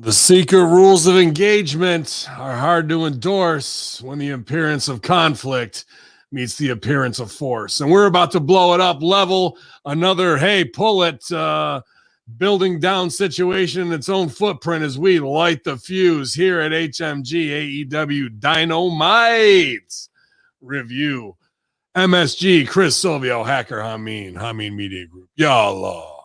The secret rules of engagement are hard to endorse when the appearance of conflict meets the appearance of force. And we're about to blow it up, level another, hey, pull it, building down situation in its own footprint as we light the fuse here at HMG AEW Dynamite review. MSG, Chris Silvio, Hacker Hamin Media Group. Y'all.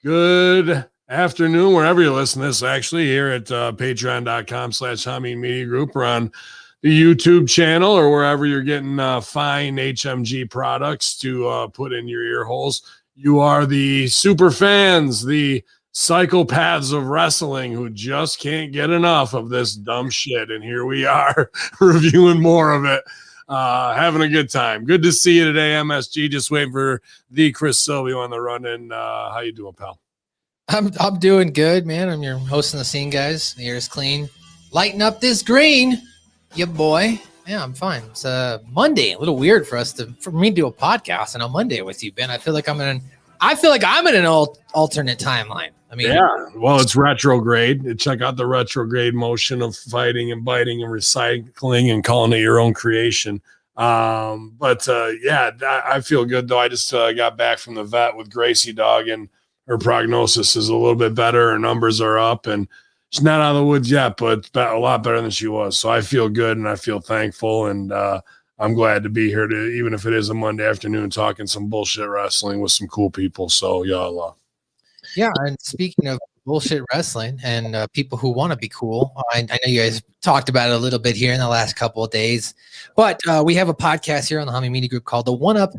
Good afternoon, wherever you listen to this, actually, here at patreon.com/Hamin Media Group or on the YouTube channel or wherever you're getting fine HMG products to put in your ear holes. You are the super fans, the psychopaths of wrestling who just can't get enough of this dumb shit. And here we are reviewing more of it. Having a good time. Good to see you today, MSG. Just waiting for the Chris Silvio on the run. And how you doing, pal? I'm doing good, man. I'm your hosting the scene, guys. The air is clean. Lighten up this green, ya boy. Yeah, I'm fine. It's Monday. A little weird for me to do a podcast on a Monday with you, Ben. I feel like I'm in an alternate timeline. I mean, yeah. Well, it's retrograde. Check out the retrograde motion of fighting and biting and recycling and calling it your own creation. Yeah, I feel good though. I just got back from the vet with Gracie Dog, and her prognosis is a little bit better. Her numbers are up, and she's not out of the woods yet, but a lot better than she was. So I feel good and I feel thankful, and I'm glad to be here to, even if it is a Monday afternoon, talking some bullshit wrestling with some cool people. So y'all. Yeah, and speaking of bullshit wrestling and people who want to be cool, I know you guys talked about it a little bit here in the last couple of days, but we have a podcast here on the Hamin Media Group called The One Up.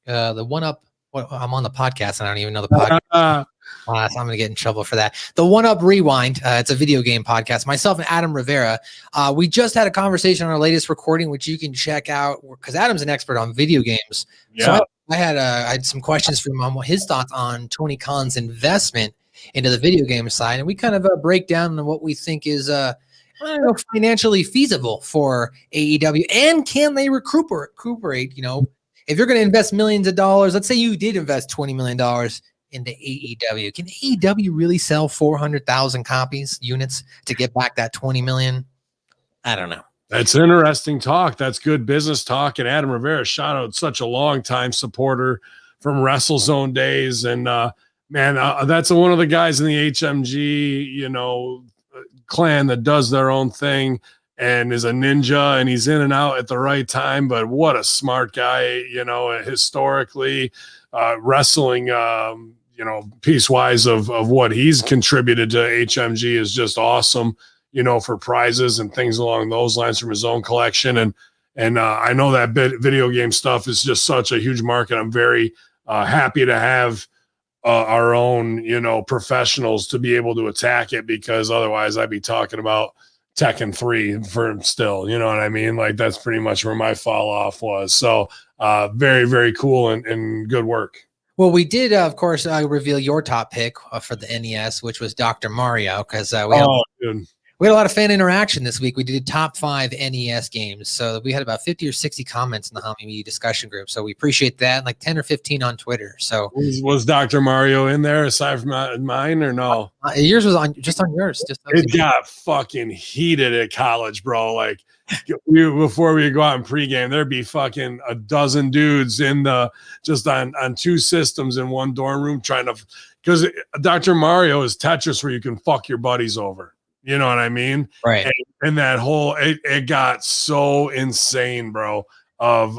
I'm on the podcast and I don't even know the podcast. So I'm going to get in trouble for that. The One Up Rewind. It's a video game podcast. Myself and Adam Rivera. We just had a conversation on our latest recording, which you can check out because Adam's an expert on video games. Yeah. So I had some questions from him on his thoughts on Tony Khan's investment into the video game side, and we kind of break down what we think is financially feasible for AEW, and can they recuperate? You know, if you're going to invest millions of dollars, let's say you did invest $20 million into AEW, can AEW really sell 400,000 units to get back that 20 million? I don't know. That's interesting talk. That's good business talk. And Adam Rivera, shout out, such a long time supporter from WrestleZone days. And that's one of the guys in the HMG, clan that does their own thing and is a ninja, and he's in and out at the right time. But what a smart guy, historically wrestling, piece-wise of what he's contributed to HMG is just awesome, for prizes and things along those lines from his own collection. And I know that video game stuff is just such a huge market. I'm very happy to have our own, professionals to be able to attack it, because otherwise I'd be talking about Tekken 3 for still, you know what I mean? Like, that's pretty much where my fall off was. So very, very cool and good work. Well, we did, of course, reveal your top pick for the NES, which was Dr. Mario, because we had a lot of fan interaction this week. We did top 5 NES games. So we had about 50 or 60 comments in the Hamin Media discussion group. So we appreciate that. Like 10 or 15 on Twitter. So was Dr. Mario in there aside from mine or no? Yours was just on yours. It got fucking heated at college, bro. Like before we go out in pregame, there'd be fucking a dozen dudes just on 2 systems in one dorm room because Dr. Mario is Tetris where you can fuck your buddies over. You know what I mean? Right. And that whole, it got so insane, bro, of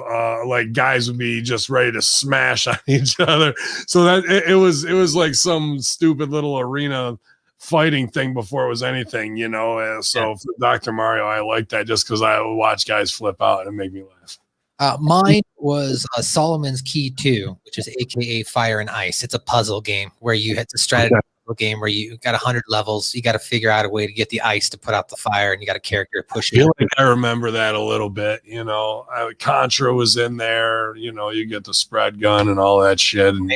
like guys would be just ready to smash on each other. So that it was like some stupid little arena fighting thing before it was anything, So for Dr. Mario, I like that just because I would watch guys flip out and make me laugh. Mine was Solomon's Key 2, which is AKA Fire and Ice. It's a puzzle game where you had to strategize. Game where you got 100 levels, you got to figure out a way to get the ice to put out the fire, and you got a character push it. I remember that a little bit. Contra was in there. You get the spread gun and all that shit. And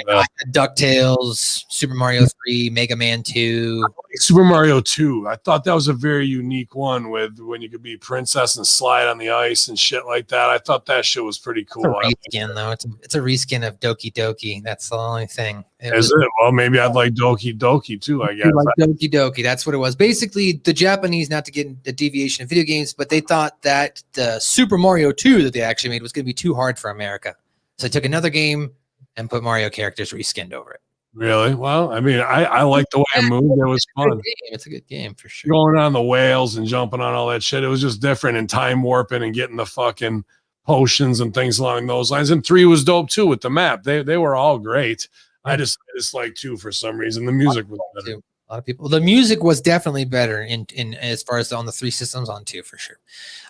DuckTales, Super Mario 3, Mega Man 2. Super Mario 2. I thought that was a very unique one with when you could be princess and slide on the ice and shit like that. I thought that shit was pretty cool. It's a reskin, though. It's a reskin of Doki Doki. That's the only thing. Is it? Well, maybe I'd like Doki Doki too, I guess. Like Doki Doki. That's what it was. Basically, the Japanese, not to get into the deviation of video games, but they thought that the Super Mario 2 that they actually made was going to be too hard for America. So they took another game and put Mario characters reskinned over it. Really? Well, I mean, I like the way it moved. It was fun. It's a good game for sure. Going on the whales and jumping on all that shit. It was just different, and time warping and getting the fucking potions and things along those lines. And 3 was dope too with the map. They were all great. I just like 2 for some reason. The music was better. A lot of people. The music was definitely better in as far as on the 3 systems on 2 for sure.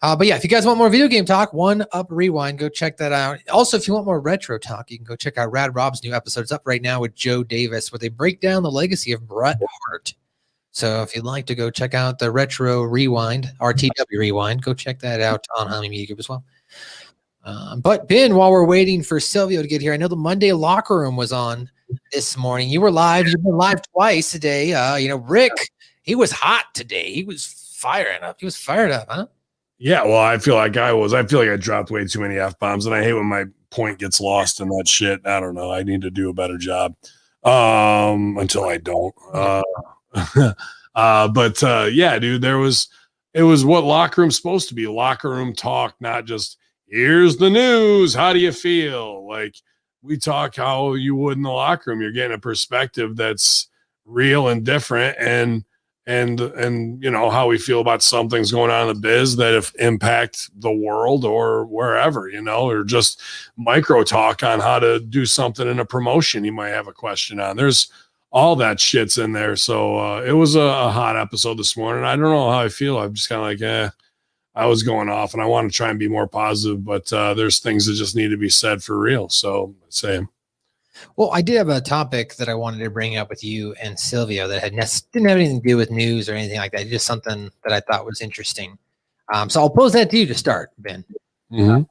But yeah, if you guys want more video game talk, One Up Rewind, go check that out. Also, if you want more retro talk, you can go check out Rad Rob's new episode. It's up right now with Joe Davis, where they break down the legacy of Bret Hart. So if you'd like to go check out the Retro Rewind, RTW Rewind, go check that out on Hamin Media Group as well. But Ben, while we're waiting for Silvio to get here, I know the Monday Locker Room was on this morning. You were live. You've been live twice today. Rick, he was hot today. He was firing up. He was fired up, huh? Yeah, well, I feel like I dropped way too many F-bombs, and I hate when my point gets lost in that shit. I don't know. I need to do a better job until I don't. Yeah, dude, it was what locker room's supposed to be. Locker room talk, not just here's the news. How do you feel? Like, we talk how you would in the locker room. You're getting a perspective that's real and different, and how we feel about some things going on in the biz that impact the world or wherever, or just micro talk on how to do something in a promotion you might have a question on. There's all that shit's in there. So it was a hot episode this morning. I don't know how I feel. I'm just kind of like, I was going off, and I want to try and be more positive, but there's things that just need to be said for real. So same. Well, I did have a topic that I wanted to bring up with you and Silvio that didn't have anything to do with news or anything like that. Just something that I thought was interesting. So I'll pose that to you to start, Ben. Mm-hmm.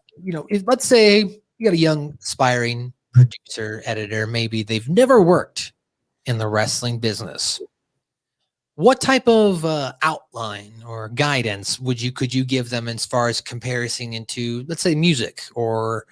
Let's say you got a young aspiring producer, editor, maybe they've never worked in the wrestling business. What type of outline or guidance could you give them as far as comparison into, let's say, music or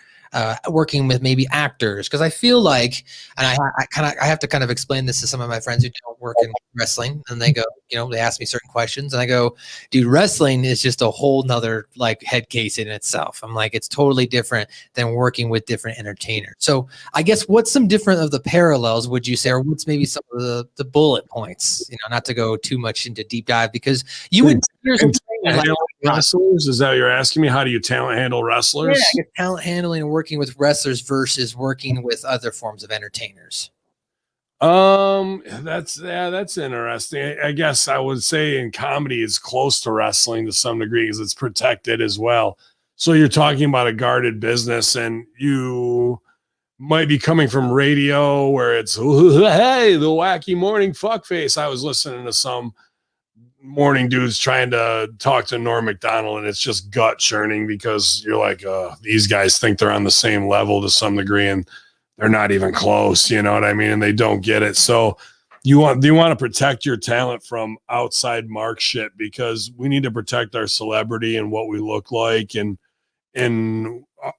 working with maybe actors? Because I feel like, and I have to kind of explain this to some of my friends who don't work in wrestling, and they go, they ask me certain questions, and I go, dude, wrestling is just a whole nother like head case in itself. I'm like, it's totally different than working with different entertainers. So I guess what's some different of the parallels, would you say, or what's maybe some of the bullet points, not to go too much into deep dive, because you would wrestlers, is that what you're asking me? How do you talent handle wrestlers? Yeah, talent handling and working with wrestlers versus working with other forms of entertainers. That's interesting. I guess I would say in comedy it's close to wrestling to some degree because it's protected as well. So you're talking about a guarded business, and you might be coming from radio where it's, hey, the wacky morning fuckface. I was listening to some morning dudes trying to talk to Norm Macdonald, and it's just gut churning because you're like, these guys think they're on the same level to some degree, and they're not even close, you know what I mean? And they don't get it. So you want to protect your talent from outside mark shit, because we need to protect our celebrity and what we look like, and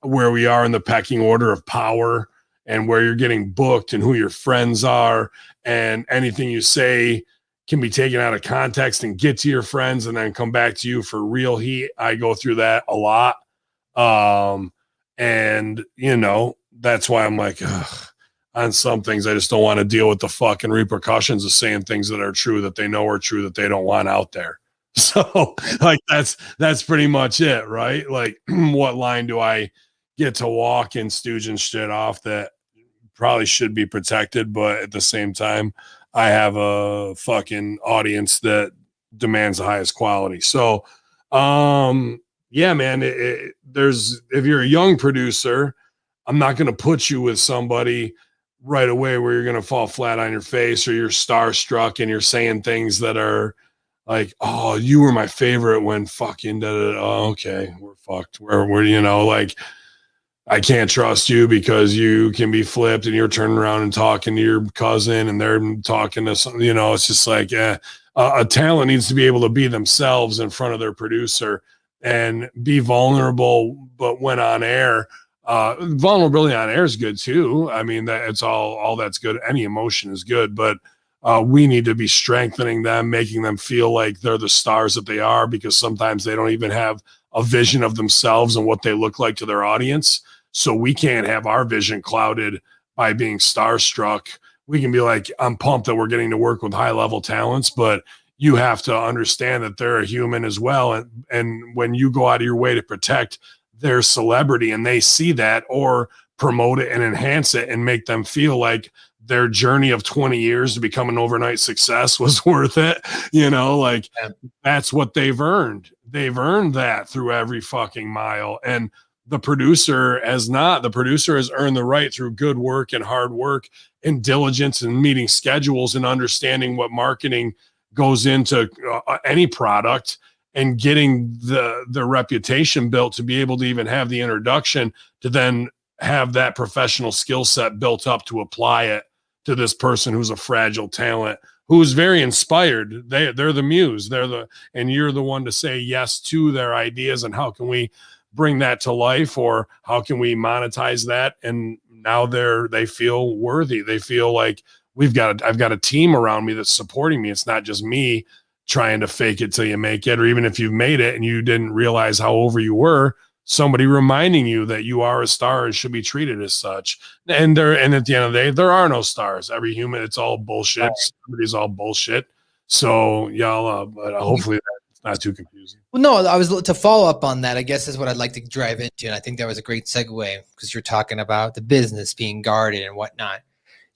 where we are in the pecking order of power, and where you're getting booked, and who your friends are, and anything you say can be taken out of context and get to your friends and then come back to you for real heat. I go through that a lot. And that's why I'm like, on some things, I just don't want to deal with the fucking repercussions of saying things that are true, that they know are true, that they don't want out there. So like, that's pretty much it. Right. Like, what line do I get to walk in stooging shit off that probably should be protected, but at the same time, I have a fucking audience that demands the highest quality. So, yeah, man, if you're a young producer, I'm not going to put you with somebody right away where you're going to fall flat on your face, or you're starstruck and you're saying things that are like, oh, you were my favorite when fucking da da. Oh, okay, we're fucked. We're like, I can't trust you because you can be flipped and you're turning around and talking to your cousin and they're talking to some, it's just like a talent needs to be able to be themselves in front of their producer and be vulnerable. But when on air, vulnerability on air is good too. I mean, that it's all that's good. Any emotion is good, but we need to be strengthening them, making them feel like they're the stars that they are, because sometimes they don't even have a vision of themselves and what they look like to their audience. So we can't have our vision clouded by being starstruck. We can be like, I'm pumped that we're getting to work with high level talents, but you have to understand that they're a human as well. And when you go out of your way to protect their celebrity and they see that, or promote it and enhance it and make them feel like their journey of 20 years to become an overnight success was worth it, that's what they've earned. They've earned that through every fucking mile. And the producer has not. The producer has earned the right through good work and hard work and diligence and meeting schedules and understanding what marketing goes into any product and getting the reputation built to be able to even have the introduction to then have that professional skill set built up to apply it to this person who's a fragile talent, who's very inspired. They're the muse. And you're the one to say yes to their ideas. And how can we bring that to life, or how can we monetize that? And now they feel worthy. They feel like I've got a team around me that's supporting me. It's not just me trying to fake it till you make it, or even if you've made it and you didn't realize how over you were, somebody reminding you that you are a star and should be treated as such. And at the end of the day, there are no stars. Every human, it's all bullshit. Somebody's all bullshit. So y'all, but hopefully that's not too confusing. Well, no, I was to follow up on that, I guess, is what I'd like to drive into. And I think that was a great segue, because you're talking about the business being guarded and whatnot.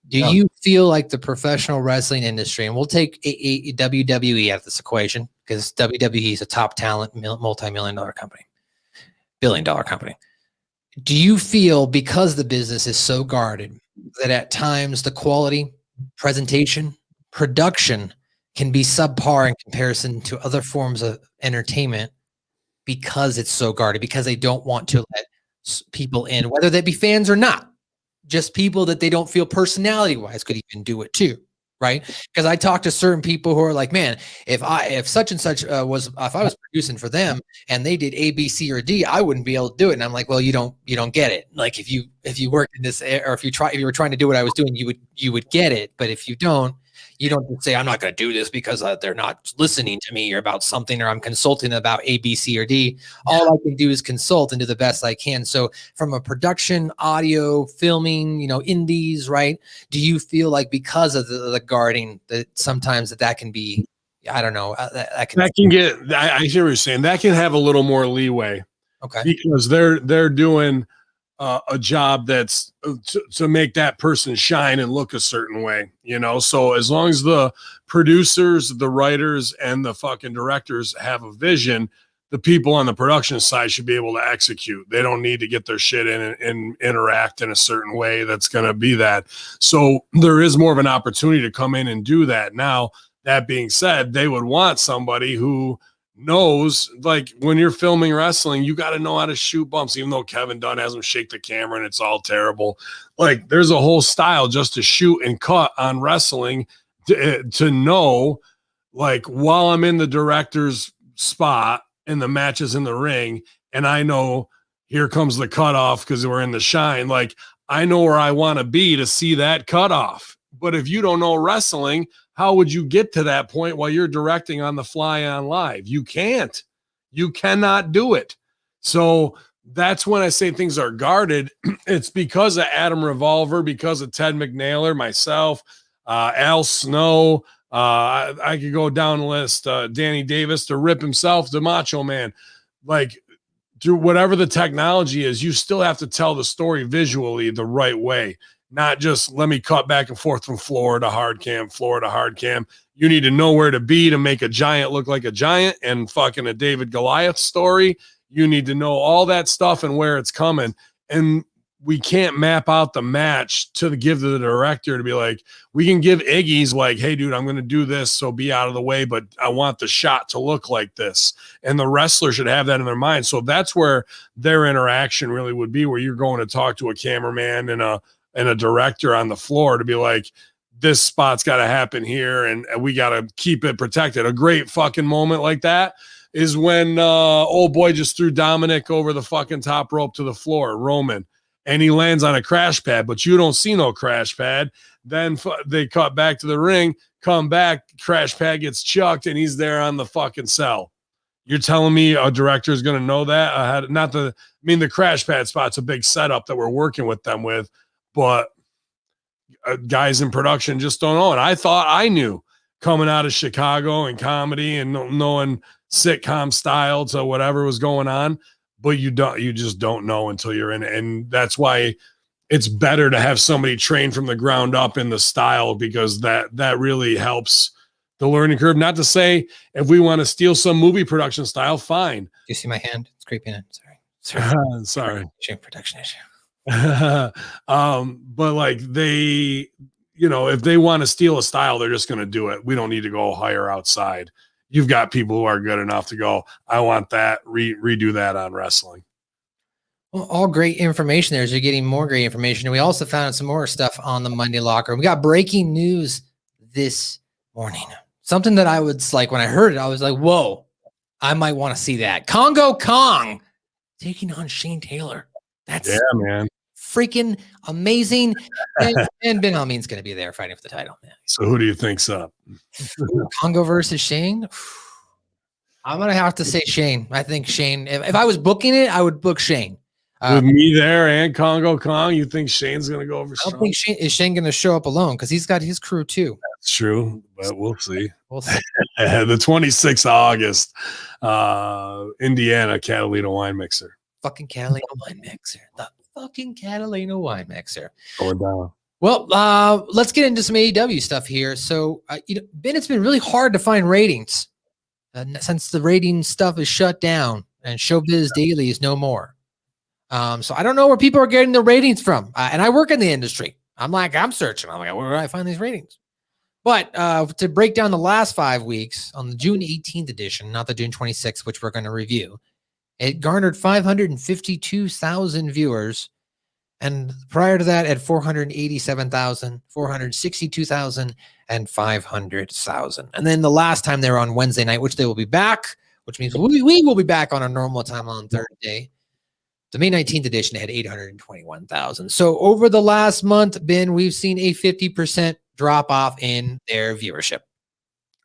Do you feel like the professional wrestling industry, and we'll take WWE out of this equation, because WWE is a top talent, multi-million-dollar company, billion-dollar company. Do you feel, because the business is so guarded, that at times the quality, presentation, production can be subpar in comparison to other forms of entertainment, because it's so guarded, because they don't want to let people in, whether they be fans or not? Just people that they don't feel personality-wise could even do it too, right? Because I talk to certain people who are like, man, if such and such if I was producing for them and they did A, B, C, or D, I wouldn't be able to do it. And I'm like, well, you don't get it. Like if you worked in this, or if you were trying to do what I was doing, you would get it. But if you don't just say, I'm not going to do this because they're not listening to me or about something, or I'm consulting about A, B, C, or D. All I can do is consult and do the best I can. So from a production, audio, filming, indies, right? Do you feel like, because of the guarding, that sometimes that can be, I don't know, I hear what you're saying. That can have a little more leeway. Okay. Because they're doing a job that's to make that person shine and look a certain way, so as long as the producers, the writers, and the fucking directors have a vision, the people on the production side should be able to execute. They don't need to get their shit in and interact in a certain way that's going to be that. So there is more of an opportunity to come in and do that. Now, that being said, they would want somebody who knows, like, when you're filming wrestling, you got to know how to shoot bumps, even though Kevin Dunn has them shake the camera and it's all terrible. Like, there's a whole style just to shoot and cut on wrestling to know, like, while I'm in the director's spot and the match is in the ring, and I know here comes the cutoff because we're in the shine, like, I know where I want to be to see that cutoff. But if you don't know wrestling, how would you get to that point while you're directing on the fly on live? You can't. You cannot do it. So that's when I say things are guarded. It's because of Adam Revolver, because of Ted McNailer, myself, Al Snow. I could go down the list. Danny Davis, to Rip himself, the Macho Man. Like, through whatever the technology is, you still have to tell the story visually the right way. Not just let me cut back and forth from floor to hard cam. You need to know where to be to make a giant look like a giant, and fucking a David Goliath story. You need to know all that stuff and where it's coming. And we can't map out the match to give to the director to be like, we can give Iggy's like, hey dude, I'm going to do this. So be out of the way, but I want the shot to look like this. And the wrestler should have that in their mind. So that's where their interaction really would be, where you're going to talk to a cameraman and a director on the floor to be like, this spot's got to happen here. And we got to keep it protected. A great fucking moment like that is when old boy just threw Dominic over the fucking top rope to the floor, Roman. And he lands on a crash pad, but you don't see no crash pad. Then they cut back to the ring, come back, crash pad gets chucked, and he's there on the fucking cell. You're telling me a director is going to know that? The crash pad spot's a big setup that we're working with them with, but guys in production just don't know. And I thought I knew coming out of Chicago and comedy and knowing sitcom style to whatever was going on. But you just don't know until you're in it. And that's why it's better to have somebody trained from the ground up in the style, because that really helps the learning curve. Not to say if we want to steal some movie production style, fine. Do you see my hand? It's creeping in. Sorry. Sorry. Production issue. But like if they want to steal a style, they're just going to do it. We don't need to go hire outside. You've got people who are good enough to go, I want that, redo that on wrestling. Well, all great information there. As you're getting more great information. And we also found out some more stuff on the Monday Locker. We got breaking news this morning. Something that I was like, when I heard it, I was like, whoa, I might want to see that. Congo Kong taking on Shane Taylor. That's man. Freaking amazing. And Ben Hamin's going to be there fighting for the title. Man. So who do you think's up? Congo versus Shane? I'm going to have to say Shane. I think Shane, if I was booking it, I would book Shane. With me there and Congo Kong, you think Shane's going to go over strong? I don't think Shane going to show up alone, because he's got his crew too. That's true, but we'll see. We'll see. The 26th of August, Indiana, Catalina Wine Mixer. Fucking Catalina Wine Mixer. The fucking Catalina Wine Mixer. Going down. Well, let's get into some AEW stuff here. So, Ben, it's been really hard to find ratings since the rating stuff is shut down and Showbiz Daily is no more. So I don't know where people are getting their ratings from. And I work in the industry. I'm searching. I'm like, where do I find these ratings? But to break down the last 5 weeks on the June 18th edition, not the June 26th, which we're going to review, it garnered 552,000 viewers. And prior to that, at 487,000, 462,000, and 500,000. And then the last time they were on Wednesday night, which they will be back, which means we will be back on our normal time on Thursday. The May 19th edition had 821,000. So over the last month, Ben, we've seen a 50% drop off in their viewership.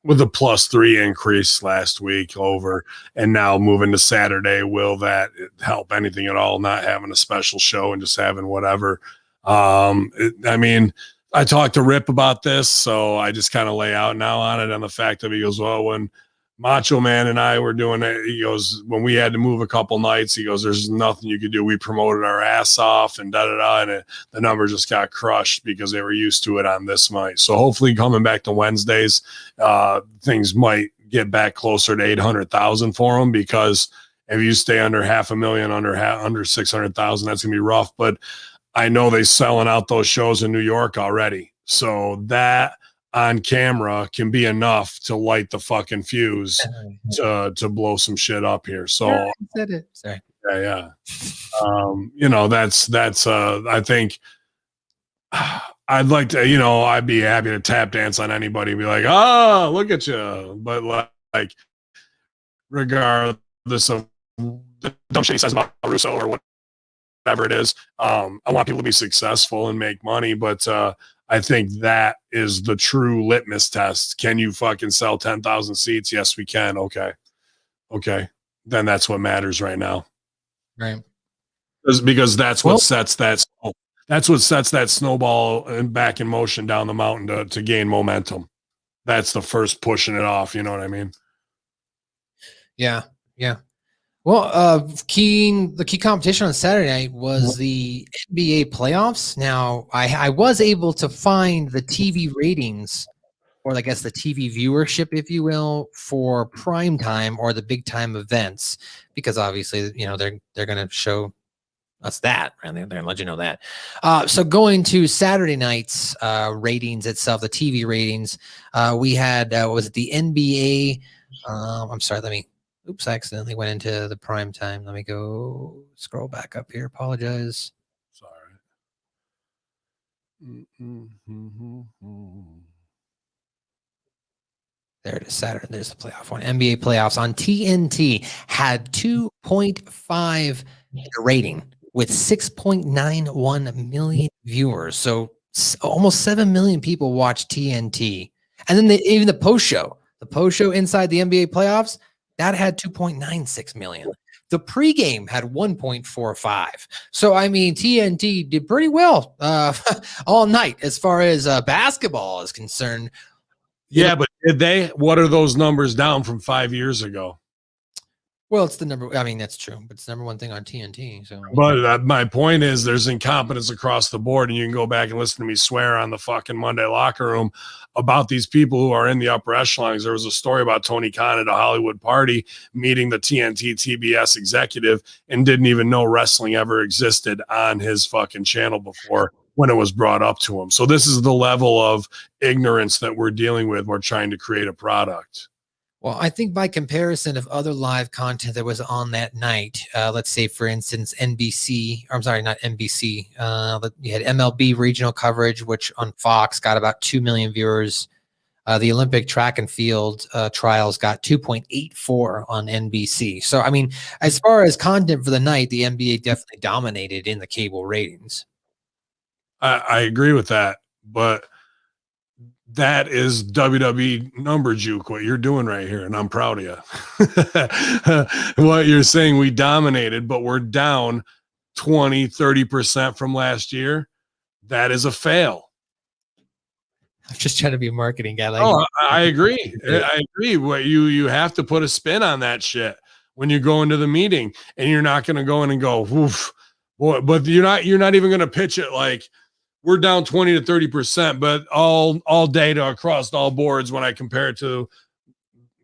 With a +3 increase last week over, and now moving to Saturday, will that help anything at all? Not having a special show and just having whatever. I talked to Rip about this, so I just kind of lay out now on it, on the fact that he goes, well, when Macho Man and I were doing it, he goes, when we had to move a couple nights, he goes, there's nothing you could do. We promoted our ass off and and the number just got crushed because they were used to it on this night. So hopefully coming back to Wednesdays, things might get back closer to 800,000 for them, because if you stay under 500,000, under 600,000, that's gonna be rough. But I know they're selling out those shows in New York already, so that on camera can be enough to light the fucking fuse to blow some shit up here. So I said it. Sorry. Yeah. That's I think I'd like to, I'd be happy to tap dance on anybody and be like, oh, look at you. But like, regardless of the dumb shit he says about Russo or whatever it is, I want people to be successful and make money. But I think that is the true litmus test. Can you fucking sell 10,000 seats? Yes, we can. Okay. Then that's what matters right now. Right. Because that's what sets that snowball back in motion down the mountain to gain momentum. That's the first pushing it off. You know what I mean? Yeah. Well, the key competition on Saturday night was the NBA playoffs. Now, I was able to find the TV ratings, or I guess the TV viewership, if you will, for prime time or the big time events, because obviously, they're going to show That's that. And they're going to let you know that. So going to Saturday night's ratings itself, the TV ratings, we had, was it the NBA? I'm sorry, I accidentally went into the prime time. Let me go scroll back up here. Apologize. Sorry. Mm-hmm. There it is. Saturday. There's the playoff one. NBA playoffs on TNT had 2.5 rating with 6.91 million viewers. So almost 7 million people watch TNT. And then even the post show inside the NBA playoffs, that had 2.96 million. The pregame had 1.45. So, I mean, TNT did pretty well all night as far as basketball is concerned. Yeah, but what are those numbers down from 5 years ago? Well, it's the number. I mean, that's true, but it's the number one thing on TNT. So, but my point is, there's incompetence across the board, and you can go back and listen to me swear on the fucking Monday locker room about these people who are in the upper echelons. There was a story about Tony Khan at a Hollywood party meeting the TNT TBS executive and didn't even know wrestling ever existed on his fucking channel before when it was brought up to him. So this is the level of ignorance that we're dealing with. We're trying to create a product. Well, I think by comparison of other live content that was on that night, let's say, for instance, NBC, or I'm sorry, not NBC, you had MLB regional coverage, which on Fox got about 2 million viewers. The Olympic track and field trials got 2.84 on NBC. So, I mean, as far as content for the night, the NBA definitely dominated in the cable ratings. I agree with that, but that is WWE number juke, what you're doing right here, and I'm proud of you. What you're saying, we dominated, but we're down 20-30% from last year. That is a fail. I'm just trying to be a marketing guy. I agree. I agree. What you have to put a spin on that shit when you go into the meeting, and you're not going to go in and go, "Oof," boy, but you're not even going to pitch it like, we're down 20 to 30%, but all data across all boards, when I compare it to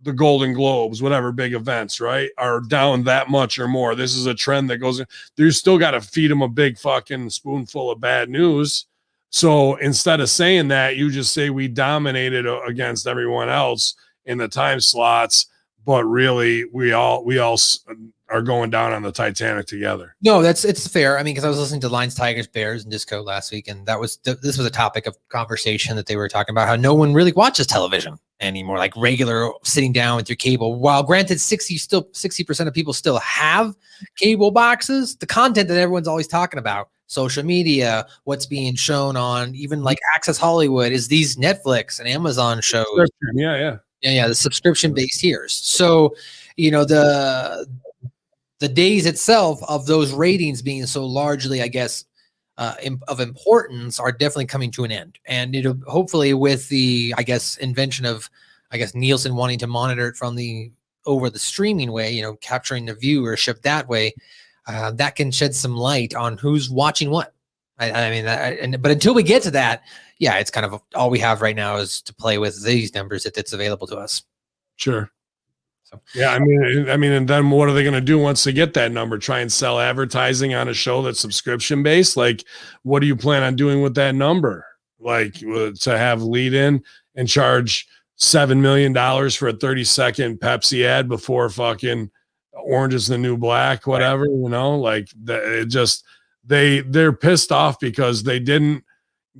the Golden Globes, whatever big events, right, are down that much or more. This is a trend that goes in. You still got to feed them a big fucking spoonful of bad news. So instead of saying that, you just say we dominated against everyone else in the time slots, but really we all are going down on the Titanic together. No, it's fair. I mean, because I was listening to Lions, Tigers, Bears, and Disco last week, and this was a topic of conversation that they were talking about, how no one really watches television anymore, like regular sitting down with your cable. While granted, 60% of people still have cable boxes, the content that everyone's always talking about, social media, what's being shown on even like Access Hollywood, is these Netflix and Amazon shows. Yeah, the subscription-based tiers. So, the days itself of those ratings being so largely, I guess, of importance are definitely coming to an end. And hopefully with the, I guess, invention of, I guess, Nielsen wanting to monitor it from over the streaming way, capturing the viewership that way, that can shed some light on who's watching what. But until we get to that, yeah, it's kind of all we have right now is to play with these numbers that's available to us. Sure. Yeah, I mean, and then what are they going to do once they get that number? Try and sell advertising on a show that's subscription based? Like, what do you plan on doing with that number? Like, to have lead in and charge $7 million for a 30-second Pepsi ad before fucking Orange is the New Black, whatever, like it just, they're pissed off because they didn't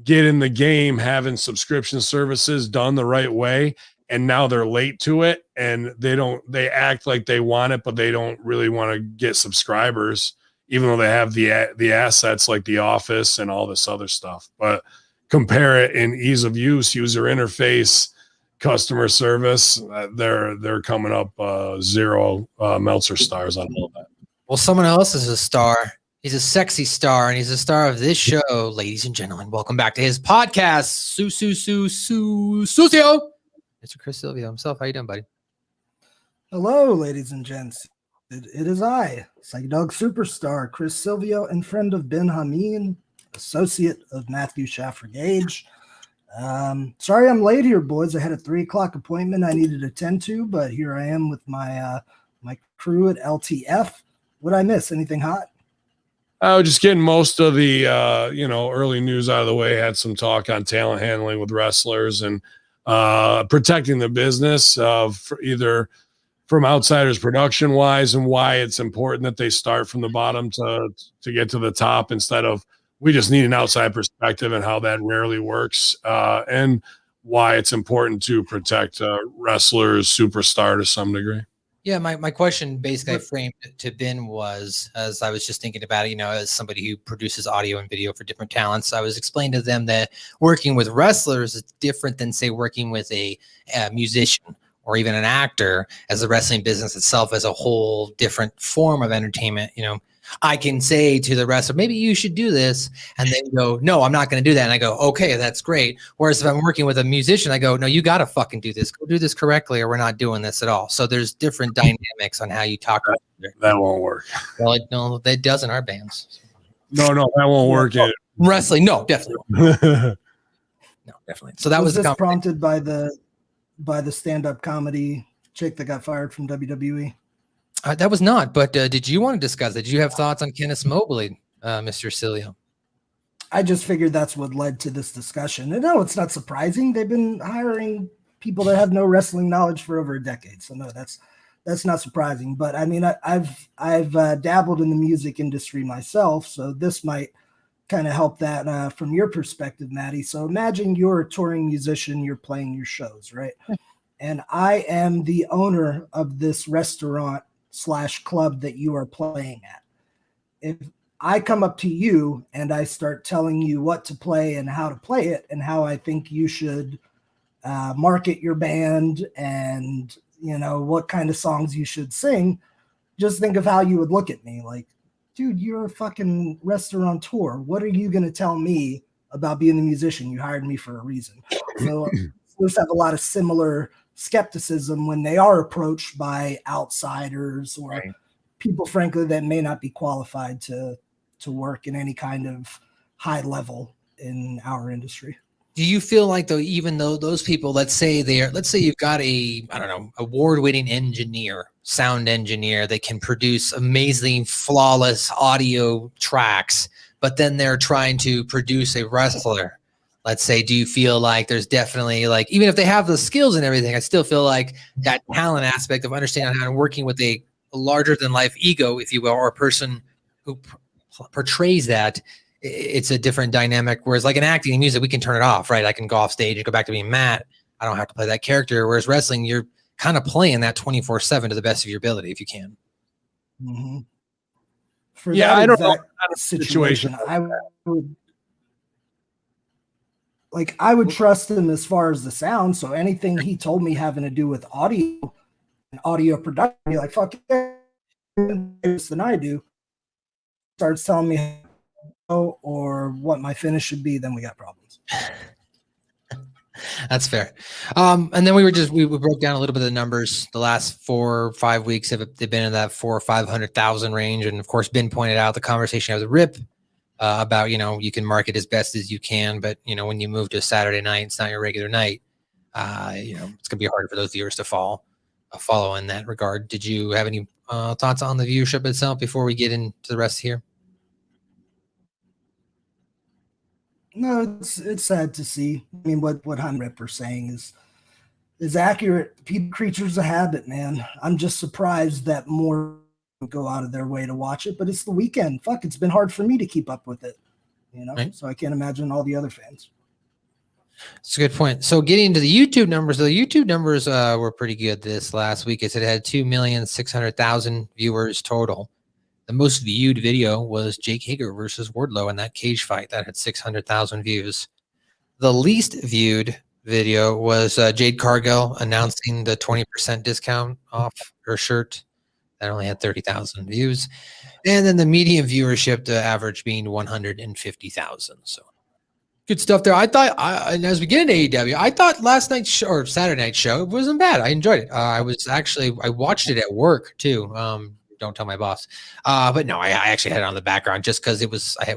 get in the game having subscription services done the right way. And now they're late to it, and they act like they want it, but they don't really want to get subscribers, even though they have the assets like The Office and all this other stuff. But compare it in ease of use, user interface, customer service, they're coming up 0 Meltzer stars on all that. Well, someone else is a star. He's a sexy star, and he's a star of this show, ladies and gentlemen. Welcome back to his podcast, Silvio. Mr. Chris Silvio himself. How you doing, buddy? Hello, ladies and gents. It is I, Psychedog Superstar, Chris Silvio, and friend of Ben Hamin, associate of Matthew Schaffer Gage. Sorry I'm late here, boys. I had a 3:00 appointment I needed to attend to, but here I am with my my crew at LTF. What'd I miss? Anything hot? I was just getting most of the early news out of the way. Had some talk on talent handling with wrestlers and protecting the business of either from outsiders production wise, and why it's important that they start from the bottom to get to the top, instead of we just need an outside perspective, and how that rarely works, and why it's important to protect wrestlers, superstar to some degree. Yeah, my question basically I framed it to Ben was, as I was just thinking about it, as somebody who produces audio and video for different talents, I was explaining to them that working with wrestlers is different than, say, working with a musician or even an actor, as the wrestling business itself as a whole different form of entertainment. I can say to the wrestler, maybe you should do this. And they go, no, I'm not going to do that. And I go, okay, that's great. Whereas if I'm working with a musician, I go, no, you got to fucking do this. Go do this correctly, or we're not doing this at all. So there's different dynamics on how you talk. That won't work. Well, no, that does in our bands. No, that won't work. Wrestling, no, definitely won't. No, definitely. So that was this prompted by the stand-up comedy chick that got fired from WWE? That was not, but did you want to discuss it? Did you have thoughts on Kenneth Mobley, Mr. Silvio? I just figured that's what led to this discussion. And no, it's not surprising. They've been hiring people that have no wrestling knowledge for over a decade. So no, that's not surprising. But I mean, I've dabbled in the music industry myself, so this might kind of help that from your perspective, Maddie. So imagine you're a touring musician, you're playing your shows, right? And I am the owner of this restaurant / club that you are playing at. If I come up to you and I start telling you what to play and how to play it, and how I think you should market your band, and what kind of songs you should sing, just think of how you would look at me. Like, dude, you're a fucking restaurateur. What are you going to tell me about being a musician? You hired me for a reason. So let's have a lot of similar skepticism when they are approached by outsiders or people, frankly, that may not be qualified to work in any kind of high level in our industry. Do you feel like, though, even though those people, let's say you've got award-winning engineer, sound engineer that can produce amazing, flawless audio tracks, but then they're trying to produce a wrestler, let's say, do you feel like there's definitely, like, even if they have the skills and everything, I still feel like that talent aspect of understanding how to working with a larger than life ego, if you will, or a person who portrays that, it's a different dynamic. Whereas like in acting and music, we can turn it off, right? I can go off stage and go back to being Matt. I don't have to play that character. Whereas wrestling, you're kind of playing that 24/7 to the best of your ability, if you can. Mm-hmm. I don't know situation. I would trust him as far as the sound. So anything he told me having to do with audio and audio production, I'd be like, fuck it, than I do. Starts telling me or what my finish should be, then we got problems. That's fair. And then we broke down a little bit of the numbers. The last 4 or 5 weeks they've been in that 400,000 or 500,000 range. And of course, Ben pointed out the conversation of the Rip about, you can market as best as you can, but when you move to a Saturday night, it's not your regular night. It's gonna be harder for those viewers to follow in that regard. Did you have any thoughts on the viewership itself before we get into the rest here? No, it's sad to see. I mean, what Hamin Ripper's saying is accurate. People, creatures of habit, man. I'm just surprised that more go out of their way to watch it, but it's the weekend. Fuck, it's been hard for me to keep up with it, right? So I can't imagine all the other fans. That's a good point. So getting into the YouTube numbers, were pretty good this last week. It had 2,600,000 viewers total. The most viewed video was Jake Hager versus Wardlow in that cage fight. That had 600,000 views. The least viewed video was Jade Cargill announcing the 20% discount off her shirt. That only had 30,000 views. And then the median viewership, the average being 150,000. So good stuff there. And as we get into AEW, I thought last night's or Saturday night show, it wasn't bad. I enjoyed it. I watched it at work too. Don't tell my boss. But no, I actually had it on the background just because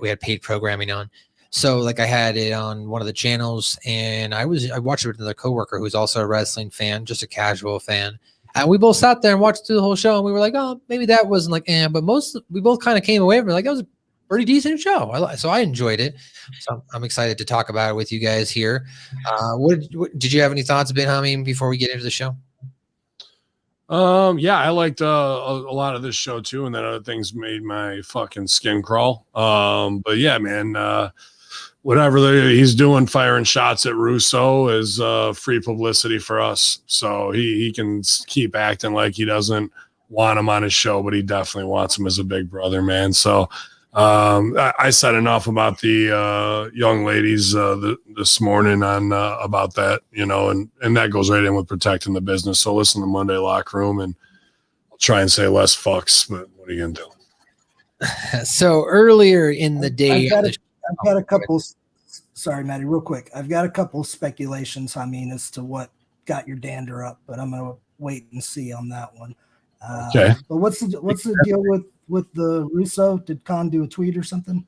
we had paid programming on. So like I had it on one of the channels, and I watched it with another coworker who's also a wrestling fan, just a casual fan. And we both sat there and watched through the whole show, and we were like, oh, maybe that wasn't like, but we both kind of came away from it like, that was pretty decent show. So I enjoyed it. So I'm excited to talk about it with you guys here. What did you have any thoughts, Ben Hamin, before we get into the show? Yeah, I liked a lot of this show too, and then other things made my fucking skin crawl. But yeah, man, whatever he's doing, firing shots at Russo is free publicity for us. So he can keep acting like he doesn't want him on his show, but he definitely wants him as a big brother, man. So I said enough about the young ladies this morning on about that, and that goes right in with protecting the business. So listen to Monday Locker Room, and I'll try and say less fucks, but what are you gonna do? So earlier in the day, I've got a couple. Sorry, Maddie, real quick. I've got a couple speculations. I mean, as to what got your dander up, but I'm gonna wait and see on that one. Okay. But what's the deal with the Russo? Did Khan do a tweet or something?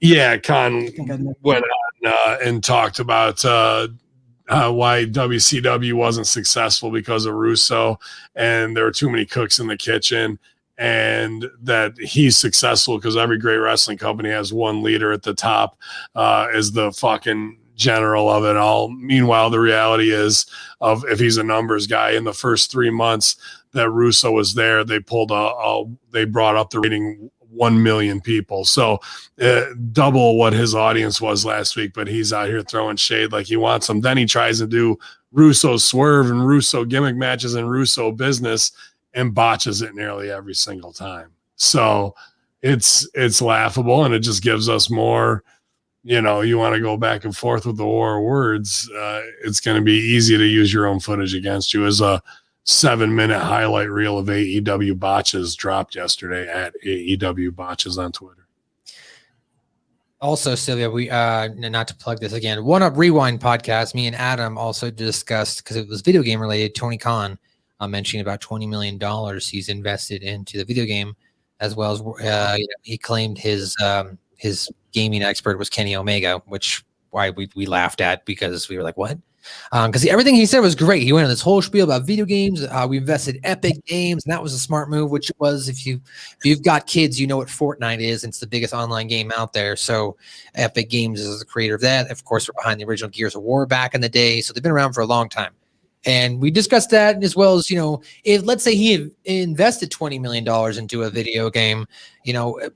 Yeah, Khan went on and talked about why WCW wasn't successful because of Russo, and there were too many cooks in the kitchen, and that he's successful because every great wrestling company has one leader at the top as the fucking general of it all. Meanwhile, the reality is, of if he's a numbers guy, in the first 3 months that Russo was there, they brought up the rating 1 million people. So double what his audience was last week, but he's out here throwing shade like he wants them. Then he tries to do Russo swerve and Russo gimmick matches and Russo business and botches it nearly every single time. So it's laughable, and it just gives us more, you want to go back and forth with the war of words. It's going to be easy to use your own footage against you. As a 7-minute highlight reel of AEW botches dropped yesterday at AEW botches on Twitter. Also, Silvio, we not to plug this again, One Up Rewind podcast, me and Adam also discussed, because it was video game related, Tony Khan mentioning about $20 million he's invested into the video game, as well as he claimed his gaming expert was Kenny Omega, which why we laughed at, because we were like, what? Because everything he said was great. He went on this whole spiel about video games. We invested Epic Games, and that was a smart move. Which was, if you've got kids, you know what Fortnite is. And it's the biggest online game out there. So Epic Games is the creator of that. Of course, we're behind the original Gears of War back in the day. So they've been around for a long time. And we discussed that, as well as, if let's say he invested $20 million into a video game,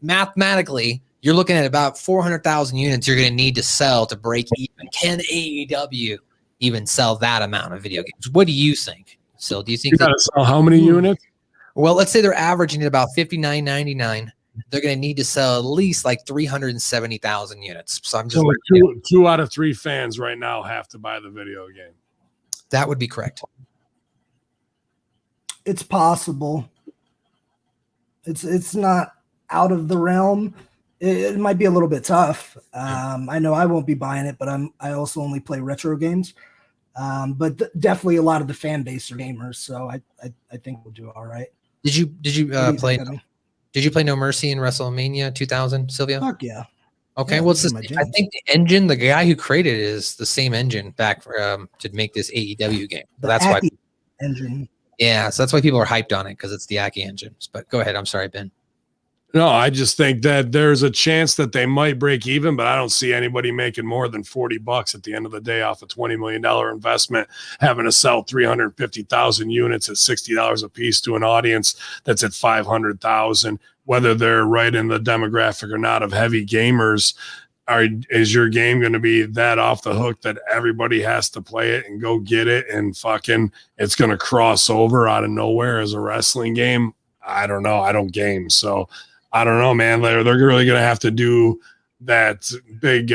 mathematically, you're looking at about 400,000 units you're going to need to sell to break even. Can AEW even sell that amount of video games? What do you think? So do you think you got to sell how many units? Well, let's say they're averaging at about $59.99. They're going to need to sell at least like 370,000 units. So I'm just two out of 3 fans right now have to buy the video game. That would be correct. It's possible. It's not out of the realm. It might be a little bit tough. I know I won't be buying it, but I also only play retro games. But definitely a lot of the fan base are gamers, so I think we'll do all right. Did you play? Did you play No Mercy in WrestleMania 2000, Silvio? Fuck yeah. Okay, yeah, well, I think the engine, the guy who created it, is the same engine back to make this AEW game. That's why engine. Yeah, so that's why people are hyped on it, because it's the Aki engines. But go ahead. I'm sorry, Ben. No, I just think that there's a chance that they might break even, but I don't see anybody making more than $40 at the end of the day off a $20 million investment, having to sell 350,000 units at $60 a piece to an audience that's at 500,000, whether they're right in the demographic or not of heavy gamers. Is your game going to be that off the hook that everybody has to play it and go get it, and fucking it's going to cross over out of nowhere as a wrestling game? I don't know. I don't game, so I don't know, man. They're really going to have to do that big,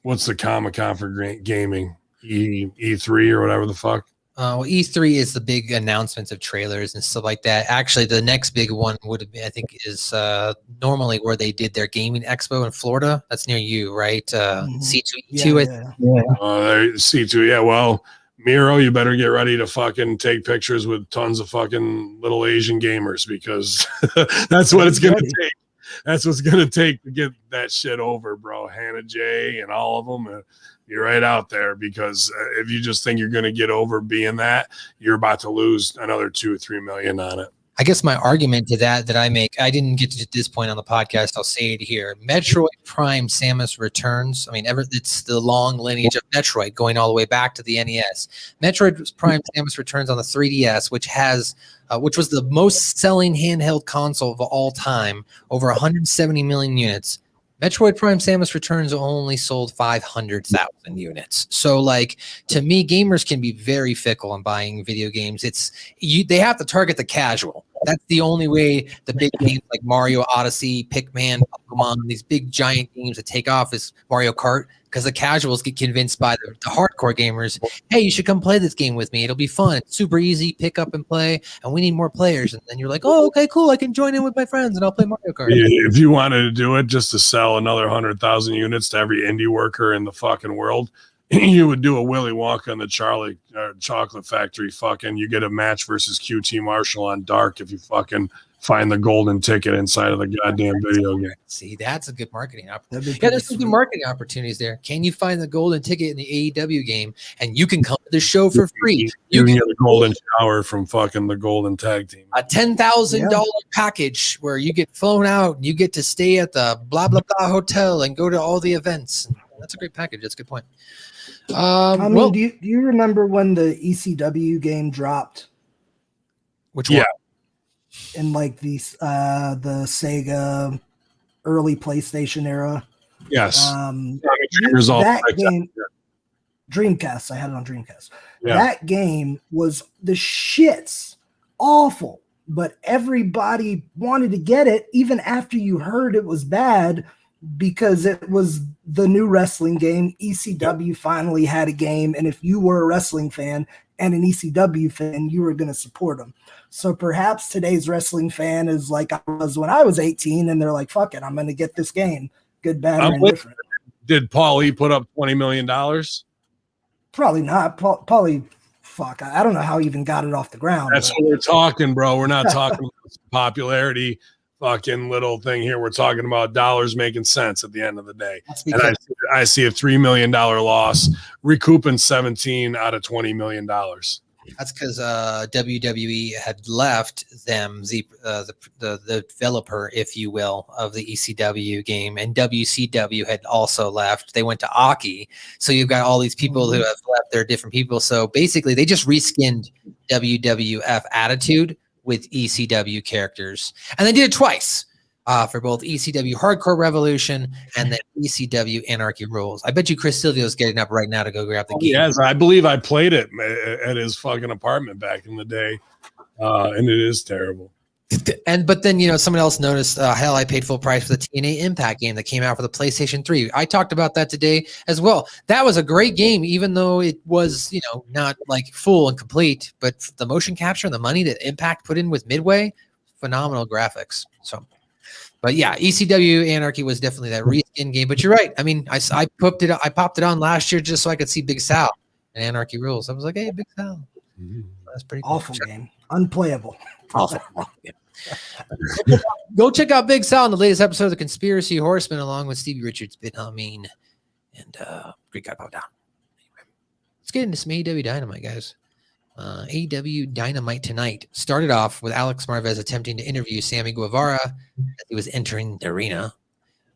what's the Comic-Con for gaming? E3 or whatever the fuck? Well, E3 is the big announcements of trailers and stuff like that. Actually, the next big one would be, I think, is normally where they did their gaming expo in Florida. That's near you, right? C2E2. C2, yeah. Well, Miro, you better get ready to fucking take pictures with tons of fucking little Asian gamers, because that's what it's going to take. That's what's going to take to get that shit over, bro. Hannah J and all of them. You're right out there, because if you just think you're going to get over being that, you're about to lose another 2 or 3 million on it. I guess my argument to that I make, I didn't get to this point on the podcast. I'll say it here. Metroid Prime Samus Returns. I mean, it's the long lineage of Metroid going all the way back to the NES. Metroid Prime Samus Returns on the 3DS, which was the most selling handheld console of all time, over 170 million units. Metroid Prime Samus Returns only sold 500,000 units. So, like, to me, gamers can be very fickle in buying video games. They have to target the casual. That's the only way the big games like Mario Odyssey, Pikmin, Pokemon, these big giant games that take off is Mario Kart, because the casuals get convinced by the hardcore gamers, hey, you should come play this game with me. It'll be fun. It's super easy, pick up and play, and we need more players. And then you're like, oh, okay, cool. I can join in with my friends and I'll play Mario Kart. If you wanted to do it just to sell another 100,000 units to every indie worker in the fucking world, you would do a Willy Wonka and the Charlie Chocolate Factory. Fucking, you get a match versus QT Marshall on Dark if you fucking find the golden ticket inside of the goddamn video game. See, that's a good marketing opportunity. Yeah, there's some good marketing opportunities there. Can you find the golden ticket in the AEW game, and you can come to the show for free? You can get a golden shower from fucking the Golden Tag Team. A $10,000 package where you get flown out and you get to stay at the blah blah blah hotel and go to all the events. That's a great package. That's a good point. Do you remember when the ECW game dropped? Which one? In like the Sega early PlayStation era. Yes. That game, Dreamcast. I had it on Dreamcast. Yeah. That game was the shits. Awful. But everybody wanted to get it even after you heard it was bad, because it was the new wrestling game. ECW finally had a game, and if you were a wrestling fan and an ECW fan, you were going to support them. So perhaps today's wrestling fan is like I was when I was 18, and they're like, fuck it, I'm going to get this game. Good, bad, or indifferent. Did Paul E put up $20 million? Probably not. Paulie, fuck, I don't know how he even got it off the ground. That's what we're talking, bro. We're not talking about popularity fucking little thing here. We're talking about dollars making sense at the end of the day. And I see a $3 million loss, recouping 17 out of $20 million. That's because WWE had left them, the developer, if you will, of the ECW game, and WCW had also left. They went to Aki. So you've got all these people who have left. They're different people. So basically, they just reskinned WWF Attitude with ECW characters, and they did it twice for both ECW Hardcore Revolution and the ECW Anarchy Rules. I bet you Chris Silvio is getting up right now to go grab the game. Yes, I believe I played it at his fucking apartment back in the day, and it is terrible. But then someone else noticed, hell, I paid full price for the TNA Impact game that came out for the PlayStation 3. I talked about that today as well. That was a great game, even though it was not like full and complete. But the motion capture and the money that Impact put in with Midway, phenomenal graphics. So, but yeah, ECW Anarchy was definitely that reskin game. But you're right. I mean, I popped it on last year just so I could see Big Sal and Anarchy Rules. I was like, hey, Big Sal. That's pretty cool. Awful game. Unplayable. Awful. Go check out Big Sal in the latest episode of The Conspiracy Horseman, along with Stevie Richards, Ben Hamin, and Greek Guy Bow Down. Anyway, let's get into some AEW Dynamite, guys. AEW Dynamite tonight started off with Alex Marvez attempting to interview Sammy Guevara as he was entering the arena.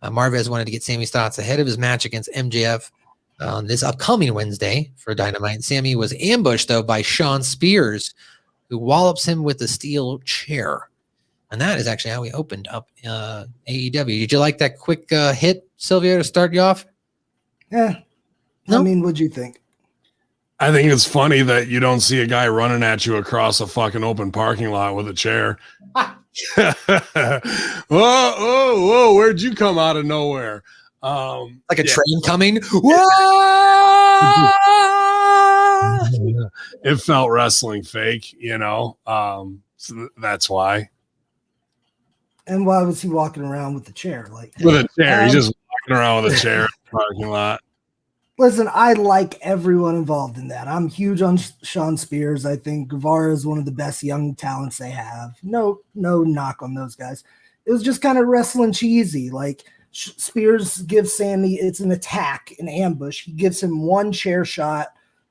Marvez wanted to get Sammy's thoughts ahead of his match against MJF on this upcoming Wednesday for Dynamite. Sammy was ambushed, though, by Sean Spears, who wallops him with a steel chair. And that is actually how we opened up AEW. Did you like that quick hit, Silvio, to start you off? Yeah. No? I mean, what'd you think? I think it's funny that you don't see a guy running at you across a fucking open parking lot with a chair. Whoa, where'd you come out of nowhere? Like a train coming? It felt wrestling fake, so that's why. And why was he walking around with the chair? With a chair. He's just walking around with a chair in the parking lot. Listen, I like everyone involved in that. I'm huge on Sean Spears. I think Guevara is one of the best young talents they have. No knock on those guys. It was just kind of wrestling cheesy. Spears gives Sammy, it's an attack, an ambush. He gives him one chair shot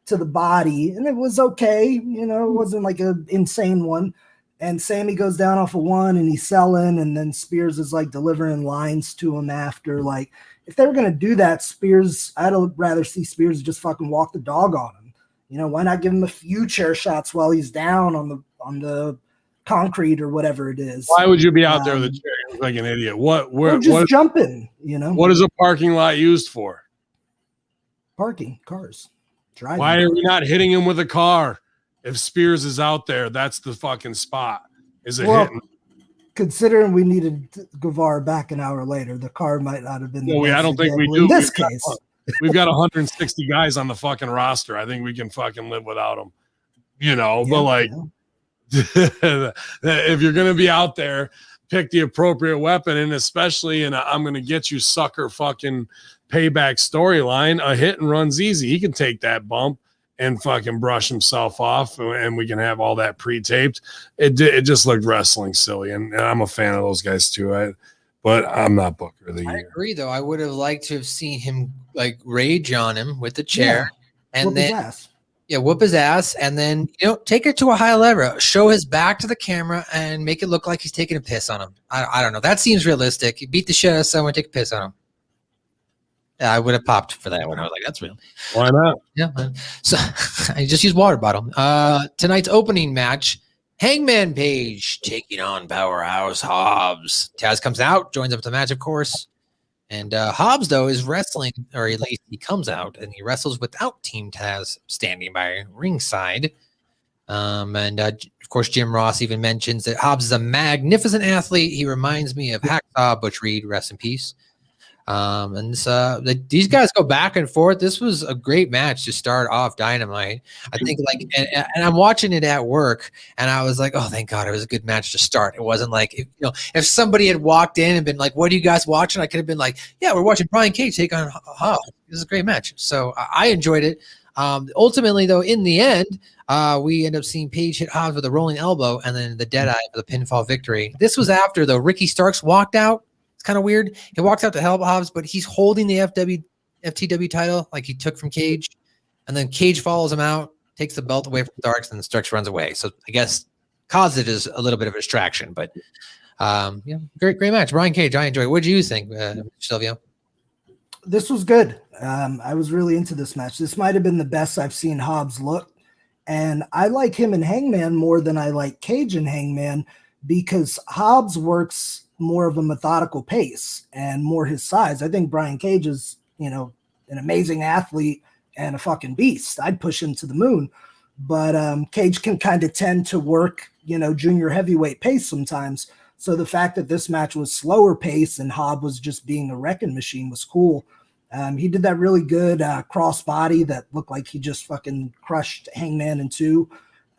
to the body, and it was okay. It wasn't like an insane one. and Sammy goes down off of one and he's selling, and then Spears is like delivering lines to him after. Like, if they were going to do that, Spears, I'd rather see Spears just fucking walk the dog on him. You know, why not give him a few chair shots while he's down on the concrete or whatever it is? Why would you be out there with a chair? You look like an idiot. Jumping, you know? What is a parking lot used for? Parking cars. Driving. Why are we not hitting him with a car? If Spears is out there, that's the fucking spot. Is it hitting? Considering we needed Guevara back an hour later, the car might not have been. I don't think we do. In this case, we've got 160 guys on the fucking roster. I think we can fucking live without them. You know, but like, if you're gonna be out there, pick the appropriate weapon, and especially in I'm gonna get you sucker fucking payback storyline. A hit and run's easy. He can take that bump and fucking brush himself off, and we can have all that pre-taped. It just looked wrestling silly, and I'm a fan of those guys too. But I'm not Booker of the Year. I agree, though. I would have liked to have seen him like rage on him with the chair, and whoop then his ass. whoop his ass, and then take it to a high level, show his back to the camera, and make it look like he's taking a piss on him. I don't know. That seems realistic. You beat the shit out of someone, take a piss on him. Yeah, I would have popped for that one. I was like, that's real. Why not? Yeah. So I just use water bottle. Tonight's opening match, Hangman Page taking on Powerhouse Hobbs. Taz comes out, joins up to the match, of course. And Hobbs, though, is wrestling, or at least he comes out, and he wrestles without Team Taz standing by ringside. Of course, Jim Ross even mentions that Hobbs is a magnificent athlete. He reminds me of Hacksaw Butch Reed, rest in peace. These guys go back and forth. This was a great match to start off Dynamite. I think and I'm watching it at work, and I was like, oh, thank God, it was a good match to start. It wasn't like, if somebody had walked in and been like, what are you guys watching? I could have been like, yeah, we're watching Brian Cage take on Hobbs. This is a great match. So I enjoyed it. Ultimately, though, in the end, we end up seeing Page hit Hobbs with a rolling elbow and then the dead eye for the pinfall victory. This was after, though, Ricky Starks walked out. It's kind of weird. He walks out to help Hobbs, but he's holding the FTW title like he took from Cage. And then Cage follows him out, takes the belt away from Starks, and Starks runs away. So I guess caused it as a little bit of a distraction. But great match. Brian Cage, I enjoyed it. What did you think, Silvio? This was good. I was really into this match. This might have been the best I've seen Hobbs look. And I like him and Hangman more than I like Cage and Hangman, because Hobbs works more of a methodical pace and more his size. I think Brian Cage is, an amazing athlete and a fucking beast. I'd push him to the moon. But Cage can kind of tend to work, junior heavyweight pace sometimes. So the fact that this match was slower pace and Hobbs was just being a wrecking machine was cool. He did that really good cross body that looked like he just fucking crushed Hangman in two.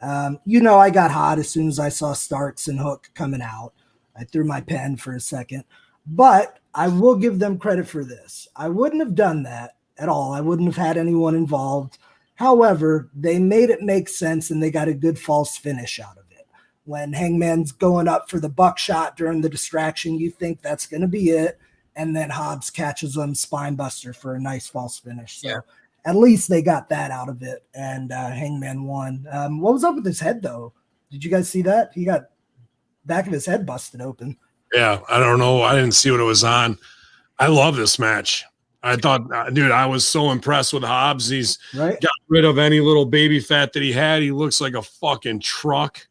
I got hot as soon as I saw Starks and Hook coming out. I threw my pen for a second, but I will give them credit for this. I wouldn't have done that at all. I wouldn't have had anyone involved. However, they made it make sense, and they got a good false finish out of it. When Hangman's going up for the buckshot during the distraction, you think that's going to be it, and then Hobbs catches him spine buster for a nice false finish. So at least they got that out of it, and Hangman won. What was up with his head, though? Did you guys see that? He got back of his head busted open. Yeah, I don't know. I didn't see what it was on. I love this match. I thought, dude, I was so impressed with Hobbs. He's got rid of any little baby fat that he had. He looks like a fucking truck.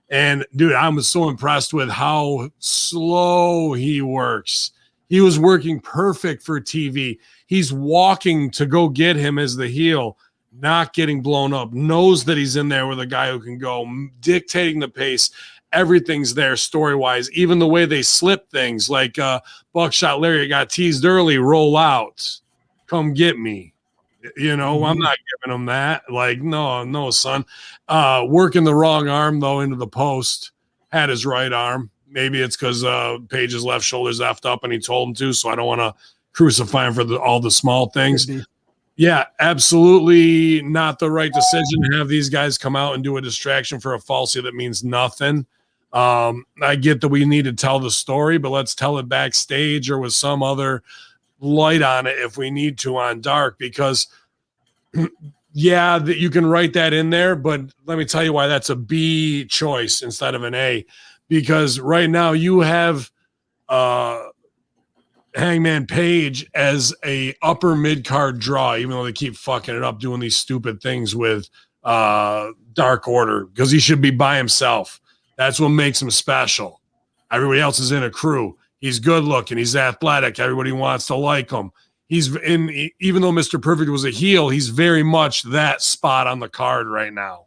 And, dude, I was so impressed with how slow he works. He was working perfect for TV. He's walking to go get him as the heel, not getting blown up, knows that he's in there with a guy who can go, dictating the pace. Everything's there story-wise, even the way they slip things, like Buckshot Lariat got teased early, roll out, come get me. I'm not giving him that. Like, no, son. Working the wrong arm, though, into the post, had his right arm. Maybe it's because Page's left shoulder's effed up and he told him to, so I don't want to crucify him for all the small things. Yeah, absolutely not the right decision to have these guys come out and do a distraction for a falsie that means nothing. I get that we need to tell the story, but let's tell it backstage or with some other light on it if we need to on Dark, because Yeah, that you can write that in there, but let me tell you why that's a B choice instead of an A, because right now you have Hangman Page as a upper mid card draw, even though they keep fucking it up doing these stupid things with Dark Order, because he should be by himself. That's what makes him special. Everybody else is in a crew. He's good looking. He's athletic. Everybody wants to like him. He's in, even though Mr. Perfect was a heel, he's very much that spot on the card right now.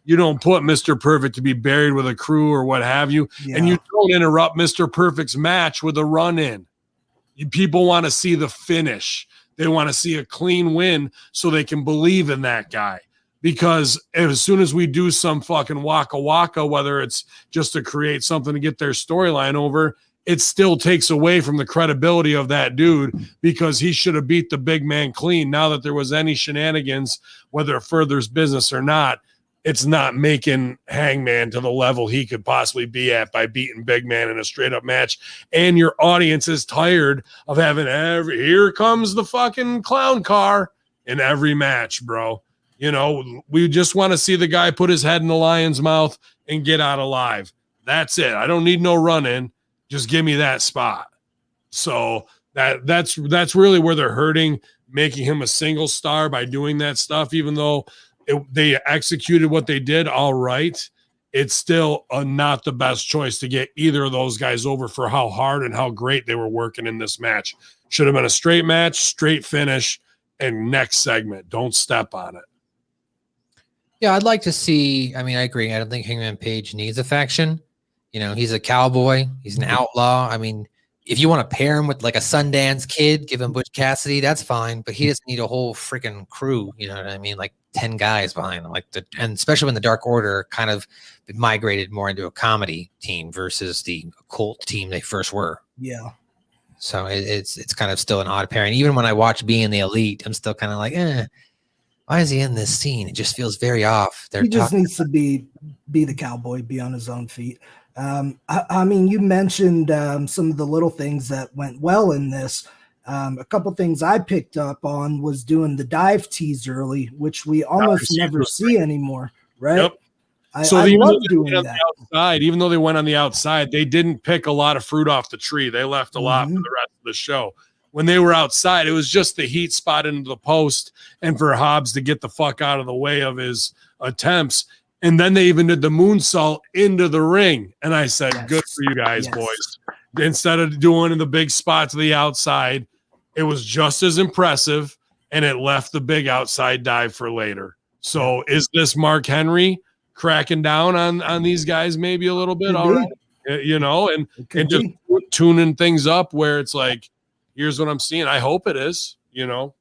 You don't put Mr. Perfect to be buried with a crew or what have you, and you don't interrupt Mr. Perfect's match with a run-in. People want to see the finish. They want to see a clean win so they can believe in that guy. Because as soon as we do some fucking waka waka, whether it's just to create something to get their storyline over, it still takes away from the credibility of that dude, because he should have beat the big man clean. Now that there was any shenanigans, whether it furthers business or not, it's not making Hangman to the level he could possibly be at by beating big man in a straight up match. And your audience is tired of having here comes the fucking clown car in every match, bro. You know, we just want to see the guy put his head in the lion's mouth and get out alive. That's it. I don't need no run in. Just give me that spot. So that's really where they're hurting, making him a single star by doing that stuff. Even though they executed what they did all right, it's still not the best choice to get either of those guys over for how hard and how great they were working in this match. Should have been a straight match, straight finish, and next segment. Don't step on it. Yeah, I'd like to see. I mean, I agree. I don't think Hangman Page needs a faction. You know, he's a cowboy. He's an outlaw. I mean, if you want to pair him with like a Sundance Kid, give him Butch Cassidy, that's fine. But he doesn't need a whole freaking crew. You know what I mean? Like 10 guys behind him. And especially when the Dark Order kind of migrated more into a comedy team versus the occult team they first were. Yeah. So it's kind of still an odd pairing. Even when I watch Being the Elite, I'm still kind of like, why is he in this scene? It just feels very off. He just needs to be the cowboy, be on his own feet. I mean, you mentioned some of the little things that went well in this. A couple things I picked up on was doing the dive tease early, which we almost never see anymore, right? Yep. I love doing that. Outside, even though they went on the outside, they didn't pick a lot of fruit off the tree. They left a lot for the rest of the show. When they were outside, it was just the heat spot into the post and for Hobbs to get the fuck out of the way of his attempts. And then they even did the moonsault into the ring. And I said, good for you guys, boys. Instead of doing the big spot to the outside, it was just as impressive, and it left the big outside dive for later. So is this Mark Henry cracking down on these guys maybe a little bit? All right. You know, and just tuning things up where it's like, here's what I'm seeing. I hope it is, you know.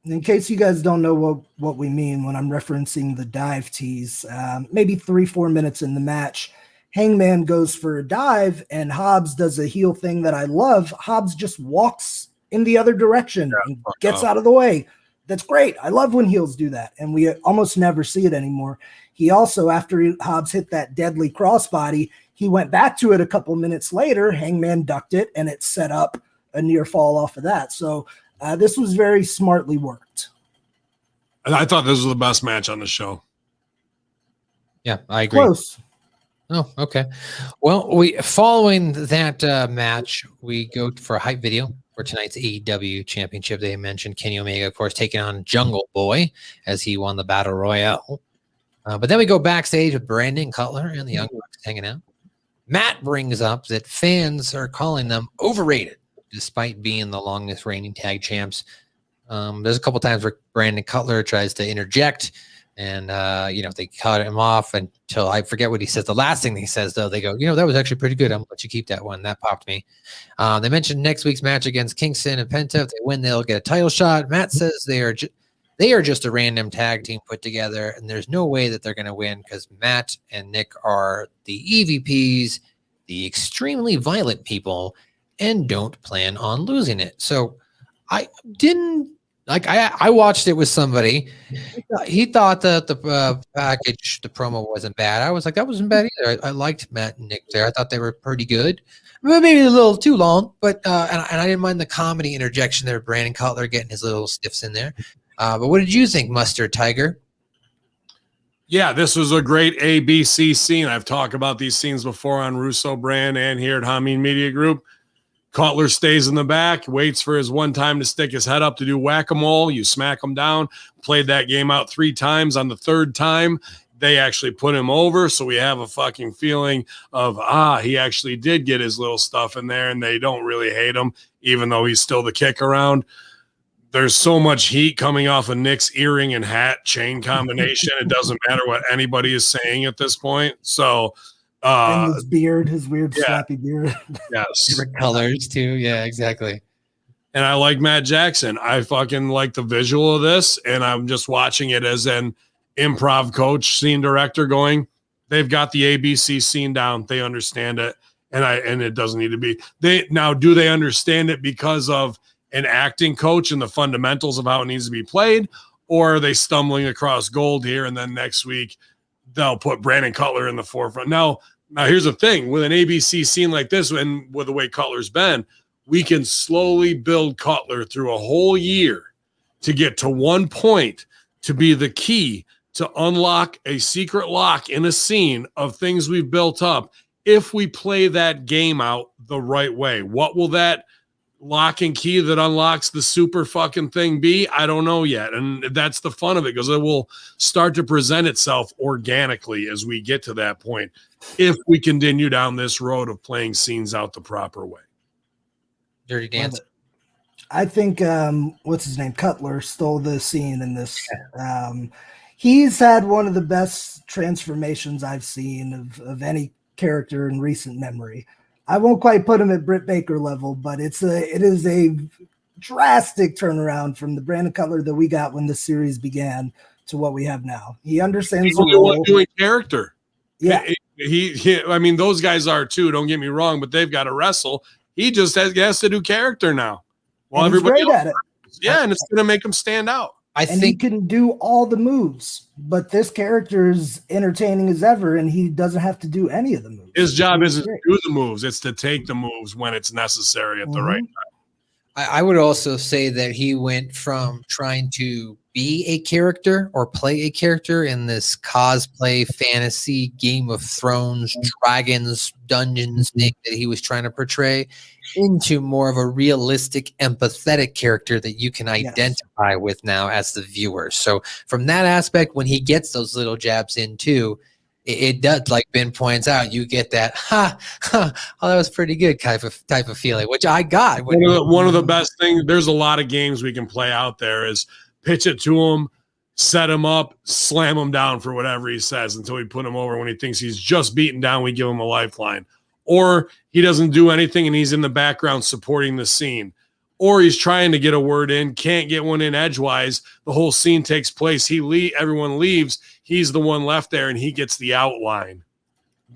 In case you guys don't know what we mean when I'm referencing the dive tease, maybe 3-4 minutes in the match, Hangman goes for a dive and Hobbs does a heel thing that I love. Hobbs just walks in the other direction and gets out of the way. That's great. I love when heels do that, and we almost never see it anymore. He also, after Hobbs hit that deadly crossbody, he went back to it a couple minutes later. Hangman ducked it, and it set up a near fall off of that. So this was very smartly worked. I thought this was the best match on the show. Yeah, I agree. Close. Oh, okay. Well, following that match, we go for a hype video for tonight's AEW Championship. They mentioned Kenny Omega, of course, taking on Jungle Boy as he won the Battle Royale. But then we go backstage with Brandon Cutler and the Young Bucks hanging out. Matt brings up that fans are calling them overrated, despite being the longest reigning tag champs. There's a couple times where Brandon Cutler tries to interject, and they cut him off until I forget what he says. The last thing he says, though, they go, that was actually pretty good. I'm gonna let you keep that one. That popped me. They mentioned next week's match against Kingston and Penta. If they win, they'll get a title shot. Matt says they are just a random tag team put together, and there's no way that they're going to win because Matt and Nick are the EVPs, the extremely violent people, and don't plan on losing it. So I didn't I watched it with somebody. He thought that the package, the promo wasn't bad. I was like, that wasn't bad either. I liked Matt and Nick there. I thought they were pretty good. Maybe a little too long, but and I didn't mind the comedy interjection there. Brandon Cutler getting his little stiffs in there. But what did you think, Mustard Tiger? Yeah, this was a great ABC scene. I've talked about these scenes before on Russo Brand and here at Hamin Media Group. Cutler stays in the back, waits for his one time to stick his head up to do whack-a-mole. You smack him down. Played that game out 3 times. On the 3rd time, they actually put him over. So we have a fucking feeling of, he actually did get his little stuff in there, and they don't really hate him, even though he's still the kick around. There's so much heat coming off of Nick's earring and hat chain combination. It doesn't matter what anybody is saying at this point. So, and his beard, his weird slappy beard. Yes. Different colors too. Yeah, exactly. And I like Matt Jackson. I fucking like the visual of this, and I'm just watching it as an improv coach, scene director going, they've got the ABC scene down. They understand it. And it doesn't need to be. Do they understand it because of an acting coach and the fundamentals of how it needs to be played? Or are they stumbling across gold here? And then next week they'll put Brandon Cutler in the forefront. Now here's the thing with an ABC scene like this, and with the way Cutler's been, we can slowly build Cutler through a whole year to get to one point to be the key to unlock a secret lock in a scene of things we've built up. If we play that game out the right way, what will that lock and key that unlocks the super fucking thing be? I don't know yet. And that's the fun of it, because it will start to present itself organically as we get to that point, if we continue down this road of playing scenes out the proper way. Dirty Dance. I think what's his name? Cutler stole the scene in this. He's had one of the best transformations I've seen of any character in recent memory. I won't quite put him at Britt Baker level, but it is a drastic turnaround from the Brandon Cutler that we got when the series began to what we have now. He understands the role. Doing character. Yeah. I mean, those guys are too, don't get me wrong, but they've got to wrestle. He just has to do character now. Well, everybody else at it. Yeah, and it's going to make him stand out. I think he can do all the moves, but this character is entertaining as ever, and he doesn't have to do any of the moves. His job isn't to do the moves; it's to take the moves when it's necessary at the right time. I would also say that he went from trying to be a character or play a character in this cosplay fantasy Game of Thrones, dragons, dungeons thing that he was trying to portray, into more of a realistic, empathetic character that you can identify with now as the viewer. So from that aspect, when he gets those little jabs in too, it does, like Ben points out, you get that oh, that was pretty good type of feeling, which I got. One of the best things, there's a lot of games we can play out there, is pitch it to him, set him up, slam him down for whatever he says until we put him over. When he thinks he's just beaten down, we give him a lifeline. Or he doesn't do anything and he's in the background supporting the scene. Or he's trying to get a word in, can't get one in edgewise. The whole scene takes place. Everyone leaves. He's the one left there and he gets the outline.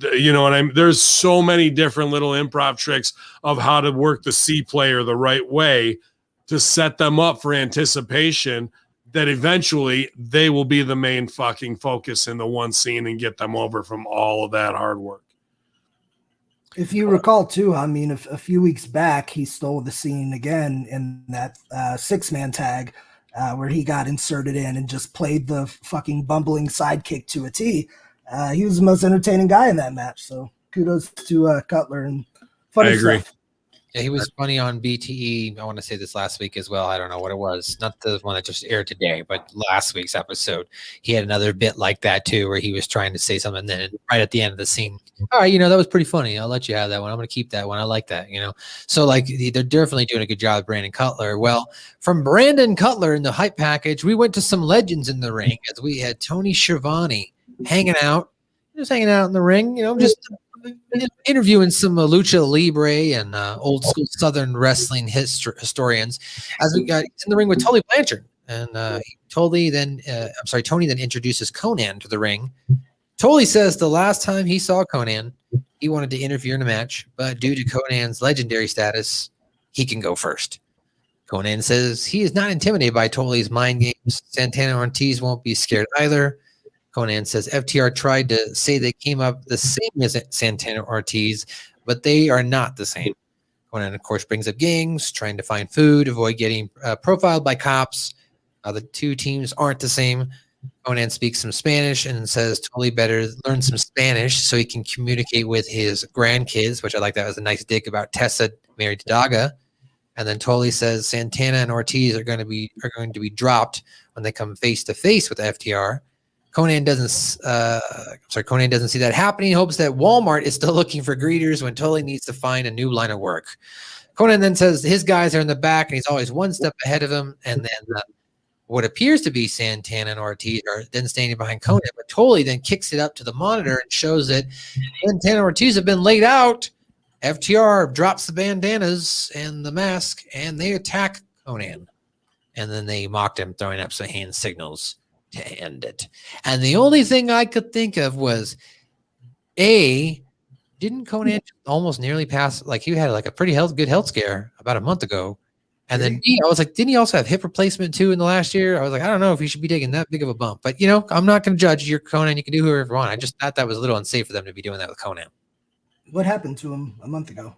You know what I mean? There's so many different little improv tricks of how to work the C player the right way to set them up for anticipation that eventually they will be the main fucking focus in the one scene and get them over from all of that hard work. If you recall too, I mean, a few weeks back, he stole the scene again in that 6-man tag where he got inserted in and just played the fucking bumbling sidekick to a T. He was the most entertaining guy in that match. So kudos to Cutler and funny stuff. Yeah, he was funny on BTE. I want to say this last week as well. I don't know what it was. Not the one that just aired today, but last week's episode. He had another bit like that too, where he was trying to say something. And then right at the end of the scene, all right, that was pretty funny. I'll let you have that one. I'm going to keep that one. I like that, So like they're definitely doing a good job with Brandon Cutler. Well, from Brandon Cutler in the hype package, we went to some legends in the ring as we had Tony Schiavone hanging out in the ring, just interviewing some Lucha Libre and old school Southern wrestling historians as we got in the ring with Tully Blanchard. And Tony then introduces Conan to the ring. Tully says the last time he saw Conan, he wanted to interfere in a match, but due to Conan's legendary status, he can go first. Conan says he is not intimidated by Tully's mind games. Santana Ortiz won't be scared either. Conan says FTR tried to say they came up the same as Santana Ortiz, but they are not the same. Conan, of course, brings up gangs, trying to find food, avoid getting profiled by cops. The two teams aren't the same. Conan speaks some Spanish and says Tully better learn some Spanish so he can communicate with his grandkids, which I like. That was a nice dig about Tessa married to Daga. And then Tully says Santana and Ortiz are going to be dropped when they come face to face with FTR. Conan doesn't see that happening. He hopes that Walmart is still looking for greeters when Tully needs to find a new line of work. Conan then says his guys are in the back and he's always one step ahead of him. And then what appears to be Santana and Ortiz are then standing behind Conan, but Tully then kicks it up to the monitor and shows that Santana and Ortiz have been laid out. FTR drops the bandanas and the mask, and they attack Conan. And then they mocked him, throwing up some hand signals to end it. And the only thing I could think of was, didn't Conan almost nearly pass? Like, he had like a pretty good health scare about a month ago. And then B, I was like, didn't he also have hip replacement too in the last year? I was like, I don't know if he should be taking that big of a bump. But, I'm not going to judge your Conan. You can do whoever you want. I just thought that was a little unsafe for them to be doing that with Conan. What happened to him a month ago?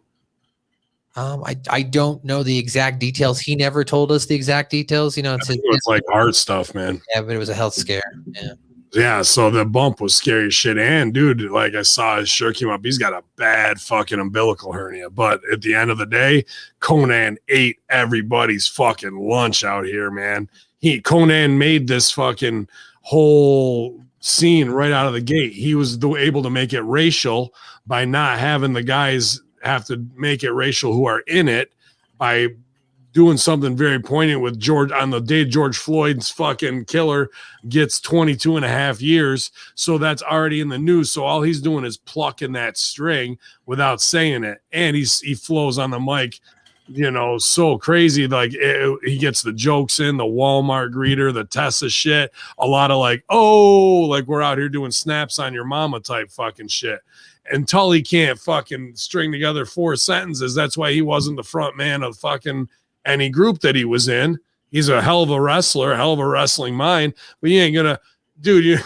I don't know the exact details. He never told us the exact details. It's like heart stuff, man. Yeah, but it was a health scare. Yeah, so the bump was scary as shit. And dude, like, I saw his shirt came up. He's got a bad fucking umbilical hernia. But at the end of the day, Conan ate everybody's fucking lunch out here, man. Conan made this fucking whole scene right out of the gate. He was able to make it racial by not having the guys have to make it racial who are in it, by doing something very poignant with George on the day George Floyd's fucking killer gets 22 and a half years. So that's already in the news. So all he's doing is plucking that string without saying it. And he flows on the mic, so crazy. Like, he gets the jokes in, the Walmart greeter, the Tessa shit, a lot of like, like we're out here doing snaps on your mama type fucking shit. And Tully can't fucking string together 4 sentences. That's why he wasn't the front man of fucking any group that he was in. He's a hell of a wrestler, hell of a wrestling mind, but you ain't gonna, dude,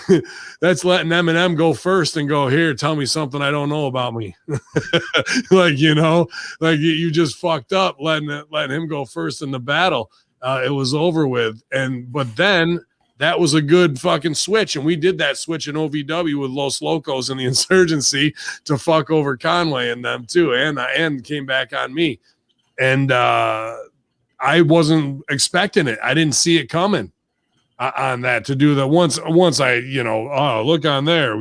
that's letting Eminem go first and go, here, tell me something I don't know about me. Like, you just fucked up letting him go first in the battle. It was over with. But then that was a good fucking switch. And we did that switch in OVW with Los Locos and the Insurgency to fuck over Conway and them too. And came back on me. And I wasn't expecting it. I didn't see it coming on that to do that. Once I, look on there,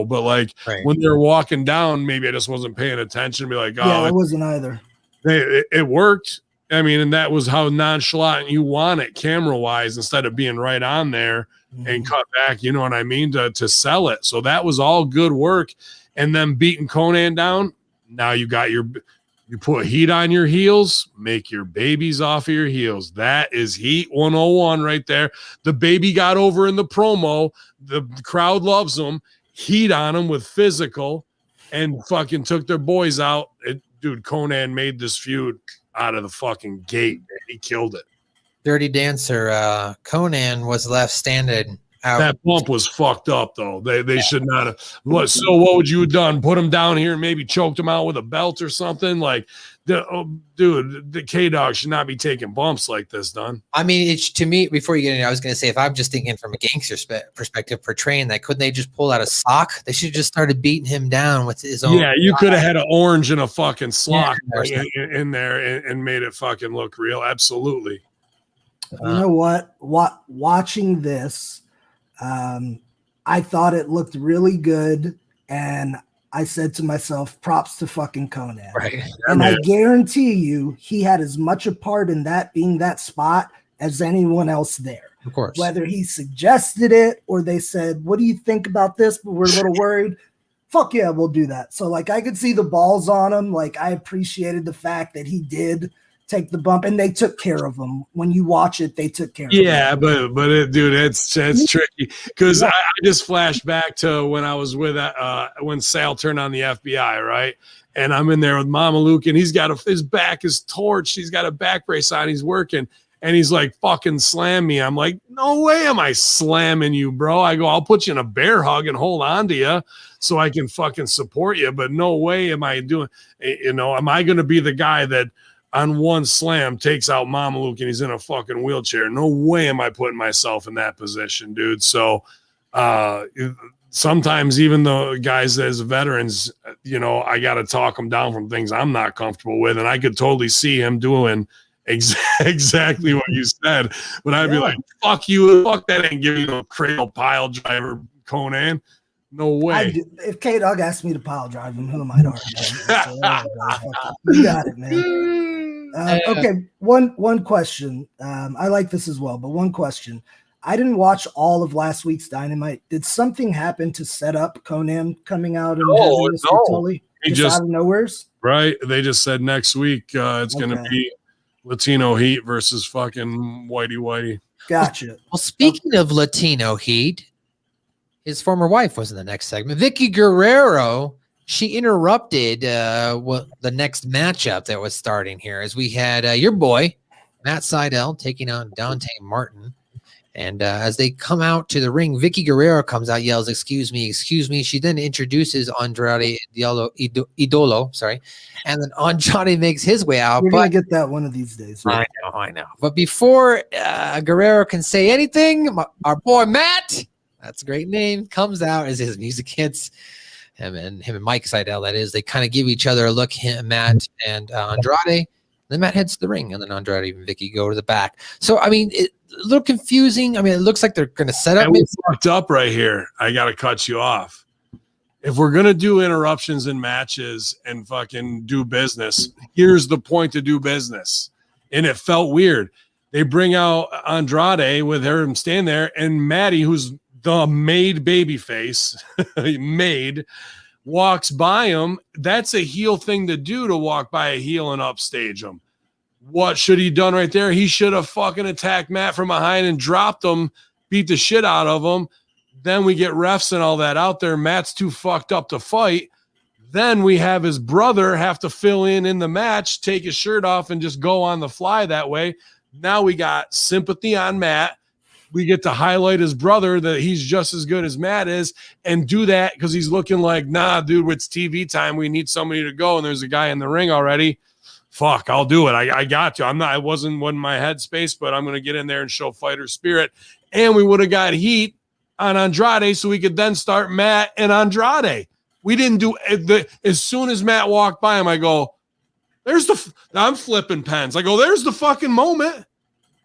but like when they're walking down, maybe I just wasn't paying attention. Be like, I wasn't either. It worked. I mean, and that was how nonchalant you want it camera wise, instead of being right on there and cut back, you know what I mean, to sell it. So that was all good work. And then beating Conan down. Now you got you put heat on your heels, make your babies off of your heels. That is heat 101 right there. The baby got over in the promo. The crowd loves them. Heat on them with physical and fucking took their boys out. Dude, Conan made this feud out of the fucking gate. He killed it. Dirty Dancer, Conan was left standing out. That bump was fucked up, though. They should not have. What would you have done? Put him down here and maybe choked him out with a belt or something? Like, dude, the K-Dog should not be taking bumps like this, done. I mean, to me, before you get in, I was going to say, if I'm just thinking from a gangster perspective, portraying that, couldn't they just pull out a sock? They should have just started beating him down with his own. Yeah, you could have had an orange and a fucking sock in there and made it fucking look real. Absolutely. You know what? Watching this, I thought it looked really good, and I said to myself, props to fucking Conan. Right. And I guarantee you he had as much a part in that being that spot as anyone else there. Of course. Whether he suggested it or they said, what do you think about this? But we're a little worried. Fuck yeah, we'll do that. So like I could see the balls on him. Like I appreciated the fact that he did take the bump and they took care of him. When you watch it, they took care of him. Yeah, but dude, it's tricky because I just flashed back to when I was with when Sal turned on the FBI, right? And I'm in there with Mama Luke, and he's got his back is torched. He's got a back brace on. He's working, and he's like, "Fucking slam me." I'm like, "No way, am I slamming you, bro?" I go, "I'll put you in a bear hug and hold on to you so I can fucking support you, but no way am I doing. Am I going to be the guy that on one slam takes out Mamaluke and he's in a fucking wheelchair. No way am I putting myself in that position, dude. So sometimes even the guys as veterans, I got to talk them down from things I'm not comfortable with. And I could totally see him doing exactly what you said. But I'd be like, fuck you. Fuck that. Ain't giving you a cradle pile driver, Conan. No way. If K-Dog asked me to pile drive him, who am I to argue? You got it, man. Okay, one question. I like this as well, but one question. I didn't watch all of last week's Dynamite. Did something happen to set up Conan coming out and having this with Tully? Just out of nowheres? Right. They just said next week it's going to be Latino Heat versus fucking Whitey. Gotcha. Well, speaking of Latino Heat, his former wife was in the next segment. Vicky Guerrero, she interrupted the next matchup that was starting here, as we had your boy, Matt Sydal, taking on Dante Martin. And as they come out to the ring, Vicky Guerrero comes out, yells, excuse me. She then introduces Andrade Idolo, sorry. And then Andrade makes his way out. We're going to get that one of these days. Right? I know. But before Guerrero can say anything, our boy Matt, that's a great name, comes out as his music hits. Him and Mike Sydal, that is. They kind of give each other a look, Matt and Andrade. Then Matt heads to the ring, and then Andrade and Vicky go to the back. So, I mean, a little confusing. I mean, it looks like they're going to set up. We fucked up right here. I got to cut you off. If we're going to do interruptions in matches and fucking do business, here's the point to do business. And it felt weird. They bring out Andrade with him stand there, and Maddie, who's the made baby face, walks by him. That's a heel thing to do, to walk by a heel and upstage him. What should he done right there? He should have fucking attacked Matt from behind and dropped him, beat the shit out of him. Then we get refs and all that out there. Matt's too fucked up to fight. Then we have his brother have to fill in the match, take his shirt off, and just go on the fly that way. Now we got sympathy on Matt. We get to highlight his brother, that he's just as good as Matt is, and do that because he's looking like, nah, dude, it's TV time. We need somebody to go, and there's a guy in the ring already. Fuck, I'll do it. I got to. I wasn't my headspace, but I'm going to get in there and show fighter spirit. And we would have got heat on Andrade, so we could then start Matt and Andrade. We didn't do as soon as Matt walked by him, I go, I'm flipping pens. I go, there's the fucking moment.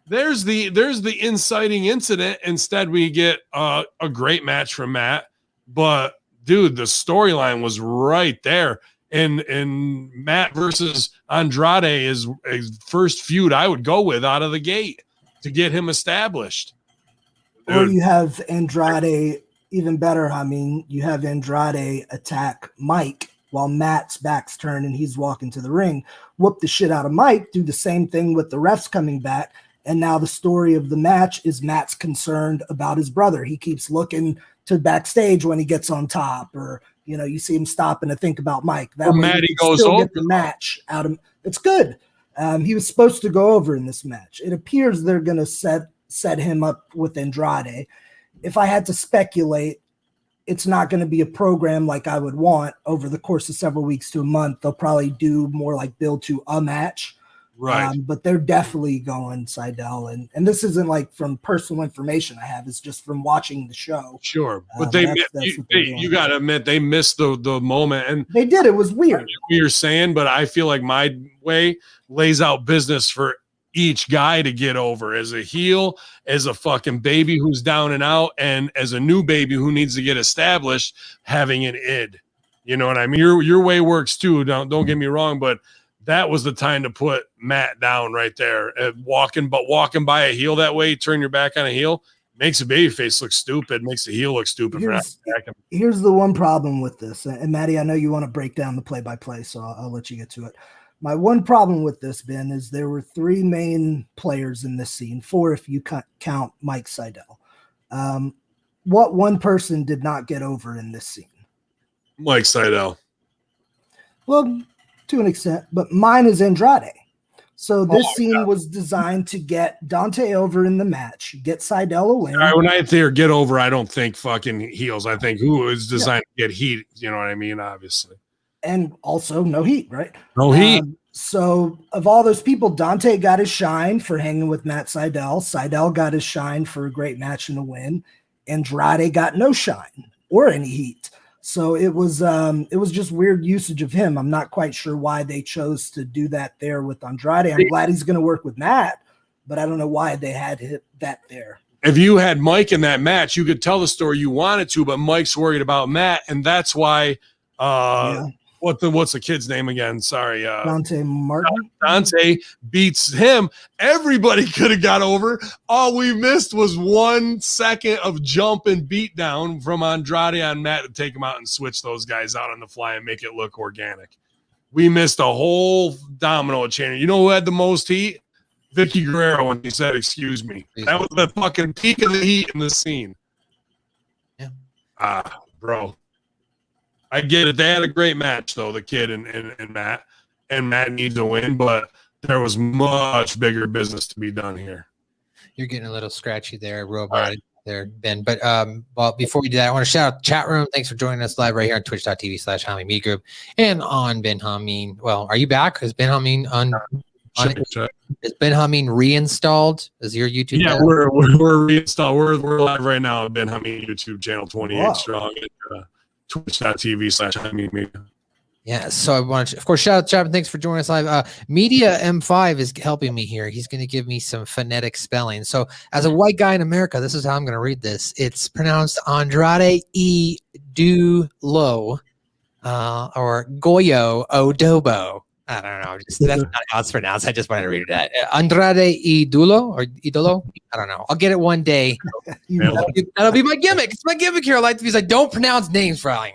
There's the inciting incident. Instead, we get a great match from Matt. But dude, the storyline was right there. And Matt versus Andrade is a first feud I would go with out of the gate to get him established. Dude. Or you have Andrade, even better, Hamin, you have Andrade attack Mike while Matt's back's turned and he's walking to the ring, whoop the shit out of Mike, do the same thing with the refs coming back. And now the story of the match is Matt's concerned about his brother. He keeps looking to backstage when he gets on top, or, you see him stopping to think about Mike. That way Matt, he goes over. Get the match out of. It's good. He was supposed to go over in this match. It appears they're going to set him up with Andrade. If I had to speculate, it's not going to be a program like I would want over the course of several weeks to a month. They'll probably do more like build to a match. Right. But they're definitely going Sydal. And this isn't like from personal information I have. It's just from watching the show. Sure. But you got to admit, they missed the moment. And they did. It was weird. What you're saying, but I feel like my way lays out business for each guy to get over, as a heel, as a fucking baby who's down and out, and as a new baby who needs to get established, having an id. You know what I mean? Your way works too. Don't get me wrong, but that was the time to put Matt down right there. Walking by a heel that way, turn your back on a heel, makes a babyface look stupid, makes the heel look stupid. Here's the one problem with this. And Maddie, I know you want to break down the play-by-play, so I'll let you get to it. My one problem with this, Ben, is there were three main players in this scene, four if you count Mike Sydal. What one person did not get over in this scene? Mike Sydal. Well, to an extent, but mine is Andrade. So this scene was designed to get Dante over in the match, get Sydal a win. When I say get over, I don't think fucking heels. I think who is designed to get heat. You know what I mean? Obviously. And also no heat, right? No heat. So of all those people, Dante got his shine for hanging with Matt Sydal. Sydal got his shine for a great match and a win. Andrade got no shine or any heat. So it was just weird usage of him. I'm not quite sure why they chose to do that there with Andrade. I'm glad he's going to work with Matt, but I don't know why they had that there. If you had Mike in that match, you could tell the story you wanted to, but Mike's worried about Matt, and that's why what's the kid's name again? Sorry. Dante Martin. Dante beats him. Everybody could have got over. All we missed was 1 second of jump and beat down from Andrade on Matt to take him out and switch those guys out on the fly and make it look organic. We missed a whole domino chain. You know who had the most heat? Vicky Guerrero when he said, "Excuse me." That was the fucking peak of the heat in the scene. Yeah. Bro. I get it. They had a great match, though, the kid and Matt. And Matt needs a win, but there was much bigger business to be done here. You're getting a little scratchy there, robot there, Ben. But well, before we do that, I want to shout out the chat room. Thanks for joining us live right here on twitch.tv/Hamin Media Group and on Ben Hamin. Well, are you back? Is Ben Hamin is Ben Hamin reinstalled? Is your YouTube? Yeah, we're reinstalled. We're live right now on Ben Hamin YouTube channel 28 strong at twitch.tv/Hamin Media. Yeah, so I want to, of course, shout out to Chapman. Thanks for joining us live. Media M5 is helping me here. He's going to give me some phonetic spelling. So, as a white guy in America, this is how I'm going to read this. It's pronounced Andrade E. Dulo or Goyo Odobo. I don't know. That's not how it's pronounced. I just wanted to read it. Andrade Idolo or Idolo? I don't know. I'll get it one day. That'll be my gimmick. It's my gimmick here. I like to because I don't pronounce names right.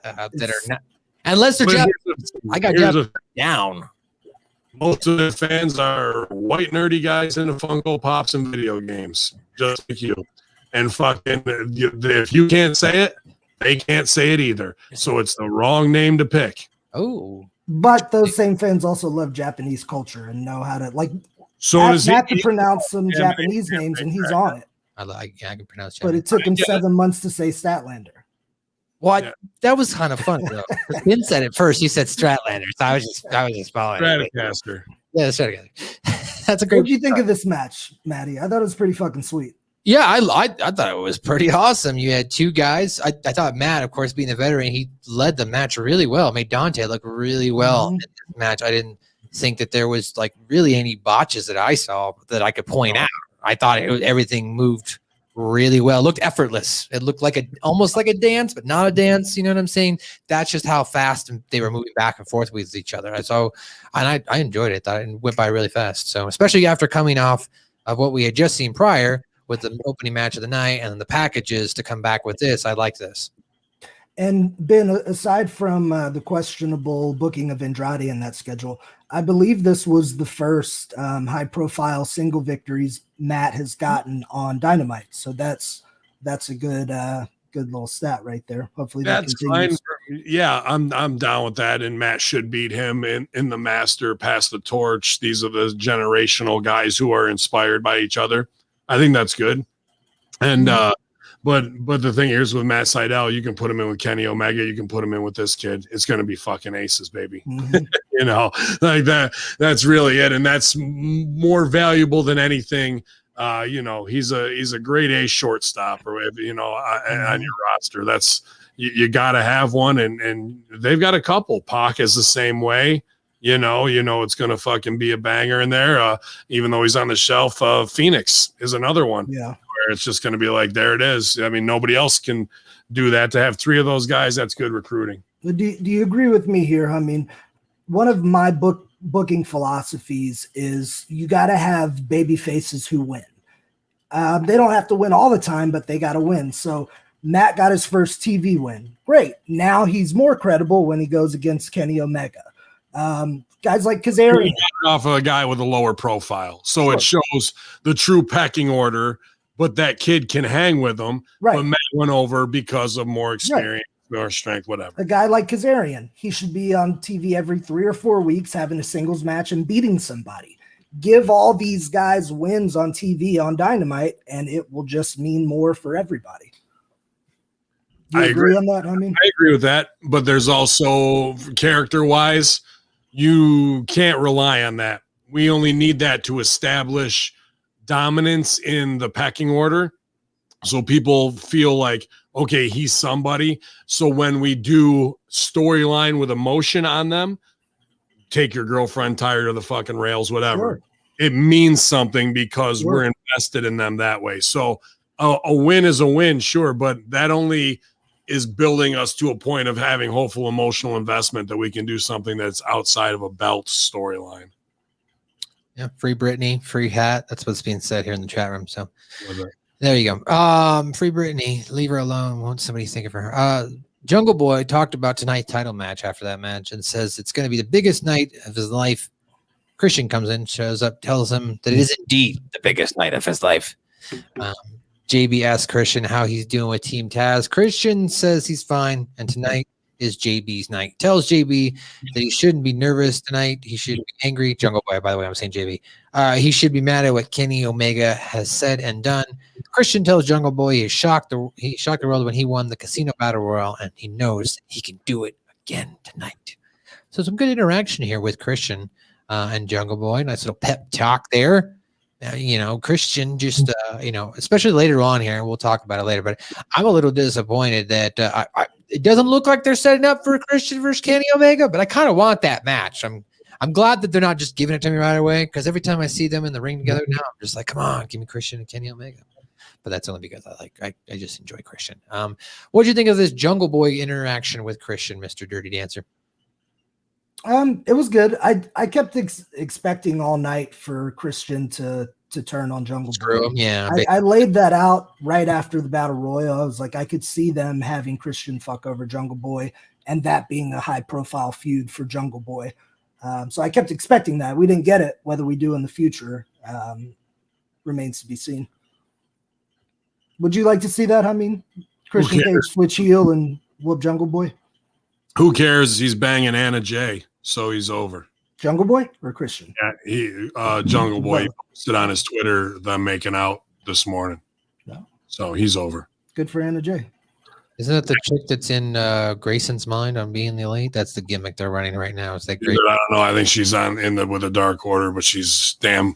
That are not unless they're Japanese. I got Japanese down. Most of the fans are white nerdy guys into Funko Pops and video games, just like you. And fucking, if you can't say it, they can't say it either. So it's the wrong name to pick. Oh. But those same fans also love Japanese culture and know how to have to pronounce some Japanese names, and he's on it. I can pronounce Japanese. But it took him 7 months to say Statlander. Well, that was kind of fun, though. Ben said it first. You said Stratlander, so I was just following. Stratocaster. Yeah, Stratocaster. That's a great. What did you think of this match, Maddie? I thought it was pretty fucking sweet. Yeah, I thought it was pretty awesome. You had two guys. I thought Matt, of course, being a veteran, he led the match really well. Made Dante look really well in this match. I didn't think that there was really any botches that I saw that I could point out. I thought everything moved really well. It looked effortless. It looked almost like a dance, but not a dance. You know what I'm saying? That's just how fast they were moving back and forth with each other. So, and I enjoyed it. Thought it went by really fast. So, especially after coming off of what we had just seen prior, with the opening match of the night and the packages to come back with this. I like this. And Ben, aside from the questionable booking of Andrade in that schedule, I believe this was the first high-profile single victories Matt has gotten on Dynamite. So that's a good little stat right there. Hopefully that's fine. Yeah, I'm down with that. And Matt should beat him in the Master, pass the torch. These are the generational guys who are inspired by each other. I think that's good. And but the thing is with Matt Sydal, you can put him in with Kenny Omega, you can put him in with this kid. It's going to be fucking aces, baby. You know, like that's really it. And that's more valuable than anything. You know, he's a grade A shortstop or whatever, you know, on your roster. That's you got to have one, and they've got a couple. Pac is the same way. You know, it's going to fucking be a banger in there. Even though he's on the shelf, Phoenix is another one. Yeah. Where it's just going to be like, there it is. I mean, nobody else can do that. To have three of those guys, that's good recruiting. Do you agree with me here? I mean, one of my booking philosophies is you got to have baby faces who win. They don't have to win all the time, but they got to win. So Matt got his first TV win. Great. Now he's more credible when he goes against Kenny Omega. Guys like Kazarian off of a guy with a lower profile, so it shows the true pecking order. But that kid can hang with him. Right. But Matt went over because of more experience, more strength, whatever. A guy like Kazarian, he should be on TV every 3 or 4 weeks, having a singles match and beating somebody. Give all these guys wins on TV on Dynamite, and it will just mean more for everybody. Do you agree on that? I mean, I agree with that, but there's also character-wise. you can't rely on that. We only need that to establish dominance in the pecking order. So people feel like, okay, he's somebody. So when we do storyline with emotion on them, take your girlfriend, tie her to the fucking rails, whatever. Sure. It means something because Sure. we're invested in them that way. So a win is a win, sure, but that only is building us to a point of having hopeful emotional investment that we can do something that's outside of a belt storyline. Yeah, free Britney, free hat. That's what's being said here in the chat room. So there you go. Free Britney, leave her alone. Won't somebody think of her? Jungle Boy talked about tonight's title match after that match and says it's going to be the biggest night of his life. Christian comes in, shows up, tells him that it is indeed the biggest night of his life. JB asks Christian how he's doing with Team Taz. Christian says he's fine, and tonight is JB's night. Tells JB that he shouldn't be nervous tonight. He should be angry. Jungle Boy, by the way, I'm saying JB. He should be mad at what Kenny Omega has said and done. Christian tells Jungle Boy he shocked the world when he won the Casino Battle Royal, and he knows he can do it again tonight. So some good interaction here with Christian and Jungle Boy. Nice little pep talk there. Christian just, especially later on here, we'll talk about it later, but I'm a little disappointed that it doesn't look like they're setting up for Christian versus Kenny Omega, but I kind of want that match. I'm glad that they're not just giving it to me right away, because every time I see them in the ring together now, I'm just like, come on, give me Christian and Kenny Omega. But that's only because I just enjoy Christian. What do you think of this Jungle Boy interaction with Christian, Mr. Dirty Dancer? It was good. I kept expecting all night for Christian to turn on Jungle Boy. Yeah, I laid that out right after the Battle Royal. I was like, I could see them having Christian fuck over Jungle Boy, and that being a high-profile feud for Jungle Boy. So I kept expecting that. We didn't get it. Whether we do in the future remains to be seen. Would you like to see that? I mean, Christian Cage switch heel and whoop Jungle Boy? Who cares? He's banging Anna Jay, so he's over. Jungle Boy or Christian? Yeah, Jungle Boy posted on his Twitter them making out this morning. No. So he's over. Good for Anna Jay. Isn't that the chick that's in Grayson's mind on Being the Elite? That's the gimmick they're running right now. Is that great? I don't know. I think she's with the Dark Order, but she's damn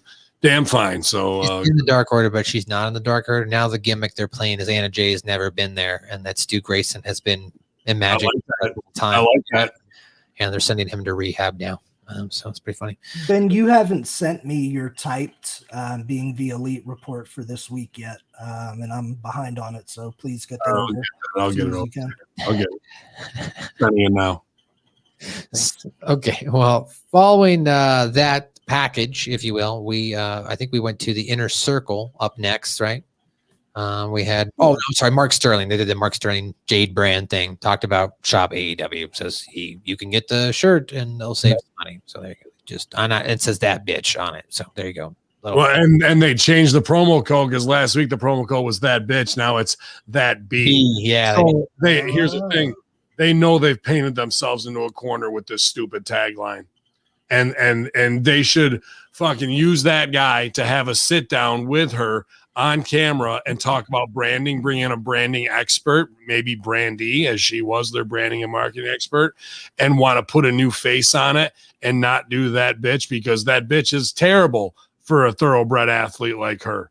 fine. So she's in the Dark Order, but she's not in the Dark Order. Now the gimmick they're playing is Anna Jay has never been there, and that Stu Grayson has been in Magic for a time. I like that. And they're sending him to rehab now. So it's pretty funny. Ben, you haven't sent me your typed Being the Elite report for this week yet, and I'm behind on it. So please get that over. I'll get it over. I'll get it. Sending it now. Okay. Well, following that package, if you will, I think we went to the Inner Circle up next, right? We had Mark Sterling. They did the Mark Sterling Jade brand thing. Talked about shop AEW. Says you can get the shirt and they'll save some money. So there you go. It says that bitch on it. So there you go. Well, and they changed the promo code because last week the promo code was that bitch. Now it's that B. Yeah. So here's the thing. They know they've painted themselves into a corner with this stupid tagline. And they should fucking use that guy to have a sit down with her on camera and talk about branding, bring in a branding expert, maybe Brandy, as she was their branding and marketing expert, and want to put a new face on it and not do that bitch, because that bitch is terrible for a thoroughbred athlete like her.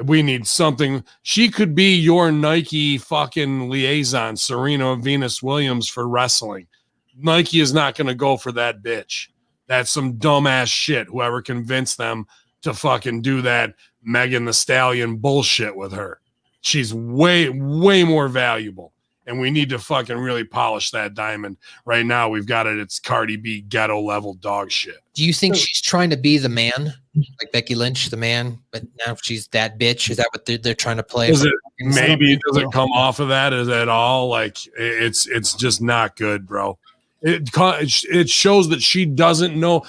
We need something. She could be your Nike fucking liaison, Serena Venus Williams, for wrestling. Nike is not going to go for that bitch. That's some dumbass shit. Whoever convinced them to fucking do that Megan Thee Stallion bullshit with her. She's way, way more valuable. And we need to fucking really polish that diamond. Right now, we've got it. It's Cardi B ghetto level dog shit. Do you think she's trying to be the man, like Becky Lynch, the man, but now she's that bitch? Is that what they're trying to play? Maybe it doesn't come off of that at all. Like it's just not good, bro. It shows that she doesn't know.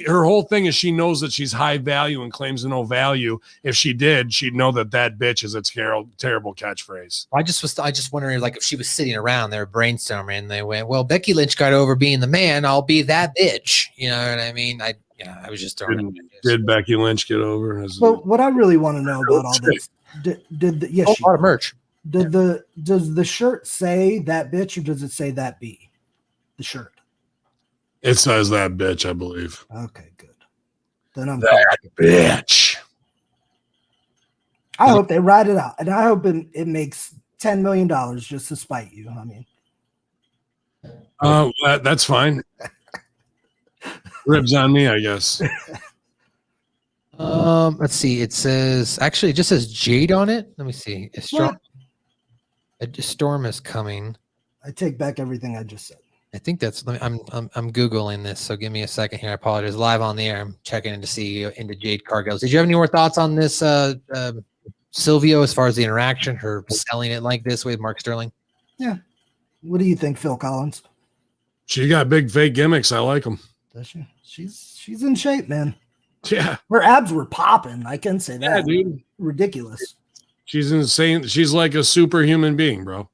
Her whole thing is she knows that she's high value and claims no value. If she did, she'd know that bitch is a terrible catchphrase. I just wondering, like, if she was sitting around, they were brainstorming, and they went, "Well, Becky Lynch got over being the man. I'll be that bitch." You know what I mean? I was just throwing. Did Becky Lynch get over? But what I really want to know about all this, a lot of merch. Does the shirt say that bitch, or does it say that B? The shirt. It says that bitch, I believe. Okay, good. Then I'm that bitch. I hope they ride it out, and I hope it makes $10 million just to spite you. I mean, that's fine. Ribs on me, I guess. Let's see. It says actually it just says Jade on it. Let me see. A storm is coming. I take back everything I just said. I think that's. I'm googling this, so give me a second here. I apologize. Live on the air. I'm checking in to see into Jade Cargill's. Did you have any more thoughts on this, Silvio, as far as the interaction, her selling it like this with Mark Sterling? Yeah. What do you think, Phil Collins? She got big fake gimmicks. I like them. Does she? She's in shape, man. Yeah. Her abs were popping. I can say that. Yeah, dude. Ridiculous. She's insane. She's like a superhuman being, bro.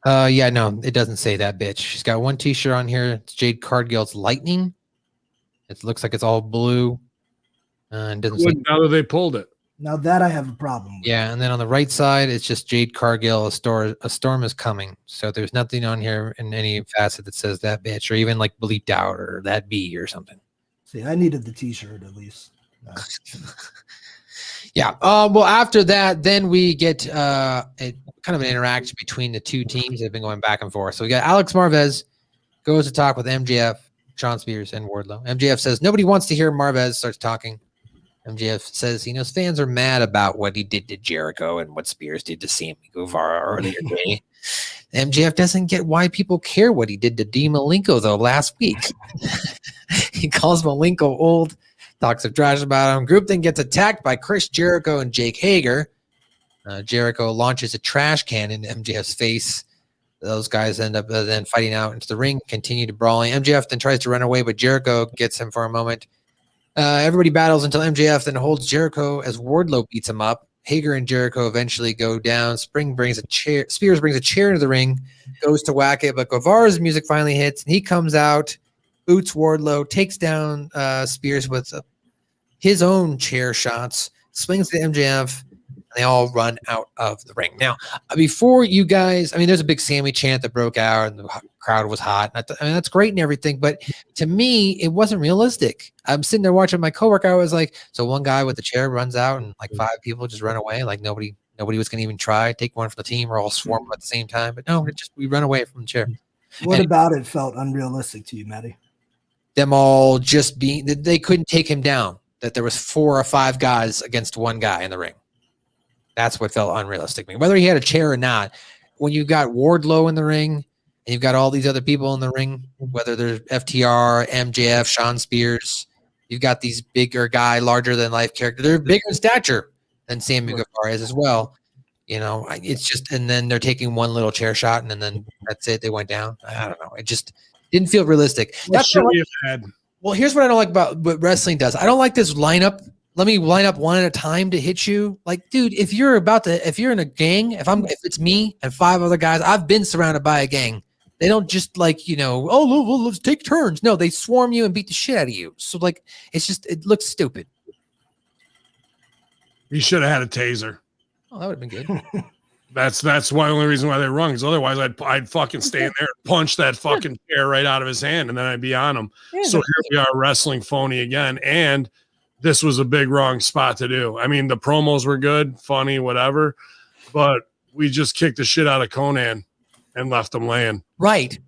Yeah, no, it doesn't say that, bitch. She's got one t-shirt on here. It's Jade Cargill's Lightning. It looks like it's all blue. And doesn't say. Now that they pulled it. Now that I have a problem with. Yeah, and then on the right side, it's just Jade Cargill, a storm is coming. So there's nothing on here in any facet that says that bitch, or even like bleeped out or that bee or something. See, I needed the t-shirt at least. No. Yeah. Well, after that, then we get kind of an interaction between the two teams that have been going back and forth. So we got Alex Marvez goes to talk with MJF, Sean Spears, and Wardlow. MJF says nobody wants to hear Marvez starts talking. MJF says he knows fans are mad about what he did to Jericho and what Spears did to Sammy Guevara earlier today. MJF doesn't get why people care what he did to Dean Malenko, though, last week. He calls Malenko old, talks some trash about him. Group then gets attacked by Chris Jericho and Jake Hager. Jericho launches a trash can into MJF's face. Those guys end up then fighting out into the ring, continue to brawling. MJF then tries to run away, but Jericho gets him for a moment. Everybody battles until MJF then holds Jericho as Wardlow beats him up. Hager and Jericho eventually go down. Spears brings a chair into the ring, goes to whack it, but Guevara's music finally hits, and he comes out, boots Wardlow, takes down Spears with his own chair shots, swings to MJF, and they all run out of the ring. Now, before you guys, I mean, there's a big Sammy chant that broke out, and the crowd was hot. I mean, that's great and everything, but to me, it wasn't realistic. I'm sitting there watching my coworker. I was like, so one guy with the chair runs out, and like 5 people just run away. Like nobody was going to even try take one from the team, or all swarm at the same time. But no, we run away from the chair. What about it felt unrealistic to you, Matty? Them all just being, they couldn't take him down. That there was 4 or 5 guys against one guy in the ring. That's what felt unrealistic to me. Whether he had a chair or not, when you got Wardlow in the ring and you've got all these other people in the ring, whether they're FTR, MJF, Sean Spears, you've got these bigger guy, larger than life characters. They're bigger in stature than Sammy Guevara is as well. You know, it's just, and then they're taking one little chair shot and then that's it. They went down. I don't know. It just didn't feel realistic. That's what we had. Well, here's what I don't like about what wrestling does. I don't like this lineup. Let me line up one at a time to hit you. Like, dude, if you're in a gang, if it's me and 5 other guys, I've been surrounded by a gang. They don't just like, let's take turns. No, they swarm you and beat the shit out of you. So like, it looks stupid. You should have had a taser. Oh, that would have been good. That's why the only reason why they run, because otherwise I'd fucking stand there and punch that fucking chair right out of his hand, and then I'd be on him. Yeah, so here we are wrestling phony again, and this was a big wrong spot to do. I mean, the promos were good, funny, whatever, but we just kicked the shit out of Conan and left him laying. Right.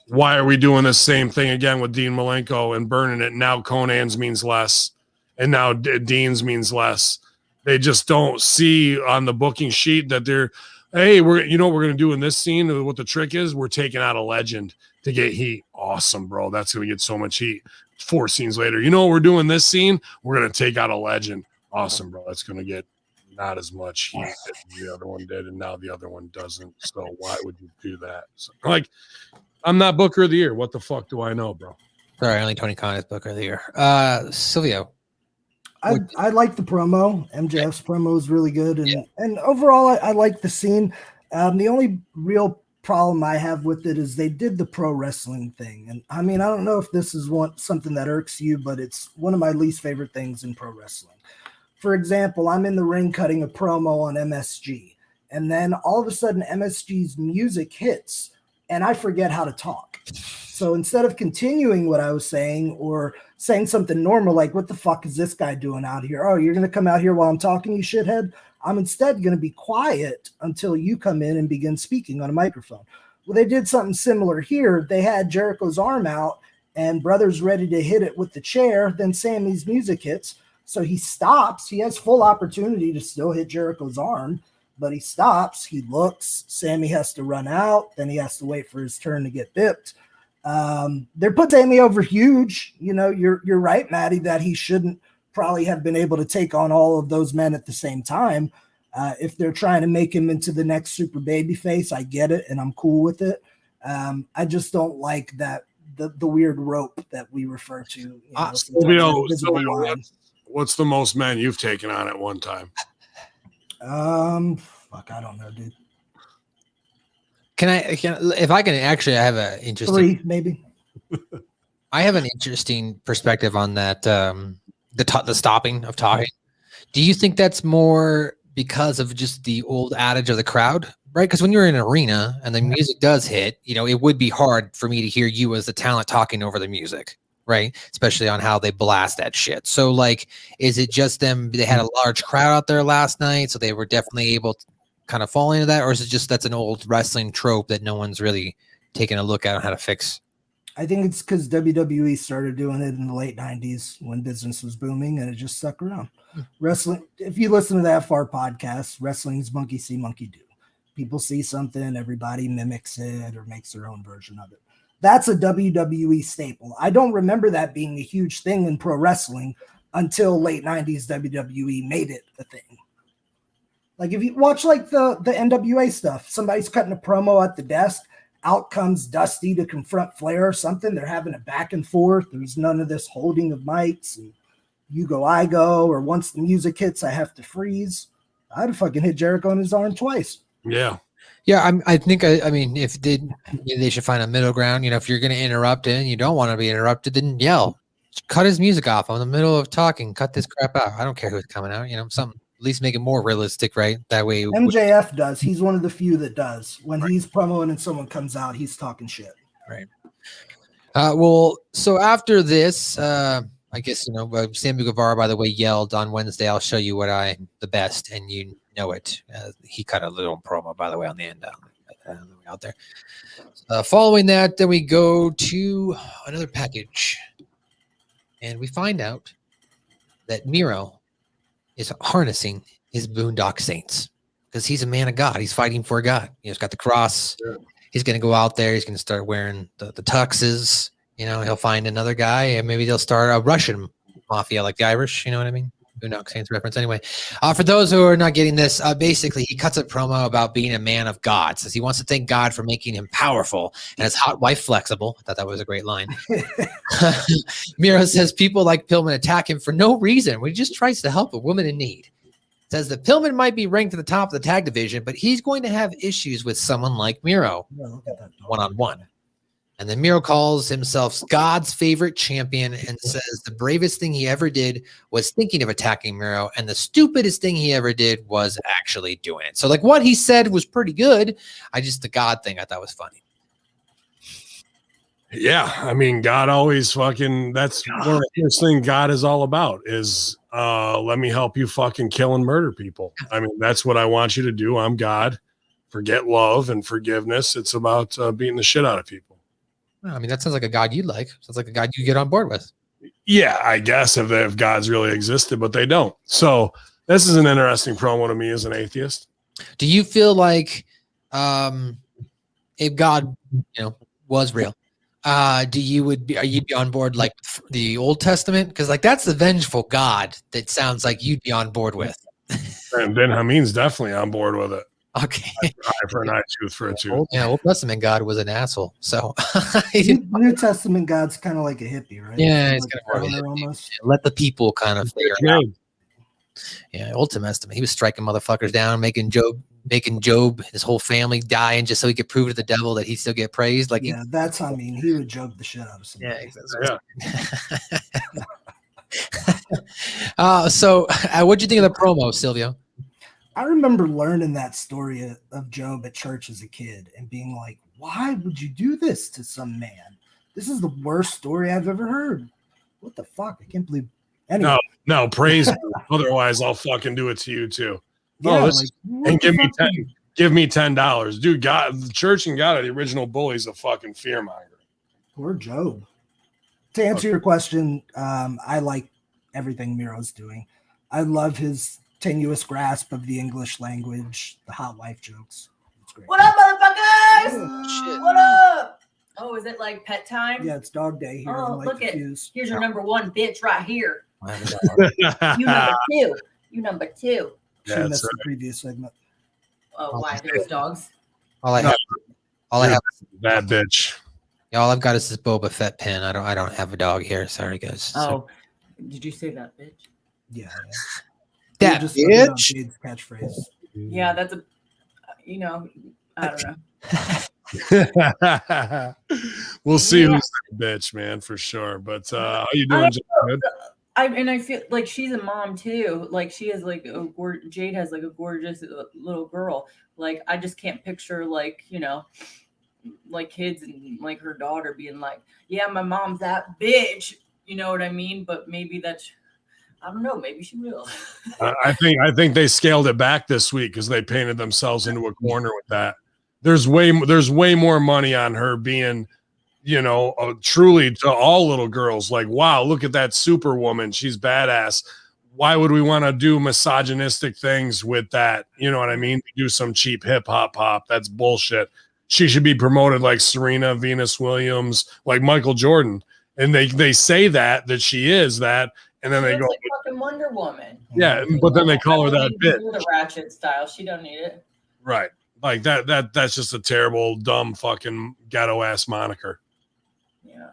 Why are we doing the same thing again with Dean Malenko and burning it? Now Conan's means less, and now Dean's means less. They just don't see on the booking sheet that they're, hey, we're going to do in this scene. What the trick is, we're taking out a legend to get heat. Awesome, bro. That's going to get so much heat. 4 scenes later, what we're doing this scene? We're going to take out a legend. Awesome, bro. That's going to get not as much heat as the other one did, and now the other one doesn't. So why would you do that? So, like, I'm not Booker of the Year. What the fuck do I know, bro? Sorry, only Tony Khan is Booker of the Year. Silvio. I like the promo. MJF's promo is really good, and overall, I like the scene. The only real problem I have with it is they did the pro wrestling thing, and I mean, I don't know if this is something that irks you, but it's one of my least favorite things in pro wrestling. For example, I'm in the ring cutting a promo on MSG, and then all of a sudden MSG's music hits, and I forget how to talk. So instead of continuing what I was saying or saying something normal, like, what the fuck is this guy doing out here? Oh, you're going to come out here while I'm talking, you shithead? I'm instead going to be quiet until you come in and begin speaking on a microphone. Well, they did something similar here. They had Jericho's arm out and Brother's ready to hit it with the chair. Then Sammy's music hits. So he stops. He has full opportunity to still hit Jericho's arm, but he stops. He looks. Sammy has to run out. Then he has to wait for his turn to get bipped. They're putting Sammy over huge. You know, you're right, Maddie, that he shouldn't probably have been able to take on all of those men at the same time. If they're trying to make him into the next super baby face, I get it, and I'm cool with it. I just don't like that the weird rope that we refer to. Silvio, what's the most men you've taken on at one time? Fuck, I don't know, dude. I have an interesting 3, maybe. I have an interesting perspective on that. The stopping of talking. Do you think that's more because of just the old adage of the crowd, right? Because when you're in an arena and the music does hit, you know, it would be hard for me to hear you as the talent talking over the music, right? Especially on how they blast that shit. So, like, is it just them? They had a large crowd out there last night, so they were definitely able to kind of fall into that, or is it just that's an old wrestling trope that no one's really taking a look at on how to fix? I think it's because WWE started doing it in the late 90s when business was booming, and it just stuck around. Wrestling, if you listen to that far podcast, wrestling's monkey see, monkey do. People see something, everybody mimics it or makes their own version of it. That's a WWE staple. I don't remember that being a huge thing in pro wrestling until late 90s WWE made it a thing. Like, if you watch like the NWA stuff, somebody's cutting a promo at the desk, out comes Dusty to confront Flair or something. They're having a back and forth. There's none of this holding of mics and you go, I go, or once the music hits, I have to freeze. I'd have fucking hit Jericho in his arm twice. Yeah. Yeah, I think if they should find a middle ground. You know, if you're going to interrupt it and you don't want to be interrupted, then yell. Cut his music off in the middle of talking. Cut this crap out. I don't care who's coming out. You know, something. At least make it more realistic, right? That way. MJF does. He's one of the few that does. When he's promoting and someone comes out, he's talking shit. Right. Well, so after this, I guess, you know, Sammy Guevara, by the way, yelled on Wednesday, I'll show you what I'm the best, and you know it. He cut a little promo, by the way, on the end out there. Following that, then we go to another package, and we find out that Miro is harnessing his Boondock Saints because he's a man of God. He's fighting for God. He's got the cross. Sure. He's going to go out there. He's going to start wearing the tuxes. You know, he'll find another guy and maybe they'll start a Russian mafia like the Irish. You know what I mean? Boondock Saints reference. Anyway, for those who are not getting this, basically he cuts a promo about being a man of God. Says he wants to thank God for making him powerful and his hot wife flexible. I thought that was a great line. Miro says people like Pillman attack him for no reason when he just tries to help a woman in need. Says that Pillman might be ranked at the top of the tag division, but he's going to have issues with someone like Miro one-on-one. And then Miro calls himself God's favorite champion and says the bravest thing he ever did was thinking of attacking Miro, and the stupidest thing he ever did was actually doing it. So, like, what he said was pretty good. The God thing I thought was funny. Yeah, I mean, God always fucking, that's one of the first things God is all about is let me help you fucking kill and murder people. I mean, that's what I want you to do. I'm God. Forget love and forgiveness. It's about beating the shit out of people. I mean, that sounds like a God you'd like. Sounds like a God you get on board with. Yeah, I guess if gods really existed, but they don't. So this is an interesting promo to me as an atheist. Do you feel like if God, was real, are you be on board like the Old Testament? Because like that's the vengeful God that sounds like you'd be on board with. And Ben Hamin's definitely on board with it. Okay. Eye for an eye, tooth for a tooth. Yeah, Old Testament God was an asshole. So New Testament God's kind of like a hippie, right? Yeah, it's like kind of almost. Let the people kind of figure it out. Yeah, Old Testament. He was striking motherfuckers down, making Job, his whole family dying just so he could prove to the devil that he still get praised. Like that's I mean, he would joke the shit out of somebody. Yeah, exactly. So what'd you think of the promo, Silvio? I remember learning that story of Job at church as a kid and being like, why would you do this to some man? This is the worst story I've ever heard. What the fuck? I can't believe. Anyway. No, praise me. Otherwise, I'll fucking do it to you too. Yeah, And give me $10, dude. God, the church and God are the original bullies of fucking fearmonger. Poor Job. To answer your question, I like everything Miro's doing. I love his tenuous grasp of the English language, the hot wife jokes. It's great. What up, motherfuckers? Shit. What up? Oh, is it like pet time? Yeah, it's dog day here. Oh, I'm like look confused. Here's your number one bitch right here. I have a dog. You number two. You number two. She Yeah, missed that's the previous segment. Oh, why? There's dogs. All I have, Bad bitch. all I've got is this Boba Fett pin. I don't have a dog here. Sorry, guys. Oh, did you say that, bitch? Yeah. That Just looking up bitch. Jade's catchphrase. Yeah, that's a, I don't know. We'll see Yeah. who's the bitch, man, for sure. But how you doing? I Jay? don't Good? I feel like she's a mom too. Like she has like Jade has like a gorgeous little girl. Like I just can't picture like like kids and like her daughter being like, yeah, my mom's that bitch. You know what I mean? But maybe that's, I don't know. Maybe she will. I think they scaled it back this week because they painted themselves into a corner with that. There's way more money on her being, truly to all little girls. Like, wow, look at that superwoman. She's badass. Why would we want to do misogynistic things with that? You know what I mean? Do some cheap hip hop pop. That's bullshit. She should be promoted like Serena, Venus Williams, like Michael Jordan. And they say that she is that. And then She they looks go, like fucking Wonder Woman. yeah, but then they call her that bitch. The ratchet style. She don't need it. Right. Like that's just a terrible, dumb, fucking ghetto ass moniker. Yeah.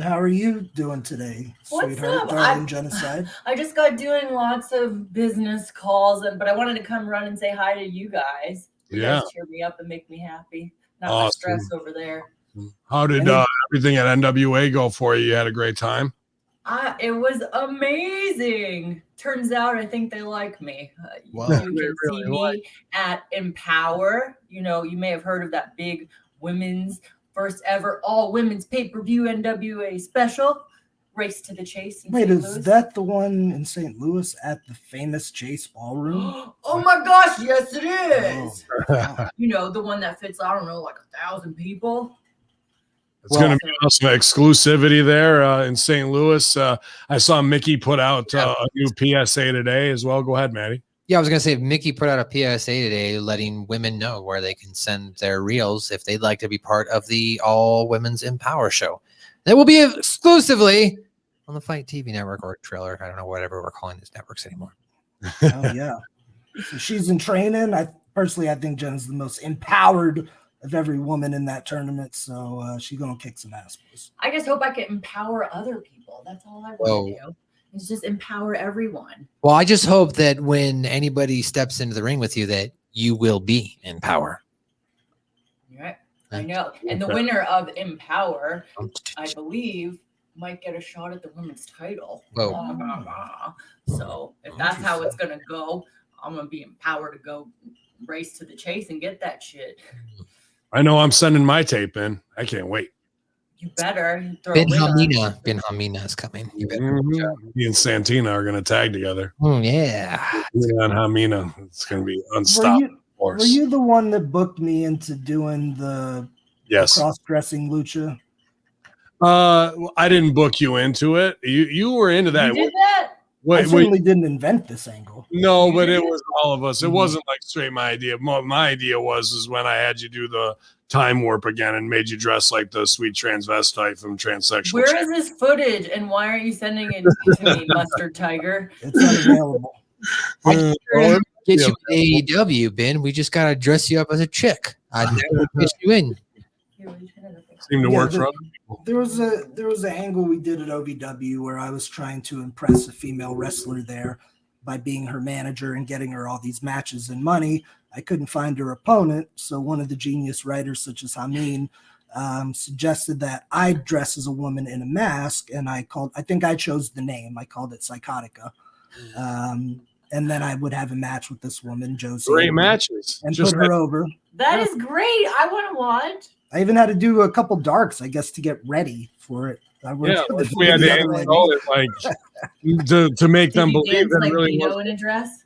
How are you doing today, What's sweetheart? up? Darling genocide. I just got doing lots of business calls, but I wanted to come run and say hi to you guys. You Yeah. guys cheer me up and make me happy. Not Awesome. my stress over there. How did everything at NWA go for you? You had a great time? It was amazing. Turns out I think they like me. Wow. You can see me at Empower. You may have heard of that big women's first ever all women's pay-per-view NWA special, Race to the Chase. Wait, is that the one in St. Louis at the famous Chase Ballroom? Oh my gosh, yes it is. Oh. The one that fits, I don't know, like 1,000 people. It's going to be awesome exclusivity there in St. Louis. I saw Mickey put out a new PSA today as well. Go ahead, Maddie. Yeah, I was going to say, Mickey put out a PSA today letting women know where they can send their reels if they'd like to be part of the All Women's Empower show. That will be exclusively on the Fight TV network or trailer. I don't know, whatever we're calling these networks anymore. Oh, yeah. So she's in training. I think Jen's the most empowered of every woman in that tournament. So she's going to kick some ass. I just hope I can empower other people. That's all I want to do. Is just empower everyone. Well, I just hope that when anybody steps into the ring with you, that you will be in power. Right. I know. And the winner of Empower, I believe, might get a shot at the women's title. Whoa. So if that's how it's going to go, I'm going to be empowered to go race to the chase and get that shit. I know I'm sending my tape in. I can't wait. You better. Ben Hamina is coming. You better. Me and Santina are going to tag together. Yeah. On Hamina. It's going to be unstoppable. Were you the one that booked me into doing the cross-dressing lucha? I didn't book you into it. You were into that. You did that? I certainly didn't invent this angle. No, but it was all of us. It wasn't like straight my idea. My idea was when I had you do the time warp again and made you dress like the sweet transvestite from Transsexual. Where is this footage and why aren't you sending it to me, Mustard Tiger? It's unavailable. Get you AEW, Ben. We just gotta dress you up as a chick. I'd never pitch you in. Seemed to work for other people. There was an angle we did at OVW where I was trying to impress a female wrestler there by being her manager and getting her all these matches and money. I couldn't find her opponent, so one of the genius writers, such as Hamin, suggested that I dress as a woman in a mask, and I think I chose the name. I called it Psychotica. and then I would have a match with this woman, Josie. Great matches. And put her over. That is great. I want to watch. I even had to do a couple darks, I guess, to get ready for it. We had to angle it like to make them believe that like really was in a dress.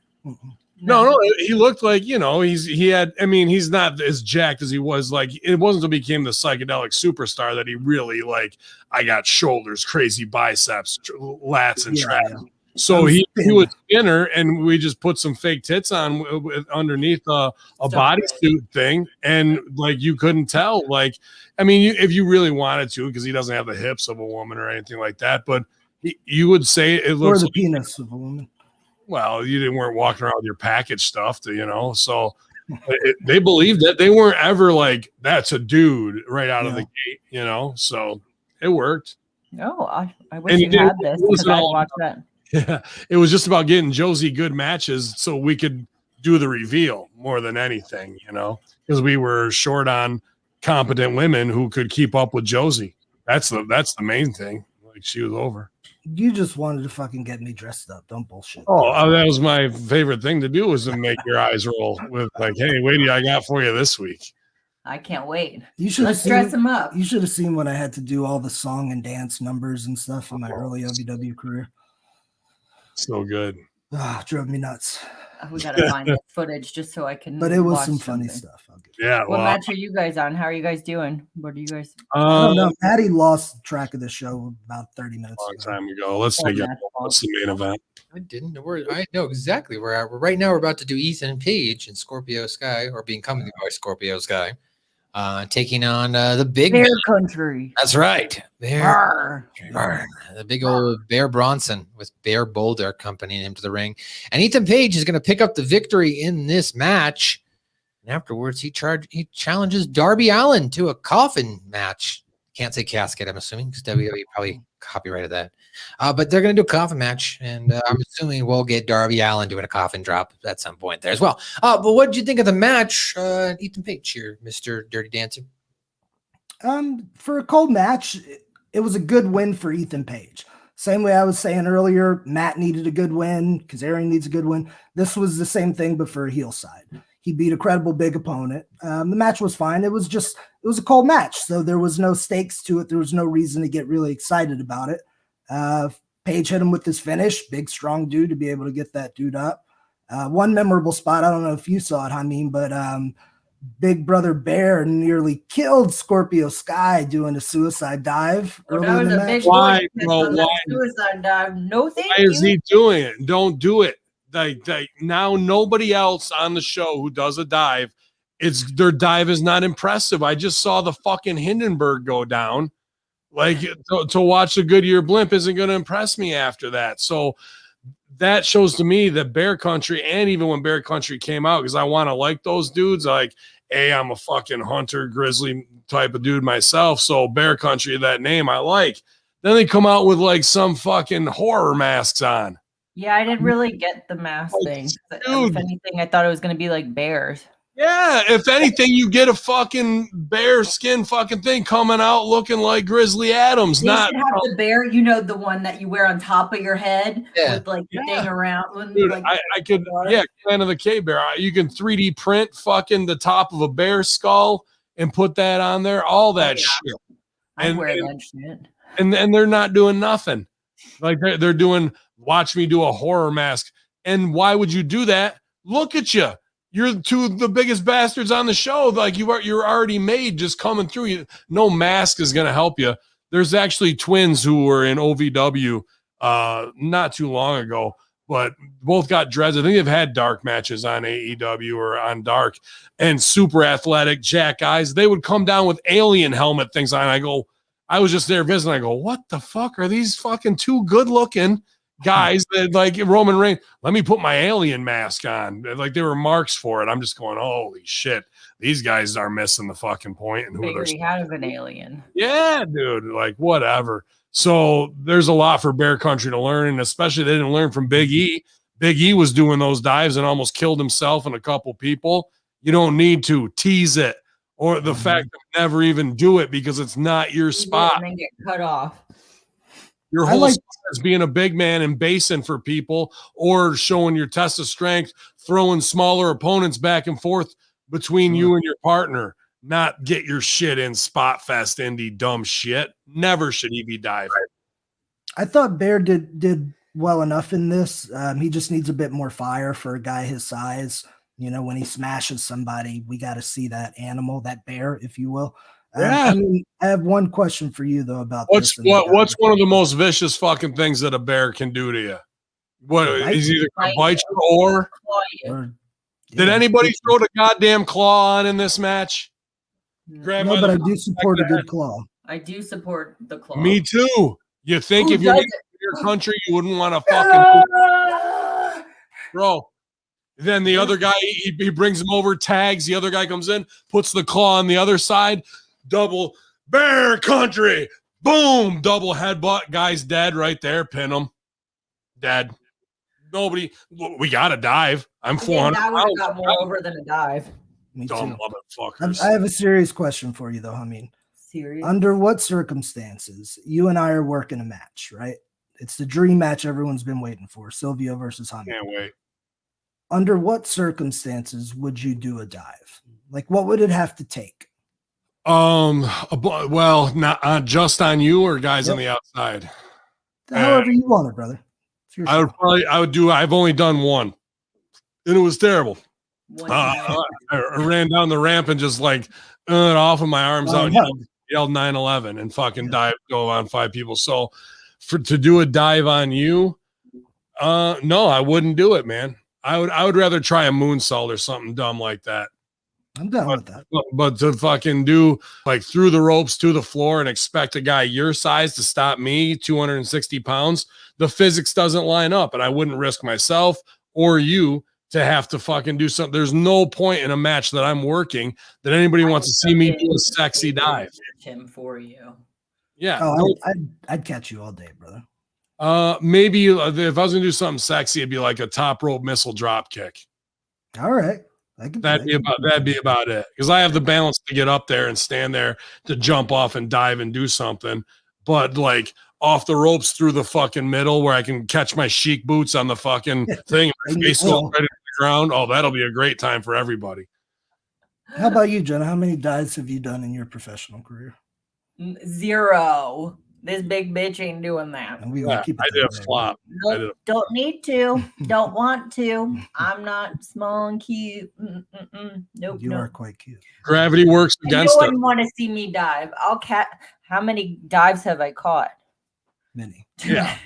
No, he looked like, he's not as jacked as he was. Like, it wasn't until he became the psychedelic superstar that he really, like, I got shoulders, crazy biceps, lats, and traps. Yeah. So he was thinner, and we just put some fake tits on underneath a bodysuit thing, and like you couldn't tell. Like, if you really wanted to, because he doesn't have the hips of a woman or anything like that, but you would say it looks like the penis of a woman. Well, you weren't walking around with your package stuffed, So they believed that. They weren't ever like, that's a dude right out of the gate, So it worked. No, I wish you had this because I'd watch that. Yeah, it was just about getting Josie good matches so we could do the reveal more than anything, because we were short on competent women who could keep up with Josie. That's the main thing. Like, she was over. You just wanted to fucking get me dressed up. Don't bullshit. Oh, that was my favorite thing to do, was to make your eyes roll with like, hey, what do I got for you this week? I can't wait. Let's dress him up. You should have seen when I had to do all the song and dance numbers and stuff in my early OVW career. So good. Drove me nuts. We gotta find the footage just so I can. But it was some funny stuff. Yeah. What match are you guys on? How are you guys doing? What are you guys? I don't know. Maddie lost track of the show about 30 minutes. Long time ago. Let's take it. What's the main event? I didn't know where. I know exactly where we're at. Right now, we're about to do Ethan Page and Scorpio Sky, or being accompanied by Scorpio Sky, taking on the big Bear Country. That's right. Bear. The big old Bear Bronson with Bear Boulder accompanying him to the ring. And Ethan Page is going to pick up the victory in this match. And afterwards, he challenges Darby Allin to a coffin match. Can't say casket, I'm assuming, because WWE probably copyrighted that. But they're going to do a coffin match, and I'm assuming we'll get Darby Allin doing a coffin drop at some point there as well. But what did you think of the match, Ethan Page here, Mr. Dirty Dancer? For a cold match, it was a good win for Ethan Page. Same way I was saying earlier, Matt needed a good win, Kazarian needs a good win. This was the same thing, but for a heel side. He beat a credible big opponent. The match was fine. It was a cold match, so there was no stakes to it. There was no reason to get really excited about it. Page hit him with his finish, big, strong dude to be able to get that dude up. One memorable spot, I don't know if you saw it, Hamin, but Big Brother Bear nearly killed Scorpio Sky doing a suicide dive. That was a big why? Suicide dive. No, thank you. Why is he doing it? Don't do it. Like now, nobody else on the show who does a dive, their dive is not impressive. I just saw the fucking Hindenburg go down. Like to watch the Goodyear blimp isn't going to impress me after that. So that shows to me that Bear Country, and even when Bear Country came out, because I want to like those dudes, like, hey, I'm a fucking hunter, grizzly type of dude myself. So Bear Country, that name I like. Then they come out with like some fucking horror masks on. Yeah, I didn't really get the mask thing. If anything, I thought it was going to be like bears. Yeah, if anything, you get a fucking bear skin fucking thing coming out looking like Grizzly Adams. They should have the bear, the one that you wear on top of your head with like the thing around. Dude, like, I could, Clan of the K-Bear. You can 3D print fucking the top of a bear skull and put that on there. All that shit. I wear that shit. And they're not doing nothing. Like they're doing, watch me do a horror mask. And why would you do that? Look at you. You're two of the biggest bastards on the show. Like you're already made, just coming through. You, no mask is going to help you. There's actually twins who were in OVW not too long ago, but both got dreads. I think they've had dark matches on AEW or on Dark, and super athletic, jack guys. They would come down with alien helmet things on. I was just there visiting. I go, what the fuck are these fucking two good looking guys that like Roman Reigns? Let me put my alien mask on. Like they were marks for it. I'm just going, holy shit, these guys are missing the fucking point. And who they had of an alien. Yeah, dude. Like whatever. So there's a lot for Bear Country to learn, and especially they didn't learn from Big E. Big E was doing those dives and almost killed himself and a couple people. You don't need to tease it. Or the fact of never even do it because it's not your spot. And then get cut off. your whole is being a big man and basing for people, or showing your test of strength, throwing smaller opponents back and forth between you and your partner. Not get your shit in spot fest indie dumb shit. Never should he be diving. I thought Bear did well enough in this. He just needs a bit more fire for a guy his size. You know, when he smashes somebody, we got to see that animal, that bear, if you will. I have one question for you though about what's one of the most vicious fucking things that a bear can do to you? What is either gonna bite you or did anybody throw the goddamn claw on in this match? No, but I do support a good claw. I do support the claw. Me too. You think if you're in your country, you wouldn't want to fucking bro. Then the other guy, he brings him over, tags. The other guy comes in, puts the claw on the other side. Double bear country. Boom. Double headbutt. Guy's dead right there. Pin him. Dead. Nobody. We got to dive. I'm 400 pounds. That would have got more over than a dive. Dumb motherfuckers. I have a serious question for you, though, Hamin. Serious? Under what circumstances you and I are working a match, right? It's the dream match everyone's been waiting for. Silvio versus Hamin. Can't wait. Under what circumstances would you do a dive? Like, what would it have to take? Well, not just on you or guys on the outside. However you want it, brother. I've only done one, and it was terrible. I ran down the ramp and just like off of my arms out and yelled 9/11 and fucking go on 5 people. So to do a dive on you, no, I wouldn't do it, man. I would rather try a moonsault or something dumb like that. I'm down with that. But to fucking do like through the ropes to the floor and expect a guy your size to stop me, 260 pounds, the physics doesn't line up, and I wouldn't risk myself or you to have to fucking do something. There's no point in a match that I'm working that anybody wants to see me do a sexy dive. Him for you. Yeah. I'd catch you all day, brother. Maybe if I was gonna do something sexy, it'd be like a top rope missile drop kick. All right. That'd be about it. Because I have the balance to get up there and stand there to jump off and dive and do something. But like off the ropes through the fucking middle where I can catch my chic boots on the fucking thing and face going right into the ground. Oh, that'll be a great time for everybody. How about you, Jenna? How many dives have you done in your professional career? 0. This big bitch ain't doing that. I did a flop. Nope, don't need to. Don't want to. I'm not small and cute. Nope. You are quite cute. Gravity works against it. You wouldn't want to see me dive. How many dives have I caught? Many. Yeah.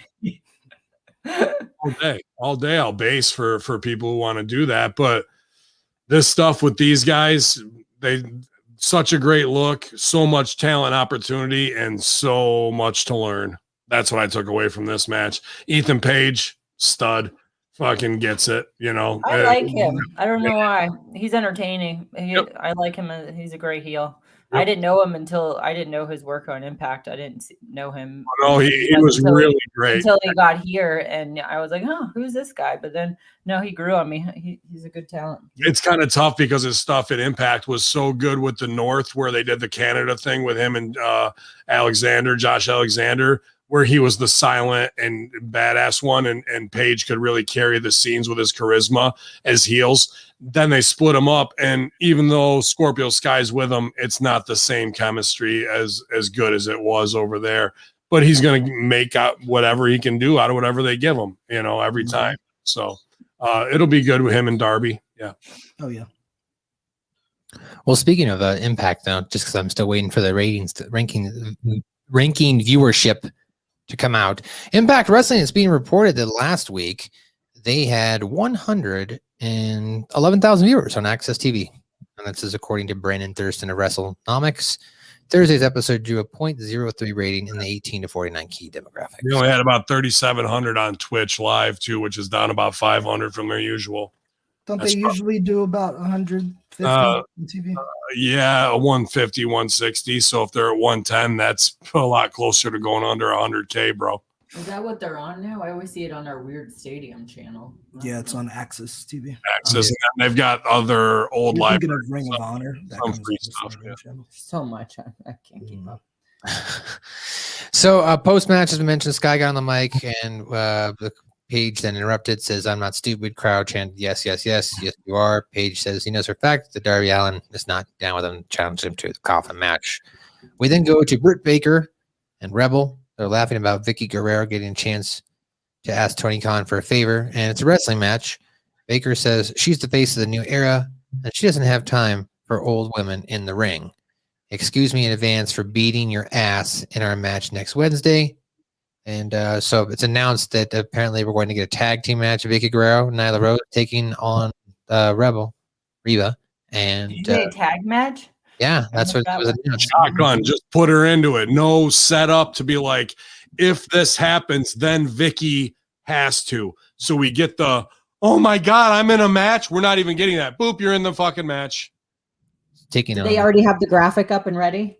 All day I'll base for people who want to do that. But this stuff with these guys, such a great look, so much talent, opportunity, and so much to learn. That's what I took away from this match. Ethan Page, stud, fucking gets it. You know, I like him. I don't know why. He's entertaining. I like him. He's a great heel. Yep. I didn't know him until I didn't know his work on Impact. I didn't know him. No, he was really great until he got here, and I was like, "Oh, who's this guy?" But then, no, he grew on me. He's a good talent. It's kind of tough because his stuff at Impact was so good with the North, where they did the Canada thing with him and Josh Alexander, where he was the silent and badass one, and Page could really carry the scenes with his charisma as heels. Then they split him up, and even though Scorpio Sky's with him, it's not the same chemistry as good as it was over there. But he's going to make out whatever he can do out of whatever they give him, every time. So it'll be good with him and Darby. Yeah. Oh yeah. Well, speaking of Impact, now, just because I'm still waiting for the ratings, ranking viewership to come out. Impact Wrestling is being reported that last week they had 111,000 viewers on Access TV. And this is according to Brandon Thurston of WrestleNomics. Thursday's episode drew a 0.03 rating in the 18 to 49 key demographic. We only had about 3,700 on Twitch live too, which is down about 500 from their usual. Don't they usually do about 150 on TV? Yeah, 150, 160. So if they're at 110, that's a lot closer to going under 100K, bro. Is that what they're on now? I always see it on our weird stadium channel. Yeah, it's on Access TV. Access, and they've got other old live Ring of Honor. Some free stuff. Yeah. So much. I can't keep up. So post match, as we mentioned, Sky got on the mic, and the Paige then interrupted, says, "I'm not stupid." Crowd chanted, "Yes, yes, yes, yes, you are." Paige says he knows for a fact that Darby Allin is not down with him, challenged him to the coffin match. We then go to Britt Baker and Rebel. They're laughing about Vicky Guerrero getting a chance to ask Tony Khan for a favor, and it's a wrestling match. Baker says she's the face of the new era, and she doesn't have time for old women in the ring. Excuse me in advance for beating your ass in our match next Wednesday. And so it's announced that apparently we're going to get a tag team match of Vicky Guerrero, Nyla Rose taking on Reba. And a tag match? Yeah, that's what it was announced. Shotgun, just put her into it. No setup to be like, if this happens, then Vicky has to. So we get the, oh my God, I'm in a match. We're not even getting that. Boop, you're in the fucking match. Taking They already have the graphic up and ready.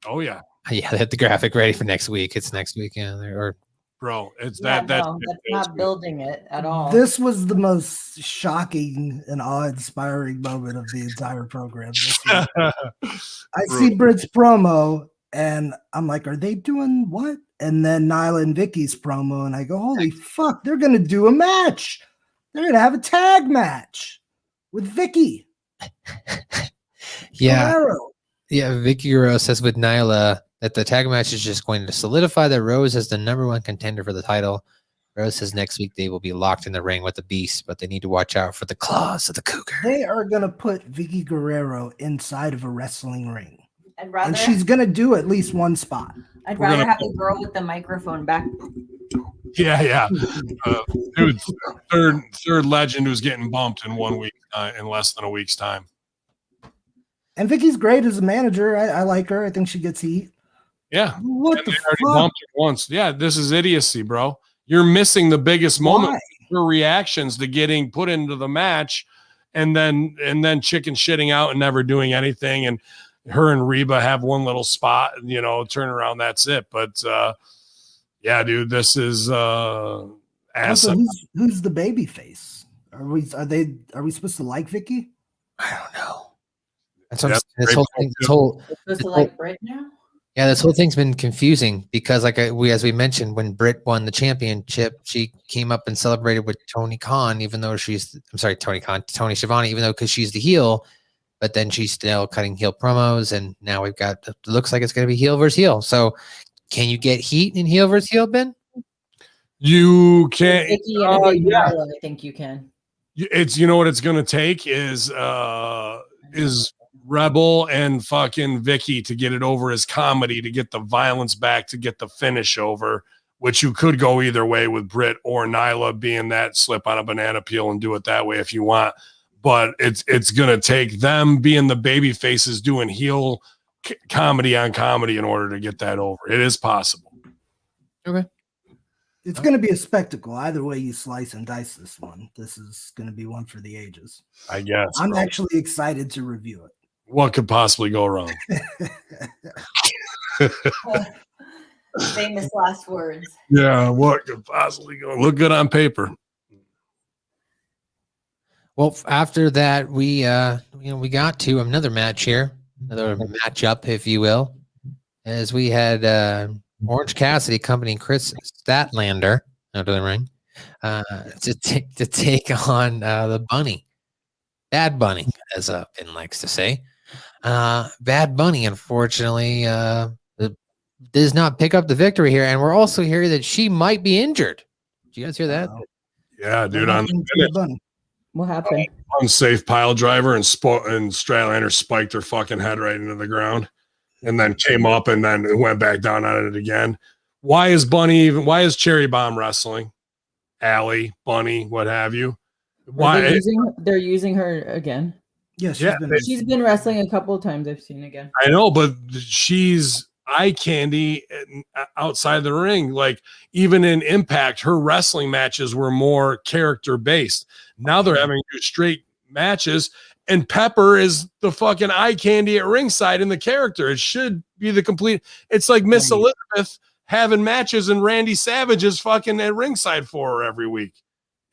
Oh yeah. Yeah, they have the graphic ready for next week. It's next week, yeah. Or bro, it's That's that not building it at all. This was the most shocking and awe-inspiring moment of the entire program. I see Britt's promo, and I'm like, are they doing what? And then Nyla and Vicky's promo, and I go, holy fuck, they're going to do a match. They're going to have a tag match with Vicky. Yeah. Guerrero. Yeah, Vicky Guerrero says with Nyla that the tag match is just going to solidify that Rose is the number one contender for the title. Rose says next week they will be locked in the ring with the Beast, but they need to watch out for the claws of the Cougar. They are going to put Vicky Guerrero inside of a wrestling ring. And she's going to do at least one spot. I'd rather have the girl with the microphone back. Yeah. Dude, third legend who's getting bumped in 1 week, in less than a week's time. And Vicky's great as a manager. I like her. I think she gets heat. Yeah. What and the they already fuck? bumped her once. Yeah, this is idiocy, bro. You're missing the biggest moment. Why? Her reactions to getting put into the match and then chicken shitting out and never doing anything. And her and Reba have one little spot, turn around, that's it. But yeah, dude, this is Also, who's the baby face? Are we supposed to like Vicky? I don't know. That's what this whole Britt now? Yeah, this whole thing's been confusing because, like as we mentioned, when Britt won the championship, she came up and celebrated with Tony Schiavone, even though because she's the heel, but then she's still cutting heel promos, and now we've got it looks like it's going to be heel versus heel. So, can you get heat in heel versus heel, Ben? You can't. Vicky and a big Nyla, I think you can. It's what it's going to take is Rebel and fucking Vicky to get it over as comedy, to get the violence back, to get the finish over, which you could go either way with Britt or Nyla being that slip on a banana peel and do it that way if you want. But it's going to take them being the baby faces doing heel comedy on comedy in order to get that over. It is possible. Okay. It's going to be a spectacle. Either way you slice and dice this one, this is going to be one for the ages. I guess. I'm actually excited to review it. What could possibly go wrong? Famous last words. Yeah, what could possibly go? Look good on paper. Well, after that, we got to another match here, another matchup, if you will, as we had Orange Cassidy accompanying Chris Statlander out of the ring to take on the Bunny, Bad Bunny, as Ben likes to say. Bad Bunny, unfortunately, does not pick up the victory here, and we're also hearing that she might be injured. Did you guys hear that? Yeah, dude. What happened? Unsafe pile driver and Statlander spiked her fucking head right into the ground, and then came up and then it went back down on it again. Why is Cherry Bomb wrestling? Allie, Bunny, what have you? Why They're using her again. Yes, she's been wrestling a couple of times. I've seen again. I know, but she's eye candy outside the ring. Like even in Impact, her wrestling matches were more character based. Now they're having to do straight matches, and Pepper is the fucking eye candy at ringside in the character. It should be the complete. It's like Miss Elizabeth having matches and Randy Savage is fucking at ringside for her every week.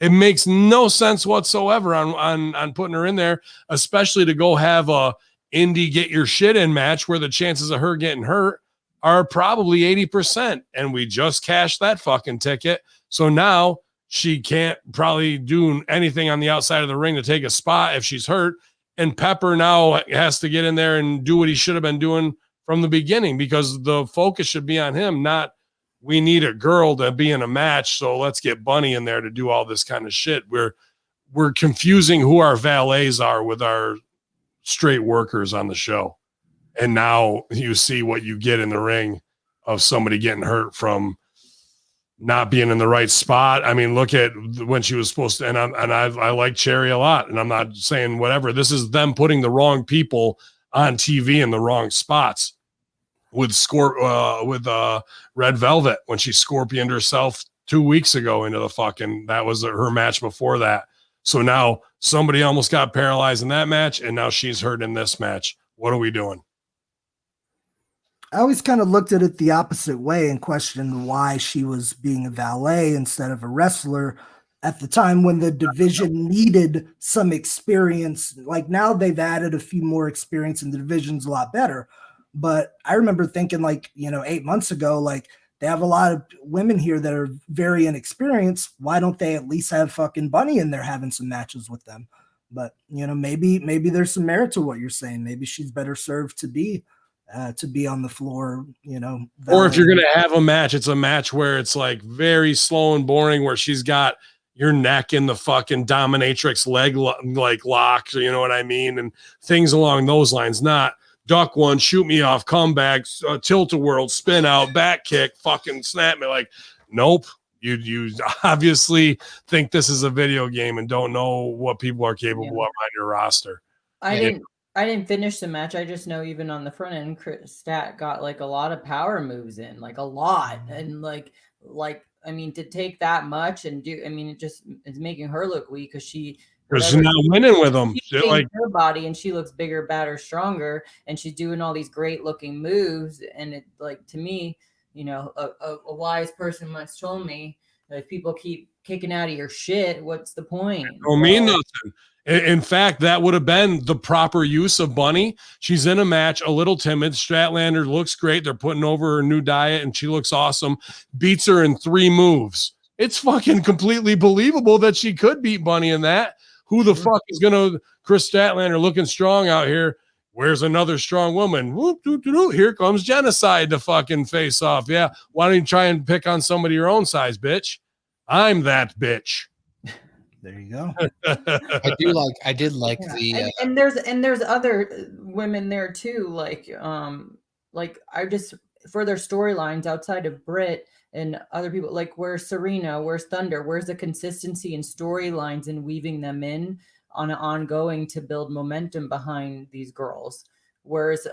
It makes no sense whatsoever on putting her in there, especially to go have a indie get your shit in match where the chances of her getting hurt are probably 80%. And we just cashed that fucking ticket. So now she can't probably do anything on the outside of the ring to take a spot if she's hurt. And Pepper now has to get in there and do what he should have been doing from the beginning, because the focus should be on him, not we need a girl to be in a match, so let's get Bunny in there to do all this kind of shit. We're confusing who our valets are with our straight workers on the show. And now you see what you get in the ring of somebody getting hurt from not being in the right spot. I mean, look at when she was supposed to, and I like Cherry a lot, and I'm not saying whatever. This is them putting the wrong people on TV in the wrong spots with Red Velvet when she scorpioned herself 2 weeks ago into the fucking, that was her match before that. So now somebody almost got paralyzed in that match, and now she's hurt in this match. What are we doing? I always kind of looked at it the opposite way and questioned why she was being a valet instead of a wrestler at the time when the division needed some experience. Like now they've added a few more experience and the division's a lot better. But I remember thinking 8 months ago, like they have a lot of women here that are very inexperienced. Why don't they at least have fucking Bunny in there having some matches with them? But, maybe there's some merit to what you're saying. Maybe she's better served to be on the floor, Or if you're going to have a match, it's a match where it's like very slow and boring, where she's got your neck in the fucking dominatrix leg lock, you know what I mean? And things along those lines, not duck one, shoot me off, comeback, tilt-a-whirl, spin out, back kick, fucking snap me. Like, nope. You obviously think this is a video game and don't know what people are capable of on your roster. I didn't finish the match. I just know even on the front end, Chris Stat got like a lot of power moves in, like a lot. And I mean, to take that much and do, I mean, it just is making her look weak because she's not winning with them. Like her body, and she looks bigger, badder, stronger, and she's doing all these great looking moves. And it, like, to me, a wise person once told me, if people keep kicking out of your shit, what's the point? Don't mean nothing. In fact, that would have been the proper use of Bunny. She's in a match, a little timid. Statlander looks great. They're putting over her new diet, and she looks awesome. Beats her in 3 moves. It's fucking completely believable that she could beat Bunny in that. Who the fuck is going to, Chris Statlander looking strong out here. Where's another strong woman? Whoop, doo, doo, doo. Here comes Genocide to fucking face off. Yeah. Why don't you try and pick on somebody your own size, bitch? I'm that bitch. There you go. I did like the and there's other women there too, like I just, for their storylines outside of Britt and other people, like where's Serena, where's Thunder, where's the consistency in storylines and weaving them in on an ongoing to build momentum behind these girls? Where's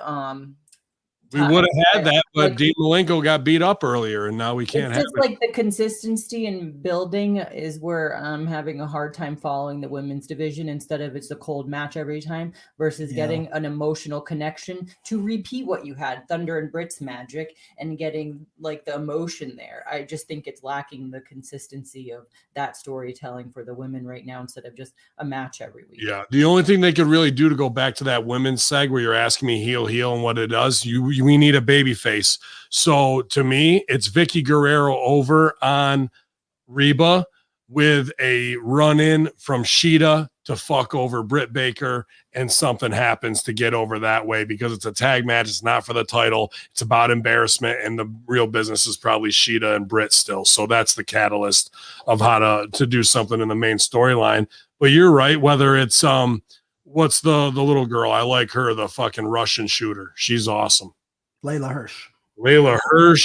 we would have had that, but Dean Malenko got beat up earlier, and now we can't have it. Like the consistency in building is where I'm having a hard time following the women's division, instead of it's a cold match every time versus getting an emotional connection to repeat what you had, Thunder and Britt's magic, and getting like the emotion there. I just think it's lacking the consistency of that storytelling for the women right now, instead of just a match every week. Yeah. The only thing they could really do, to go back to that women's seg where you're asking me heel and what it does, we need a baby face. So to me, it's Vicky Guerrero over on Reba with a run-in from Sheeta to fuck over Britt Baker, and something happens to get over that way, because it's a tag match. It's not for the title. It's about embarrassment, and the real business is probably Sheeta and Britt still. So that's the catalyst of how to do something in the main storyline. But you're right, whether it's what's the little girl? I like her, the fucking Russian shooter. She's awesome. Layla Hirsch.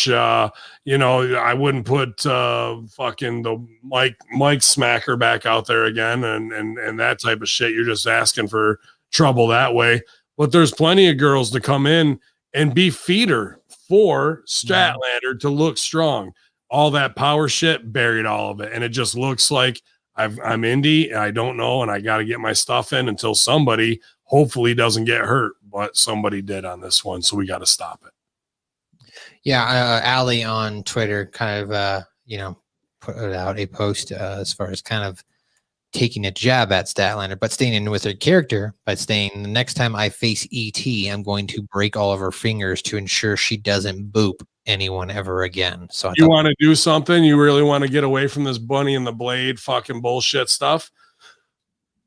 I wouldn't put fucking the Mike Smacker back out there again and that type of shit. You're just asking for trouble that way. But there's plenty of girls to come in and be feeder for Statlander to look strong. All that power shit, buried all of it. And it just looks like I'm indie, and I don't know, and I got to get my stuff in until somebody hopefully doesn't get hurt. But somebody did on this one, so we got to stop it. Yeah, Allie on Twitter kind of, put out a post as far as kind of taking a jab at Statlander, but staying in with her character by saying, the next time I face ET, I'm going to break all of her fingers to ensure she doesn't boop anyone ever again. So you want to do something? You really want to get away from this Bunny and the Blade fucking bullshit stuff?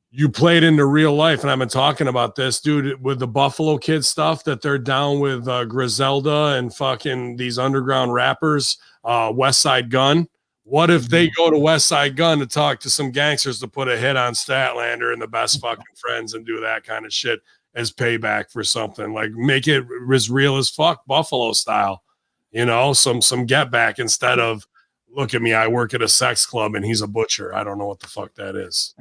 You played into real life, and I've been talking about this, dude, with the Buffalo Kid stuff that they're down with Griselda and fucking these underground rappers, West Side Gun. What if they go to West Side Gun to talk to some gangsters to put a hit on Statlander and the best fucking friends and do that kind of shit as payback for something? Like, make it as real as fuck, Buffalo style, you know, some get back instead of, look at me, I work at a sex club and he's a butcher. I don't know what the fuck that is.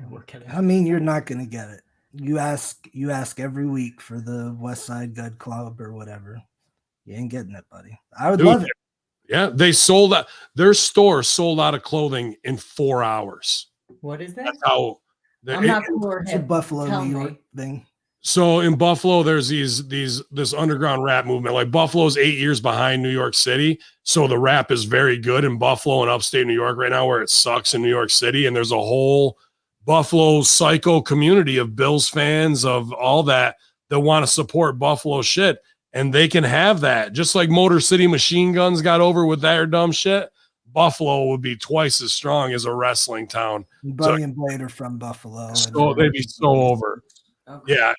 I mean, you're not going to get it. You ask every week for the West Side Gun Club or whatever. You ain't getting it, buddy. I would love it. Yeah, they sold out. Their store sold out of clothing in 4 hours. What is that? That's how. I'm not sure. It's a Buffalo, Tell New York me. thing. So in Buffalo, there's this underground rap movement. Like, Buffalo's 8 years behind New York City, so the rap is very good in Buffalo and upstate New York right now, where it sucks in New York City. And there's a whole Buffalo psycho community of Bills fans, of all that want to support Buffalo shit. And they can have that. Just like Motor City Machine Guns got over with their dumb shit, Buffalo would be twice as strong as a wrestling town. Bunny and Blade are from Buffalo. So they'd be so over. Okay. Yeah,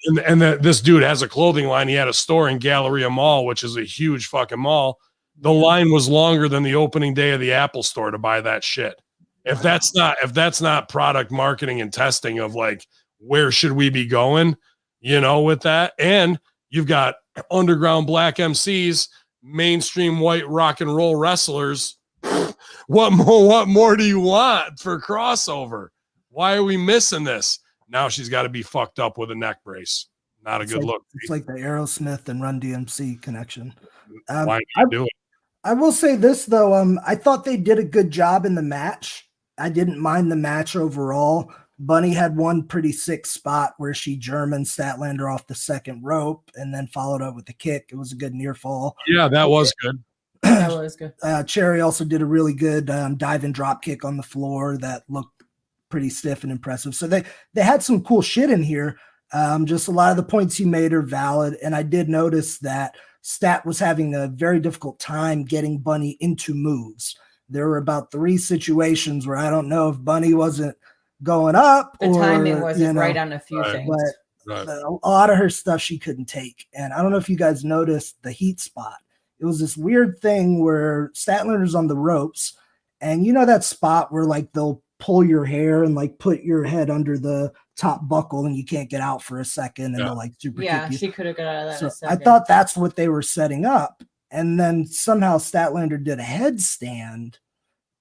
this dude has a clothing line. He had a store in Galleria Mall, which is a huge fucking mall. The line was longer than the opening day of the Apple store to buy that shit. If that's not product marketing and testing of, like, where should we be going, you know, with that. And you've got underground black MCs, mainstream white rock and roll wrestlers. What more do you want for crossover? Why are we missing this? Now she's got to be fucked up with a neck brace. Not a good look. It's like the Aerosmith and Run DMC connection. Why do you do it? I will say this, though. I thought they did a good job in the match. I didn't mind the match overall. Bunny had one pretty sick spot where she German Statlander off the second rope and then followed up with the kick. It was a good near fall. Yeah, that was good. That was good. Cherry also did a really good dive and drop kick on the floor that looked pretty stiff and impressive. So they had some cool shit in here. Just a lot of the points you made are valid. And I did notice that Stat was having a very difficult time getting Bunny into moves. There were about 3 situations where I don't know if Bunny wasn't going up. The timing wasn't right on a few things. But a lot of her stuff she couldn't take. And I don't know if you guys noticed the heat spot. It was this weird thing where Statlander's on the ropes. And you know that spot where, like, they'll pull your hair and, like, put your head under the top buckle and you can't get out for a second, and they'll, like, super kick you. She could have got out of that in a So I second. thought that's what they were setting up. And then somehow Statlander did a headstand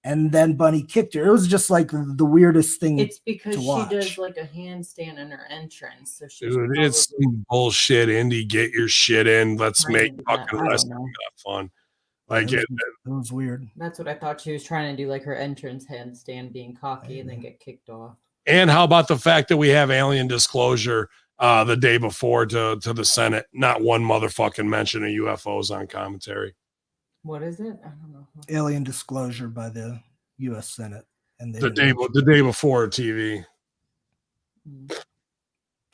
and then Bunny kicked her. It was just like the weirdest thing. It's because to she watch. does like a handstand in her entrance. So she's Dude, it's some bullshit. Indy, get your shit in. Let's I make don't fucking know. wrestling fun. Like, it was weird. That's what I thought she was trying to do, like her entrance handstand, being cocky and then get kicked off. and how about the fact that we have alien disclosure the day before to the Senate? Not one motherfucking mention of UFOs on commentary. What is it? I don't know. Alien disclosure by the U.S. Senate, and they The day before TV.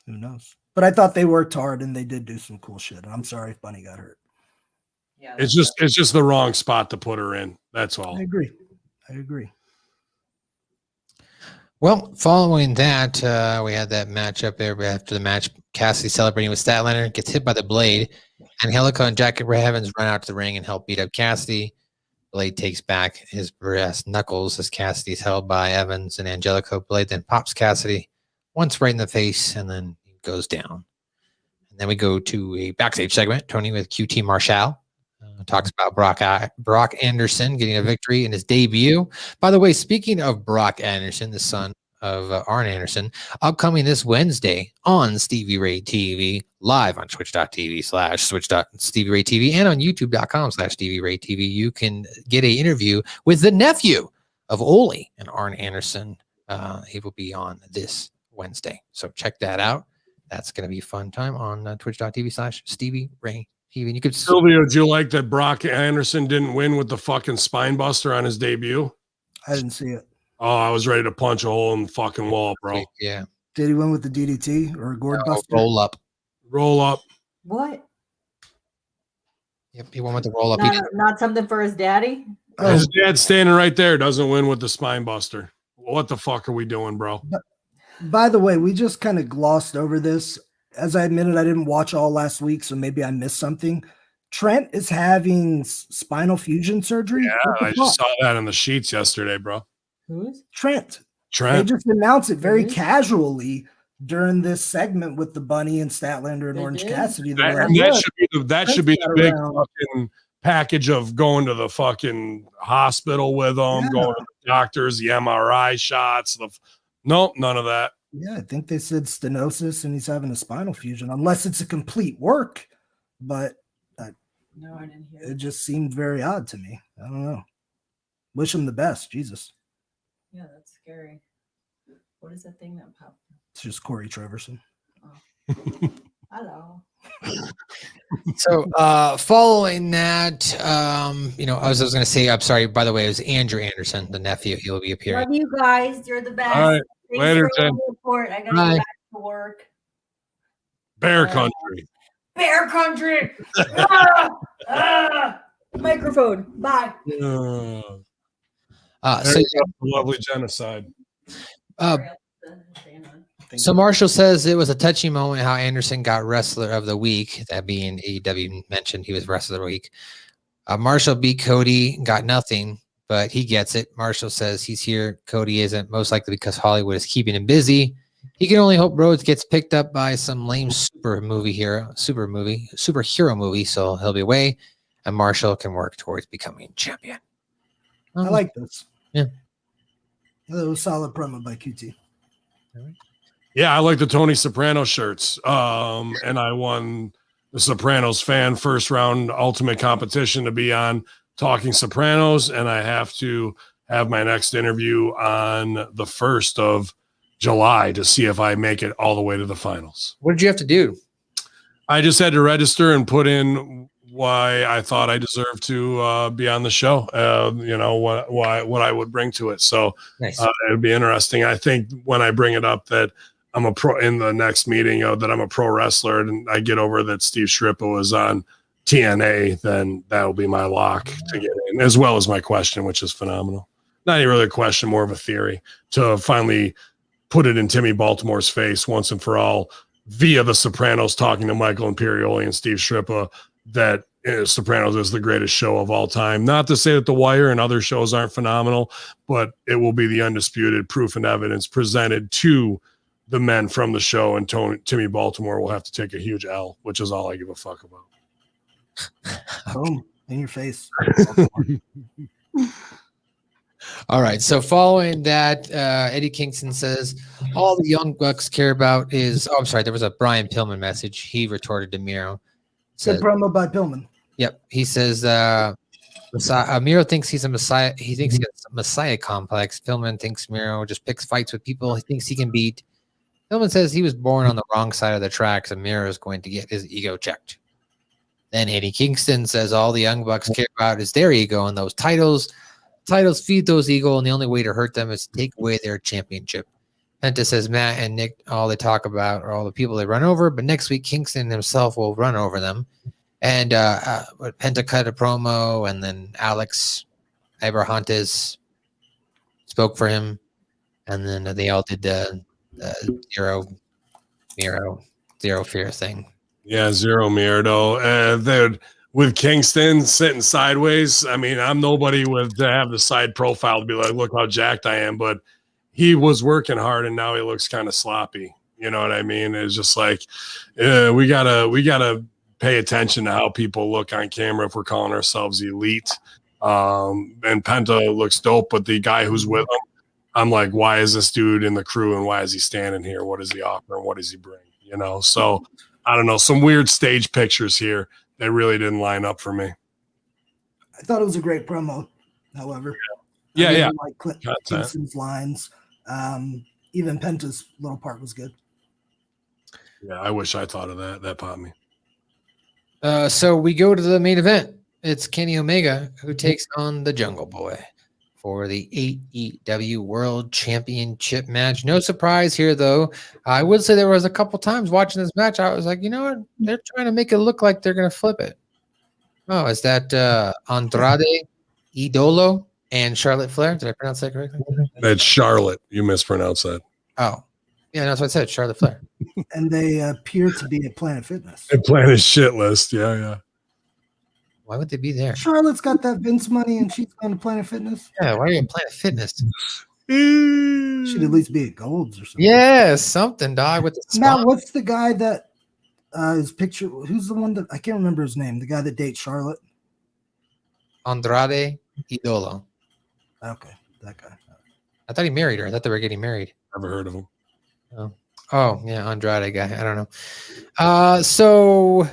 Who knows? But I thought they worked hard and they did do some cool shit. I'm sorry if Bunny got hurt. Yeah, It's just the wrong spot to put her in. That's all. I agree. Well, following that, we had that match up there. After the match, Cassidy celebrating with Statlander, gets hit by the Blade. Angelica and Jack Evans run out to the ring and help beat up Cassidy. Blade takes back his brass knuckles as Cassidy's held by Evans and Angelica. Blade then pops Cassidy once right in the face and then he goes down. And then we go to a backstage segment, Tony, with QT Marshall. Talks about Brock Anderson getting a victory in his debut. By the way, speaking of Brock Anderson, the son of Arn Anderson, upcoming this Wednesday on Stevie Ray TV, live on twitch.tv/Stevie Ray TV and on youtube.com/Stevie Ray TV, you can get an interview with the nephew of Ole and Arn Anderson. He will be on this Wednesday. So check that out. That's going to be a fun time on twitch.tv/Stevie Ray TV. And you could Silvio, do you like that Brock Anderson didn't win with the fucking spine buster on his debut? I didn't see it. Oh, I was ready to punch a hole in the fucking wall, bro. Yeah. Did he win with the DDT or a gourd buster? Roll up. Roll up. What? Yep, he won with the roll up. Not something for his daddy? Oh, His dad standing right there doesn't win with the spine buster. What the fuck are we doing, bro? by the way, we just kind of glossed over this. As I admitted, I didn't watch all last week, so maybe I missed something. Trent is having spinal fusion surgery. Yeah, I just saw that in the sheets yesterday, bro. Who is? Trent. They Trent. just announced it very Mhm. casually during this segment with the Bunny and Statlander and They Orange did? Cassidy. They're That, like, that "Yeah, should be the got big around." fucking package of going to the fucking hospital with them, Yeah. going to the doctors, the MRI shots. Nope, none of that. Yeah, I think they said stenosis and he's having a spinal fusion, unless it's a complete work. But No, I didn't hear it it. just seemed very odd to me. I don't know. Wish him the best. Jesus. Yeah, that's scary. What is that thing that popped? It's just Corey Treverson. Hello. So following that, I was going to say, I'm sorry, by the way, it was Andrew Anderson, the nephew. He'll be appearing. Love you guys. You're the best. All right. Thanks Later, for all Tim. the support. I gotta Bye. go back to work. Bear country. Bear country. Microphone. Bye. So lovely genocide. So Marshall says it was a touching moment how Anderson got Wrestler of the Week, that being AEW mentioned he was Wrestler of the Week. Marshall beat Cody, got nothing, but he gets it. Marshall says he's here. Cody isn't, most likely because Hollywood is keeping him busy. He can only hope Rhodes gets picked up by some lame superhero movie, so he'll be away, and Marshall can work towards becoming champion. I like this. Yeah. That was solid promo by QT. Yeah, I like the Tony Soprano shirts. And I won the Sopranos fan first round ultimate competition to be on Talking Sopranos, and I have to have my next interview on the 1st of July to see if I make it all the way to the finals. What did you have to do? I just had to register and put in why I thought I deserved to be on the show. What I would bring to it. So Nice. it'd be interesting. I think when I bring it up that I'm a pro in the next meeting, that I'm a pro wrestler, and I get over that Steve Shrippa was on TNA, then that'll be my lock to get in, as well as my question, which is phenomenal. Not even really a question, more of a theory, to finally put it in Timmy Baltimore's face once and for all via the Sopranos talking to Michael Imperioli and Steve Shrippa that Sopranos is the greatest show of all time. Not to say that The Wire and other shows aren't phenomenal, but it will be the undisputed proof and evidence presented to the men from the show, and Timmy Baltimore will have to take a huge L, which is all I give a fuck about. Boom. In your face. All right. So following that, Eddie Kingston says all the Young Bucks care about is. Oh, I'm sorry. There was a Brian Pillman message. He retorted to Miro. Good promo by Pillman. Yep. He says Miro thinks he's a messiah. He thinks he has a messiah complex. Pillman thinks Miro just picks fights with people he thinks he can beat. Pillman says he was born on the wrong side of the tracks, and Miro is going to get his ego checked. Then Eddie Kingston says all the Young Bucks care about is their ego and those titles. Titles feed those ego, and the only way to hurt them is to take away their championship. Penta says Matt and Nick, all they talk about are all the people they run over, but next week Kingston himself will run over them. And Penta cut a promo, and then Alex Abrahantes spoke for him, and then they all did the zero fear thing. Yeah, zero Mierdo. With Kingston sitting sideways, I mean, I'm nobody to have the side profile to be like, look how jacked I am, but he was working hard and now he looks kind of sloppy. You know what I mean? It's just like we gotta pay attention to how people look on camera if we're calling ourselves elite. And Penta looks dope, but the guy who's with him, I'm like, why is this dude in the crew and why is he standing here? What does he offer and what does he bring? You know, so I don't know, some weird stage pictures here that really didn't line up for me. I thought it was a great promo, however. Yeah, I yeah. Like Kingston's lines. Even Penta's little part was good. Yeah, I wish I thought of that. That popped me. So we go to the main event. It's Kenny Omega who takes on the Jungle Boy. for the AEW World Championship match. No surprise here, though. I would say there was a couple times watching this match, I was like, you know what? They're trying to make it look like they're going to flip it. Oh, is that Andrade Idolo and Charlotte Flair? Did I pronounce that correctly? That's Charlotte. You mispronounced that. Oh, yeah, that's what I said. Charlotte Flair. And they appear to be at Planet Fitness. And Planet Shit List. Yeah. Why would they be there? Charlotte's got that Vince money and she's going to Planet Fitness. Yeah, why are you at Planet Fitness? Should at least be at Gold's or something. Yeah, something, dog. With the Now, what's the guy that is picture? Who's the one that I can't remember his name? The guy that dates Charlotte. Andrade Idolo. Okay, that guy. I thought he married her. I thought they were getting married. Never heard of him. Oh yeah, Andrade guy. I don't know. So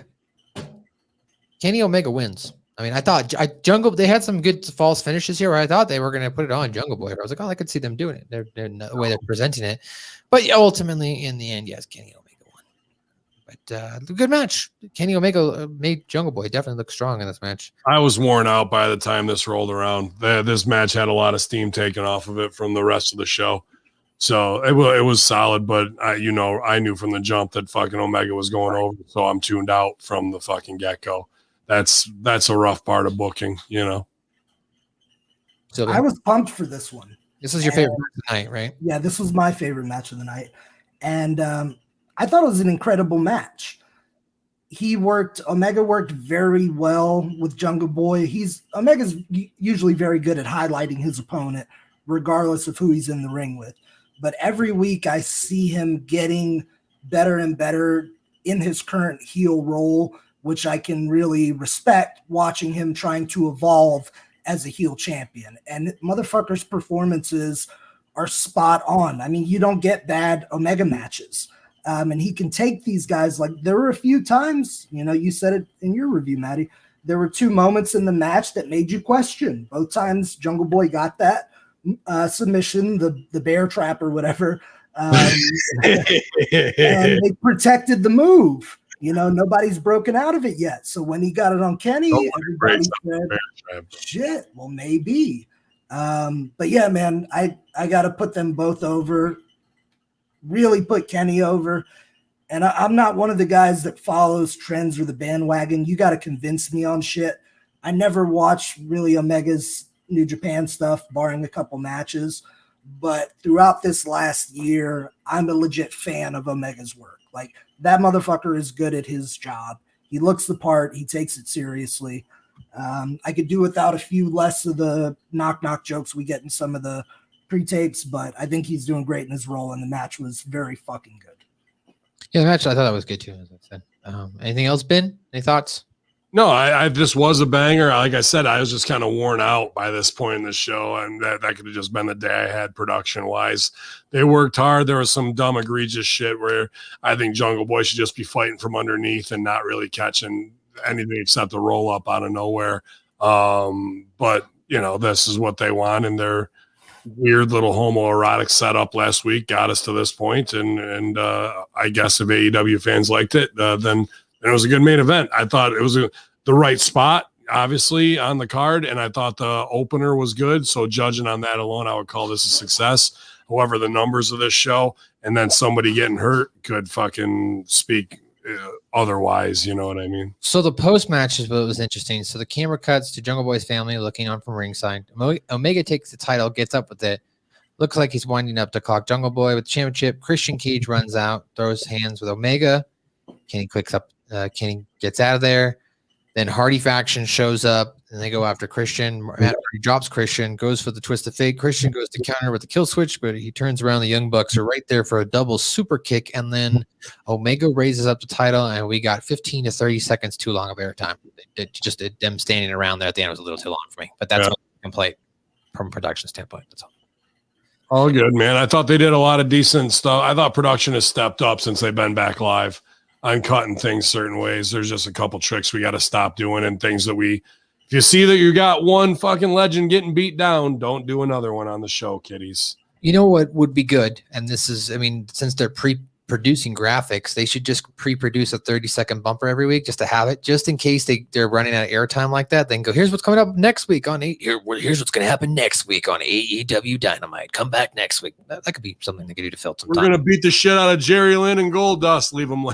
Kenny Omega wins. I mean, I thought Jungle. They had some good false finishes here. Where I thought they were going to put it on Jungle Boy. I was like, oh, I could see them doing it. They're the way they're presenting it. But ultimately, in the end, yes, Kenny Omega won. But good match. Kenny Omega made Jungle Boy definitely look strong in this match. I was worn out by the time this rolled around. This match had a lot of steam taken off of it from the rest of the show. So it was solid, but I knew from the jump that fucking Omega was going over. So I'm tuned out from the fucking get-go. That's a rough part of booking, So I was pumped for this one. This is your favorite match tonight, right? Yeah, this was my favorite match of the night. And I thought it was an incredible match. Omega worked very well with Jungle Boy. Omega's usually very good at highlighting his opponent, regardless of who he's in the ring with. But every week I see him getting better and better in his current heel role, which I can really respect, watching him trying to evolve as a heel champion. And motherfucker's performances are spot on. I mean, you don't get bad Omega matches. And he can take these guys. Like, there were a few times, you said it in your review, Maddie, there were 2 moments in the match that made you question. Both times Jungle Boy got that submission, the bear trap or whatever. And they protected the move. Nobody's broken out of it yet. So when he got it on Kenny, everybody said, shit, well, maybe. But yeah, man, I got to put them both over, really put Kenny over. And I'm not one of the guys that follows trends or the bandwagon. You got to convince me on shit. I never watched really Omega's New Japan stuff, barring a couple matches. But throughout this last year, I'm a legit fan of Omega's work. Like, that motherfucker is good at his job. He looks the part. He takes it seriously. I could do without a few less of the knock-knock jokes we get in some of the pre-tapes, but I think he's doing great in his role, and the match was very fucking good. Yeah, the match, I thought that was good too, as I said. Anything else, Ben? Any thoughts? No, I this was a banger. Like I said, I was just kind of worn out by this point in the show, and that could have just been the day I had production-wise. They worked hard. There was some dumb, egregious shit where I think Jungle Boy should just be fighting from underneath and not really catching anything except a roll-up out of nowhere. But, this is what they want, and their weird little homoerotic setup last week got us to this point, and I guess if AEW fans liked it, then it was a good main event. I thought it was the right spot, obviously, on the card, and I thought the opener was good. So judging on that alone, I would call this a success. However, the numbers of this show and then somebody getting hurt could fucking speak otherwise. You know what I mean? So the post-match is what was interesting. So the camera cuts to Jungle Boy's family looking on from ringside. Omega takes the title, gets up with it. Looks like he's winding up to clock Jungle Boy with the championship. Christian Cage runs out, throws hands with Omega. Kenny clicks up. Kenny gets out of there. Then Hardy faction shows up, and they go after Christian. Matt Hardy drops Christian, goes for the twist of fate. Christian goes to counter with the kill switch, but he turns around. The Young Bucks are right there for a double super kick, and then Omega raises up the title, and we got 15 to 30 seconds too long of airtime. Them standing around there at the end was a little too long for me, but that's what I can play from a production standpoint. That's all. All good, man. I thought they did a lot of decent stuff. I thought production has stepped up since they've been back live on cutting things certain ways. There's just a couple tricks we got to stop doing, and things that if you see that you got one fucking legend getting beat down, don't do another one on the show, kiddies. You know what would be good? And this is, since they're producing graphics, they should just pre-produce a 30-second bumper every week just to have it, just in case they're running out of airtime like that. Then go, here's what's coming up next week on here's what's going to happen next week on AEW Dynamite. Come back next week. That could be something they could do to fill some time. We're going to beat the shit out of Jerry Lynn and Goldust. Leave them.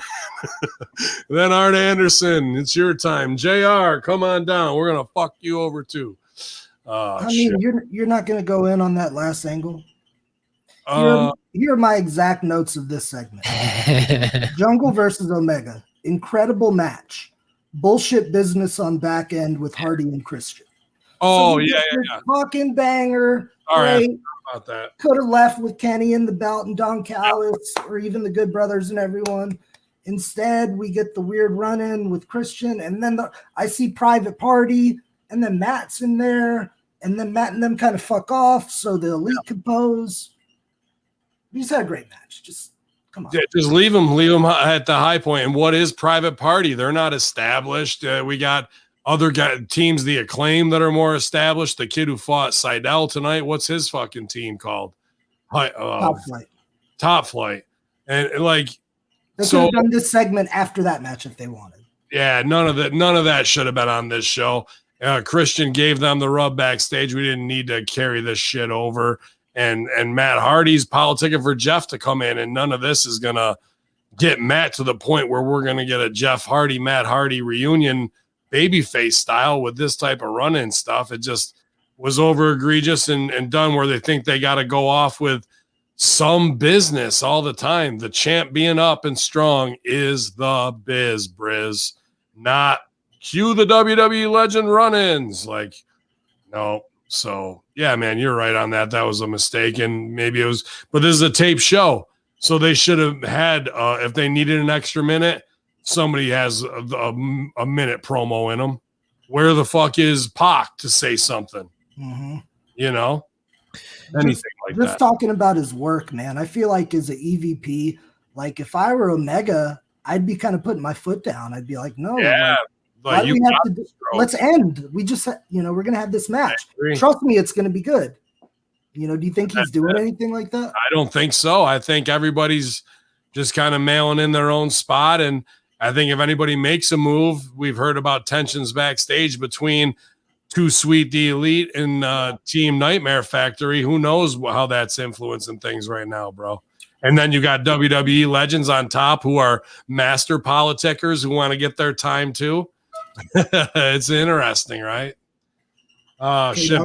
Then Art Anderson, it's your time. JR, come on down. We're going to fuck you over too. I mean, you're not going to go in on that last angle. Here are my exact notes of this segment. Jungle versus Omega. Incredible match. Bullshit business on back end with Hardy and Christian. Oh, yeah. Fucking banger. All right. About that. Could have left with Kenny in the belt and Don Callis or even the Good Brothers and everyone. Instead, we get the weird run-in with Christian. And then I see Private Party. And then Matt's in there. And then Matt and them kind of fuck off. So the Elite can pose. We just had a great match. Just come on. Yeah, just leave them at the high point. And what is Private Party? They're not established. We got other teams, the Acclaim, that are more established. The kid who fought Seidel tonight, what's his fucking team called? Top Flight. And like, they could have done this segment after that match if they wanted. Yeah, none of that should have been on this show. Christian gave them the rub backstage. We didn't need to carry this shit over. And Matt Hardy's politicking for Jeff to come in, and none of this is going to get Matt to the point where we're going to get a Jeff Hardy, Matt Hardy reunion babyface style with this type of run-in stuff. It just was over egregious and done where they think they got to go off with some business all the time. The champ being up and strong is the biz, Briz, not cue the WWE legend run-ins. Like, no. So, yeah, man, you're right on that. That was a mistake, and maybe it was – but this is a tape show, so they should have had if they needed an extra minute, somebody has a minute promo in them. Where the fuck is Pac to say something? Mm-hmm. You know? Anything like that. Just talking about his work, man. I feel like as an EVP, like if I were Omega, I'd be kind of putting my foot down. I'd be like, no. Yeah. Let's end. We just, we're going to have this match. Trust me, it's going to be good. Do you think he's doing anything like that? I don't think so. I think everybody's just kind of mailing in their own spot. And I think if anybody makes a move, we've heard about tensions backstage between Too Sweet the Elite and Team Nightmare Factory. Who knows how that's influencing things right now, bro. And then you got WWE legends on top who are master politickers who want to get their time too. It's interesting, right? Shit.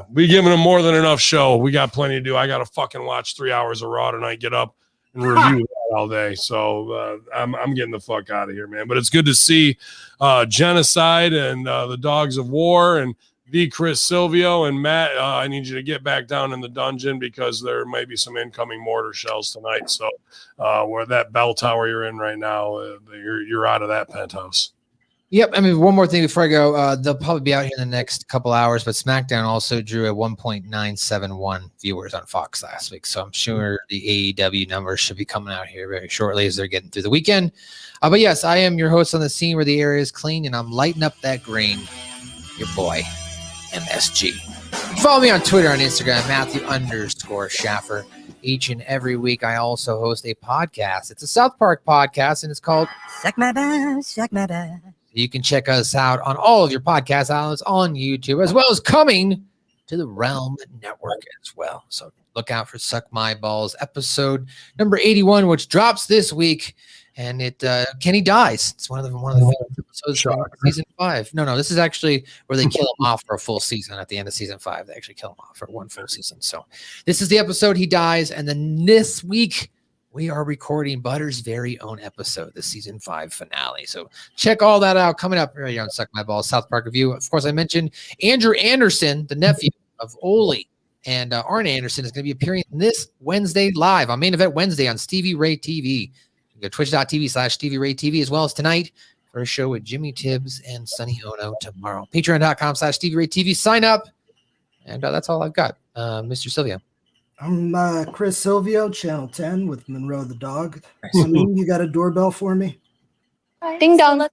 We giving them more than enough show. We got plenty to do. I got to fucking watch 3 hours of Raw tonight, get up and review that all day. So I'm getting the fuck out of here, man. But it's good to see Genocide and the Dogs of War and the Chris Silvio and Matt. I need you to get back down in the dungeon because there might be some incoming mortar shells tonight. So where that bell tower you're in right now, you're out of that penthouse. Yep. I mean, one more thing before I go, they'll probably be out here in the next couple hours, but SmackDown also drew a 1.971 viewers on Fox last week. So I'm sure the AEW numbers should be coming out here very shortly as they're getting through the weekend. But yes, I am your host on the scene where the area is clean and I'm lighting up that green. Your boy, MSG. Follow me on Twitter and Instagram, Matthew_Schaffer. Each and every week, I also host a podcast. It's a South Park podcast, and it's called Suck My Bass, Suck My Bass. You can check us out on all of your podcast outlets on YouTube, as well as coming to the Realm Network as well. So look out for Suck My Balls episode number 81, which drops this week. And Kenny dies. It's one of the episodes of season 5. No, this is actually where they kill him off for a full season. At the end of season 5, they actually kill him off for one full season. So this is the episode he dies. And then this week, we are recording Butter's very own episode, the season 5 finale. So check all that out coming up right here on Suck My Balls, South Park Review. Of course, I mentioned Andrew Anderson, the nephew of Ole. And Arn Anderson is going to be appearing this Wednesday live on Main Event Wednesday on Stevie Ray TV. Go twitch.tv/Stevie Ray TV, as well as tonight for a show with Jimmy Tibbs and Sonny Ono tomorrow. Patreon.com/Stevie Ray TV. Sign up. And that's all I've got. Mr. Silvio. I'm Chris Silvio, Channel 10 with Monroe the Dog. Hamin, you got a doorbell for me? Ding dong.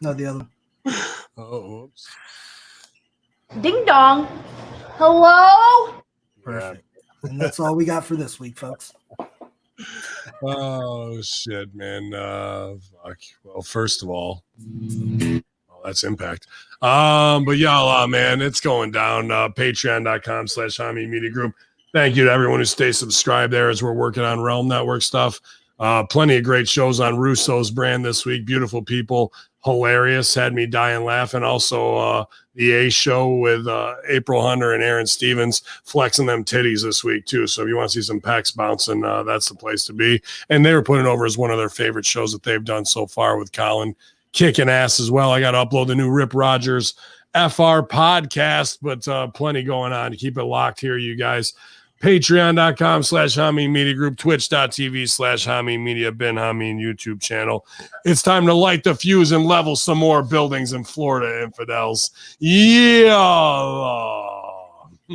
No, the other one. Oh, oops. Ding dong. Hello? Perfect. And that's all we got for this week, folks. Oh shit, man. Fuck. Well, first of all, that's Impact. But y'all, man, it's going down. Patreon.com/Hamin Media Group. Thank you to everyone who stays subscribed there as we're working on Realm Network stuff. Plenty of great shows on Russo's brand this week. Beautiful people, hilarious, had me dying laughing. Also, the A show with April Hunter and Aaron Stevens flexing them titties this week too. So if you want to see some pecs bouncing, that's the place to be. And they were putting over as one of their favorite shows that they've done so far with Colin kicking ass as well. I got to upload the new Rip Rogers FR podcast, but plenty going on to keep it locked here, you guys. Patreon.com/Hamin Media Group, Twitch.tv/Hamin Media, Ben Hamin YouTube channel. It's time to light the fuse and level some more buildings in Florida, infidels. Yeah.